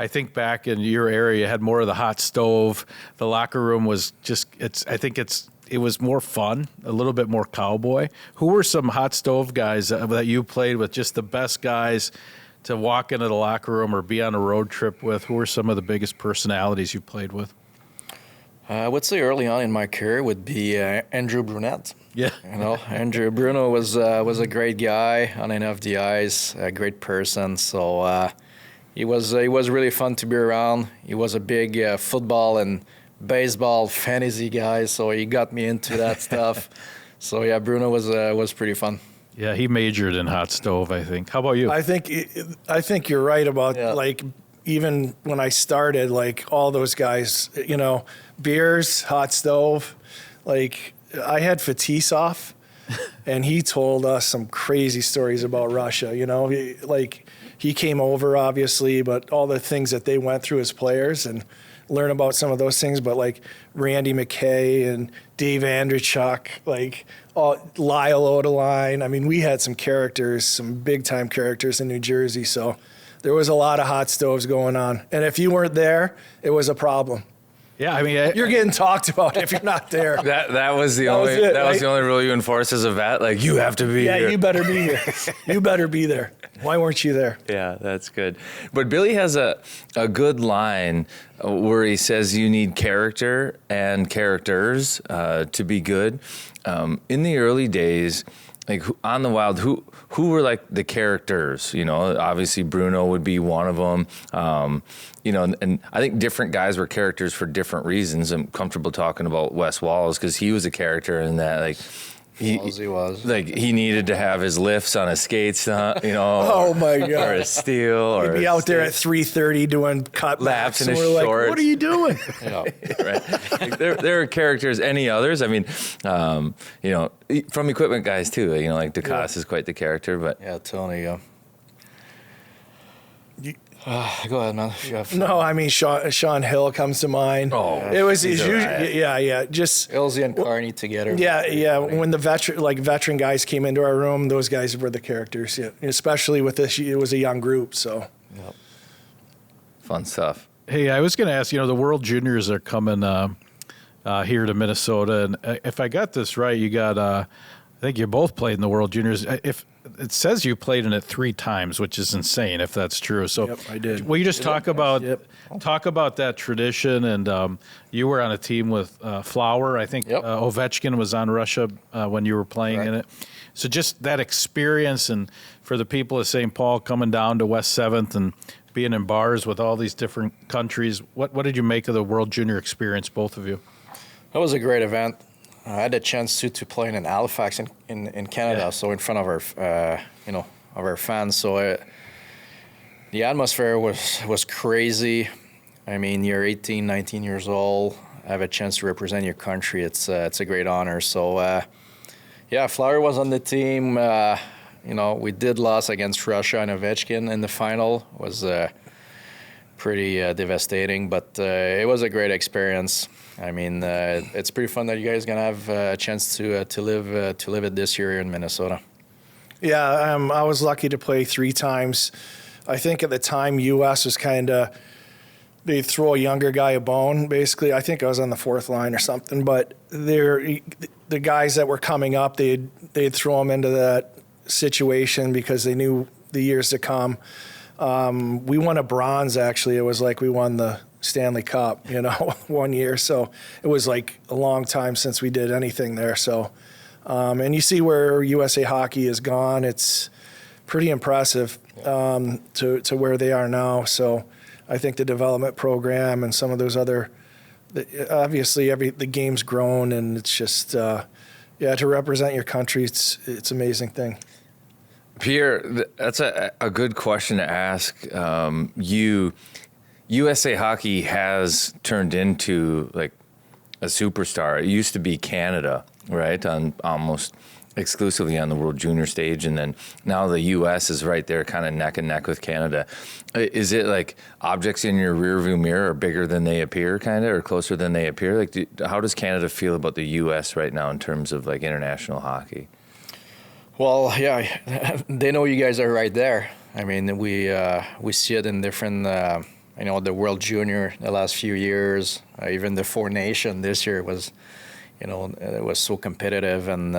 [SPEAKER 2] I think back in your area had more of the hot stove. The locker room was just, it was more fun, a little bit more cowboy. Who were some hot stove guys that you played with, just the best guys to walk into the locker room or be on a road trip with? Who were some of the biggest personalities you played with?
[SPEAKER 7] I would say early on in my career would be Andrew Brunette.
[SPEAKER 2] Yeah.
[SPEAKER 7] Andrew Bruno was a great guy on and off the ice, a great person. So he was really fun to be around. He was a big football and baseball fantasy guy, so he got me into that stuff. So yeah, Bruno was pretty fun.
[SPEAKER 2] Yeah, he majored in hot stove, I think. How about you?
[SPEAKER 6] I think you're right about like even when I started, like all those guys, beers, hot stove. Like I had Fetisov, and he told us some crazy stories about Russia. He came over, obviously, but all the things that they went through as players and learn about some of those things. But like Randy McKay and Dave Andrechuk, like Lyle Odeline. I mean, we had some characters, some big-time characters in New Jersey. So there was a lot of hot stoves going on. And if you weren't there, it was a problem.
[SPEAKER 2] Yeah, I mean,
[SPEAKER 6] you're getting talked about if you're not there.
[SPEAKER 1] That was the only rule you enforced as a vet. Like, you have to be here.
[SPEAKER 6] Yeah, you better be here. You better be there. Why weren't you there?
[SPEAKER 1] Yeah, that's good. But Billy has a good line where he says you need character and characters to be good. In the early days, like on the Wild, who were like the characters? You know, obviously Bruno would be one of them. You know, and I think different guys were characters for different reasons. I'm comfortable talking about Wes Wallace because he was a character in that, like. He was like he needed to have his lifts on his skates, you know.
[SPEAKER 6] Oh my God!
[SPEAKER 1] Or a steal, or
[SPEAKER 6] he'd be out there at 3:30 doing cut
[SPEAKER 1] laps in
[SPEAKER 6] his
[SPEAKER 1] shorts.
[SPEAKER 6] Like, what are you doing?
[SPEAKER 1] Right. Like there are characters. Any others? I mean, you know, from equipment guys too. You know, like DeCoste is quite the character, but
[SPEAKER 7] Tony. Go ahead, man.
[SPEAKER 6] No, I mean Sean Hill comes to mind.
[SPEAKER 1] Oh,
[SPEAKER 6] it was usually just
[SPEAKER 7] Ilzy and Carney together.
[SPEAKER 6] Yeah. When the veteran guys came into our room, those guys were the characters. Yeah, especially with this, it was a young group, so
[SPEAKER 1] fun stuff.
[SPEAKER 2] Hey, I was going to ask. You know, the World Juniors are coming here to Minnesota, and if I got this right, you got. I think you both played in the World Juniors. If it says you played in it 3 times, which is insane if that's true. So
[SPEAKER 6] yep, I did.
[SPEAKER 2] Will you just talk about that tradition? And you were on a team with Flower. I think Ovechkin was on Russia when you were playing in it. So just that experience, and for the people of St. Paul coming down to West 7th and being in bars with all these different countries, what did you make of the World Junior experience, both of you?
[SPEAKER 7] That was a great event. I had a chance to play in Halifax in Canada, so in front of our of our fans. So the atmosphere was crazy. I mean, you're 18, 19 years old. Have a chance to represent your country. It's a great honor. So Flower was on the team. We did lose against Russia and Ovechkin in the final. It was pretty devastating, but it was a great experience. I mean, it's pretty fun that you guys are gonna have a chance to live it this year here in Minnesota.
[SPEAKER 6] Yeah, I was lucky to play 3 times. I think at the time, U.S. was they throw a younger guy a bone. Basically, I think I was on the 4th line or something. But the guys that were coming up, they'd throw them into that situation because they knew the years to come. We won a bronze. Actually, it was like we won the Stanley Cup, one year. So it was like a long time since we did anything there. So, and you see where USA Hockey has gone. It's pretty impressive to where they are now. So I think the development program and some of those other, obviously the game's grown, and it's just, to represent your country, it's an amazing thing.
[SPEAKER 1] Pierre, that's a good question to ask. USA Hockey has turned into like a superstar. It used to be Canada, right, on almost exclusively on the World Junior stage, and then now the U.S. is right there, kind of neck and neck with Canada. Is it like objects in your rearview mirror are bigger than they appear, kind of, or closer than they appear? Like, how does Canada feel about the U.S. right now in terms of like international hockey?
[SPEAKER 7] Well, yeah, they know you guys are right there. I mean, we see it in different. The World Junior the last few years, even the 4 Nation this year was, it was so competitive, and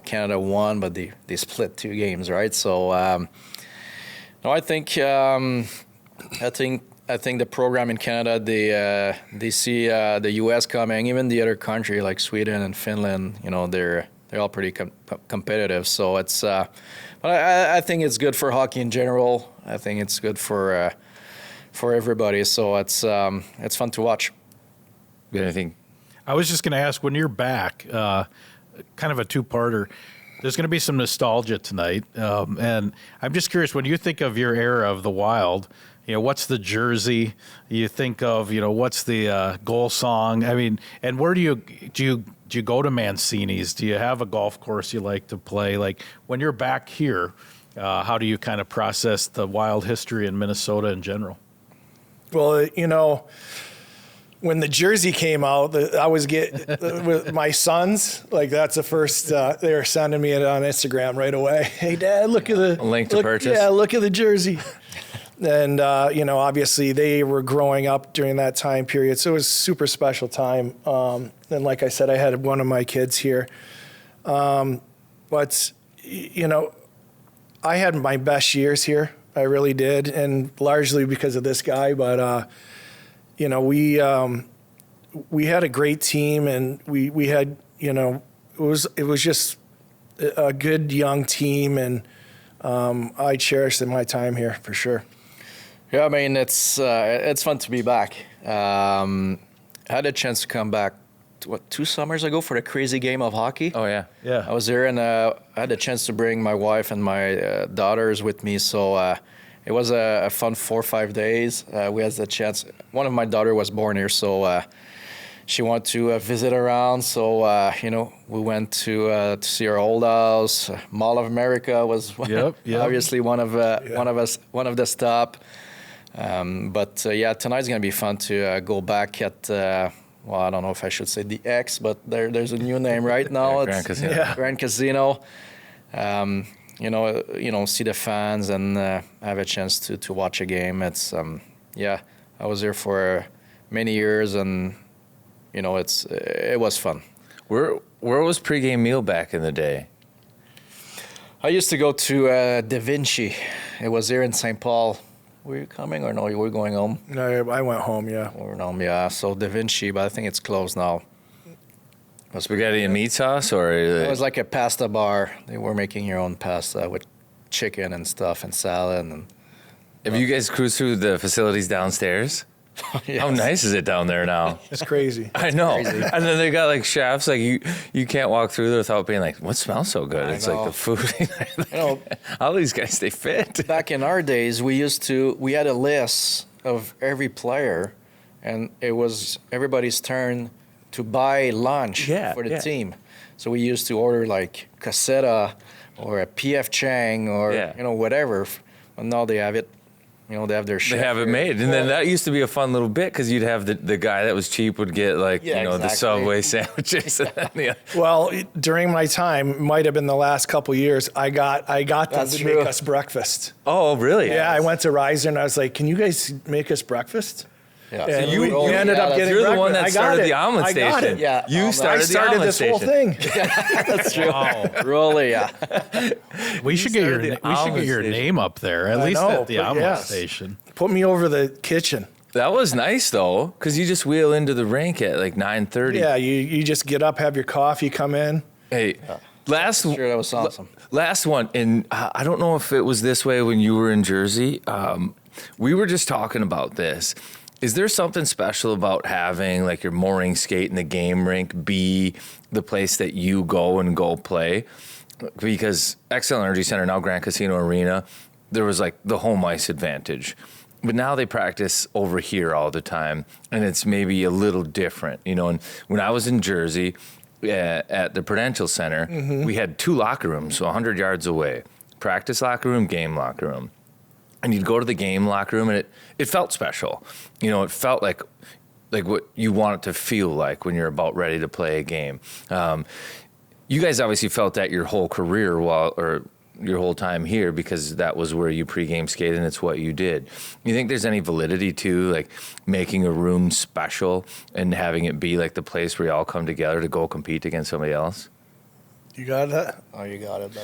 [SPEAKER 7] Canada won, but they split 2 games, right? So, I think the program in Canada, they see the U.S. coming, even the other country like Sweden and Finland. They're all pretty competitive. So it's, but I think it's good for hockey in general. I think it's good for everybody. So it's fun to watch.
[SPEAKER 1] Got anything?
[SPEAKER 2] I was just going to ask, when you're back, kind of a 2-parter. There's going to be some nostalgia tonight, and I'm just curious, when you think of your era of the Wild, what's the jersey you think of? What's the goal song? I mean, and where do you go to Mancini's? Do you have a golf course you like to play? Like, when you're back here, how do you kind of process the Wild history in Minnesota in general?
[SPEAKER 6] Well, when the jersey came out, I was with my sons. Like, that's the first. They were sending me it on Instagram right away. Hey, Dad, look at the
[SPEAKER 1] link to purchase.
[SPEAKER 6] Yeah, look at the jersey. And obviously they were growing up during that time period, so it was a super special time. And like I said, I had one of my kids here, but I had my best years here. I really did, and largely because of this guy. But we had a great team, and we had it was just a good young team, and I cherished my time here for sure.
[SPEAKER 7] Yeah, I mean it's fun to be back. I had a chance to come back 2 summers ago for the crazy game of hockey.
[SPEAKER 1] Oh yeah.
[SPEAKER 7] I was there, and I had a chance to bring my wife and my daughters with me. So it was a fun 4 or 5 days. We had the chance. One of my daughter was born here, so she wanted to visit around. So we went to see our old house. Mall of America was obviously one of the stop. But tonight's gonna be fun to go back at. Well, I don't know if I should say the X, but there's a new name right now.
[SPEAKER 1] Grand
[SPEAKER 7] It's
[SPEAKER 1] Casino.
[SPEAKER 6] Yeah.
[SPEAKER 7] Grand Casino. See the fans and have a chance to watch a game. It's I was there for many years, and it was fun.
[SPEAKER 1] Where was pregame meal back in the day?
[SPEAKER 7] I used to go to Da Vinci. It was there in St. Paul. Were you coming or no? You were going home?
[SPEAKER 6] No, I went home. Yeah.
[SPEAKER 7] We were home, yeah. So Da Vinci, but I think it's closed now.
[SPEAKER 1] Spaghetti and meat sauce, or
[SPEAKER 7] It was like a pasta bar. They were making your own pasta with chicken and stuff and salad. And
[SPEAKER 1] have you guys cruised through the facilities downstairs?
[SPEAKER 7] yes.
[SPEAKER 1] How nice is it down there now?
[SPEAKER 6] It's crazy.
[SPEAKER 1] I know. And then they got like chefs, like you can't walk through there without being like, what smells so good?
[SPEAKER 7] I
[SPEAKER 1] It's
[SPEAKER 7] know.
[SPEAKER 1] like the food. All these guys stay fit.
[SPEAKER 7] Back in our days, we had a list of every player, and it was everybody's turn to buy lunch for the team. So we used to order like cassetta or a PF Chang or whatever. But now they have it. They have their chef
[SPEAKER 1] They have it
[SPEAKER 7] here.
[SPEAKER 1] made. And then that used to be a fun little bit because you'd have the guy that was cheap would get like, the
[SPEAKER 7] exactly.
[SPEAKER 1] Subway sandwiches.
[SPEAKER 6] Well, during my time, might have been the last couple years, I got them
[SPEAKER 7] That's
[SPEAKER 6] to
[SPEAKER 7] true.
[SPEAKER 6] make us breakfast.
[SPEAKER 1] Oh, really?
[SPEAKER 6] Yeah, I went to Riser and I was like, "Can you guys make us breakfast?"
[SPEAKER 7] Yeah.
[SPEAKER 6] And
[SPEAKER 1] you-
[SPEAKER 6] we
[SPEAKER 1] you
[SPEAKER 6] ended up getting
[SPEAKER 1] You're the one that
[SPEAKER 6] breakfast. I got
[SPEAKER 1] started
[SPEAKER 6] it.
[SPEAKER 1] the omelet
[SPEAKER 6] I got
[SPEAKER 1] station.
[SPEAKER 6] it.
[SPEAKER 7] Yeah.
[SPEAKER 1] You
[SPEAKER 7] I
[SPEAKER 1] started
[SPEAKER 6] I started
[SPEAKER 1] the omelet
[SPEAKER 6] this whole
[SPEAKER 1] station.
[SPEAKER 6] thing.
[SPEAKER 7] That's true. Really, yeah.
[SPEAKER 2] We should get
[SPEAKER 1] started the
[SPEAKER 2] your
[SPEAKER 1] omelet station.
[SPEAKER 2] name up there, at
[SPEAKER 6] I
[SPEAKER 2] least
[SPEAKER 6] know,
[SPEAKER 2] at the
[SPEAKER 6] but
[SPEAKER 2] omelet
[SPEAKER 6] yes.
[SPEAKER 2] station.
[SPEAKER 6] Put me over the kitchen.
[SPEAKER 1] That was nice though, because you just wheel into the rink at like 9:30.
[SPEAKER 6] Yeah, you just get up, have your coffee, come in.
[SPEAKER 1] Hey, last
[SPEAKER 7] Sure, that was awesome.
[SPEAKER 1] last one, and I don't know if it was this way when you were in Jersey. We were just talking about this. Is there something special about having like your mooring skate in the game rink be the place that you go play? Because Xcel Energy Center, now Grand Casino Arena, there was like the home ice advantage. But now they practice over here all the time, and it's maybe a little different, And when I was in Jersey at the Prudential Center, we had 2 locker rooms, so 100 yards away. Practice locker room, game locker room. And you'd go to the game locker room, and it felt special. It felt like what you want it to feel like when you're about ready to play a game. You guys obviously felt that your whole career or your whole time here because that was where you pregame skated and it's what you did. You think there's any validity to like making a room special and having it be like the place where you all come together to go compete against somebody else?
[SPEAKER 6] You got that?
[SPEAKER 7] Oh, you got it.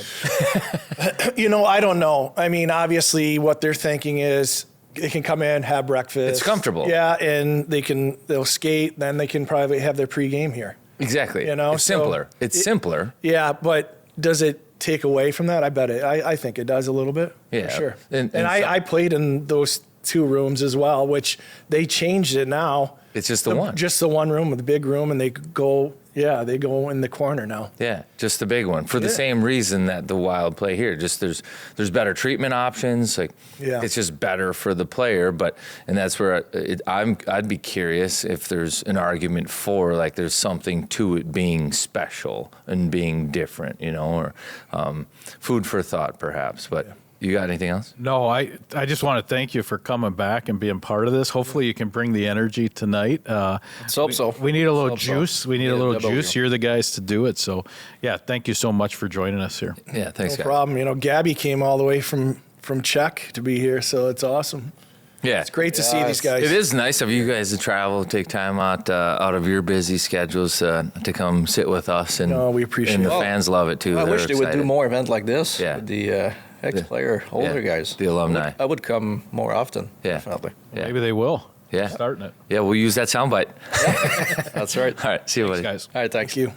[SPEAKER 6] I don't know. I mean, obviously, what they're thinking is they can come in, have breakfast.
[SPEAKER 1] It's comfortable.
[SPEAKER 6] Yeah, and they'll skate. Then they can probably have their pregame here.
[SPEAKER 1] Exactly.
[SPEAKER 6] so
[SPEAKER 1] It's simpler. It's simpler.
[SPEAKER 6] Yeah, but does it take away from that? I bet it. I think it does a little bit.
[SPEAKER 1] Yeah.
[SPEAKER 6] For sure.
[SPEAKER 1] And
[SPEAKER 6] I played in those 2 rooms as well, which they changed it now.
[SPEAKER 1] It's just the one.
[SPEAKER 6] Just the one room, the big room, and they go in the corner now.
[SPEAKER 1] Yeah, just the big one for the same reason that the Wild play here. Just there's better treatment options. Like it's just better for the player. And that's where I'd be curious if there's an argument for like there's something to it being special and being different, or food for thought perhaps. But you got anything else?
[SPEAKER 2] No, I just want to thank you for coming back and being part of this. Hopefully you can bring the energy tonight.
[SPEAKER 7] Let's hope so.
[SPEAKER 2] We need a little
[SPEAKER 7] Let's hope so.
[SPEAKER 2] juice. We need a little juice. You're the guys to do it. So, yeah, thank you so much for joining us here.
[SPEAKER 1] Yeah, thanks,
[SPEAKER 6] No
[SPEAKER 1] guys.
[SPEAKER 6] problem. Gabby came all the way from Czech to be here, so it's awesome.
[SPEAKER 1] Yeah,
[SPEAKER 6] It's great to see these guys.
[SPEAKER 1] It is nice of you guys to travel, take time out of your busy schedules to come sit with us, and
[SPEAKER 6] No, we appreciate
[SPEAKER 1] and the
[SPEAKER 6] it.
[SPEAKER 1] fans love it too.
[SPEAKER 7] I
[SPEAKER 1] They're
[SPEAKER 7] wish they would do
[SPEAKER 1] excited.
[SPEAKER 7] more events like this.
[SPEAKER 1] Yeah.
[SPEAKER 7] With the ex-player, older guys.
[SPEAKER 1] The alumni.
[SPEAKER 7] I would come more often.
[SPEAKER 1] Yeah.
[SPEAKER 7] Definitely.
[SPEAKER 1] Yeah.
[SPEAKER 2] Maybe they will.
[SPEAKER 1] Yeah.
[SPEAKER 2] Starting it.
[SPEAKER 1] Yeah, we'll use that soundbite.
[SPEAKER 7] That's right.
[SPEAKER 1] All right, see you, buddy.
[SPEAKER 2] Guys.
[SPEAKER 7] All right, thanks.
[SPEAKER 6] Thank you.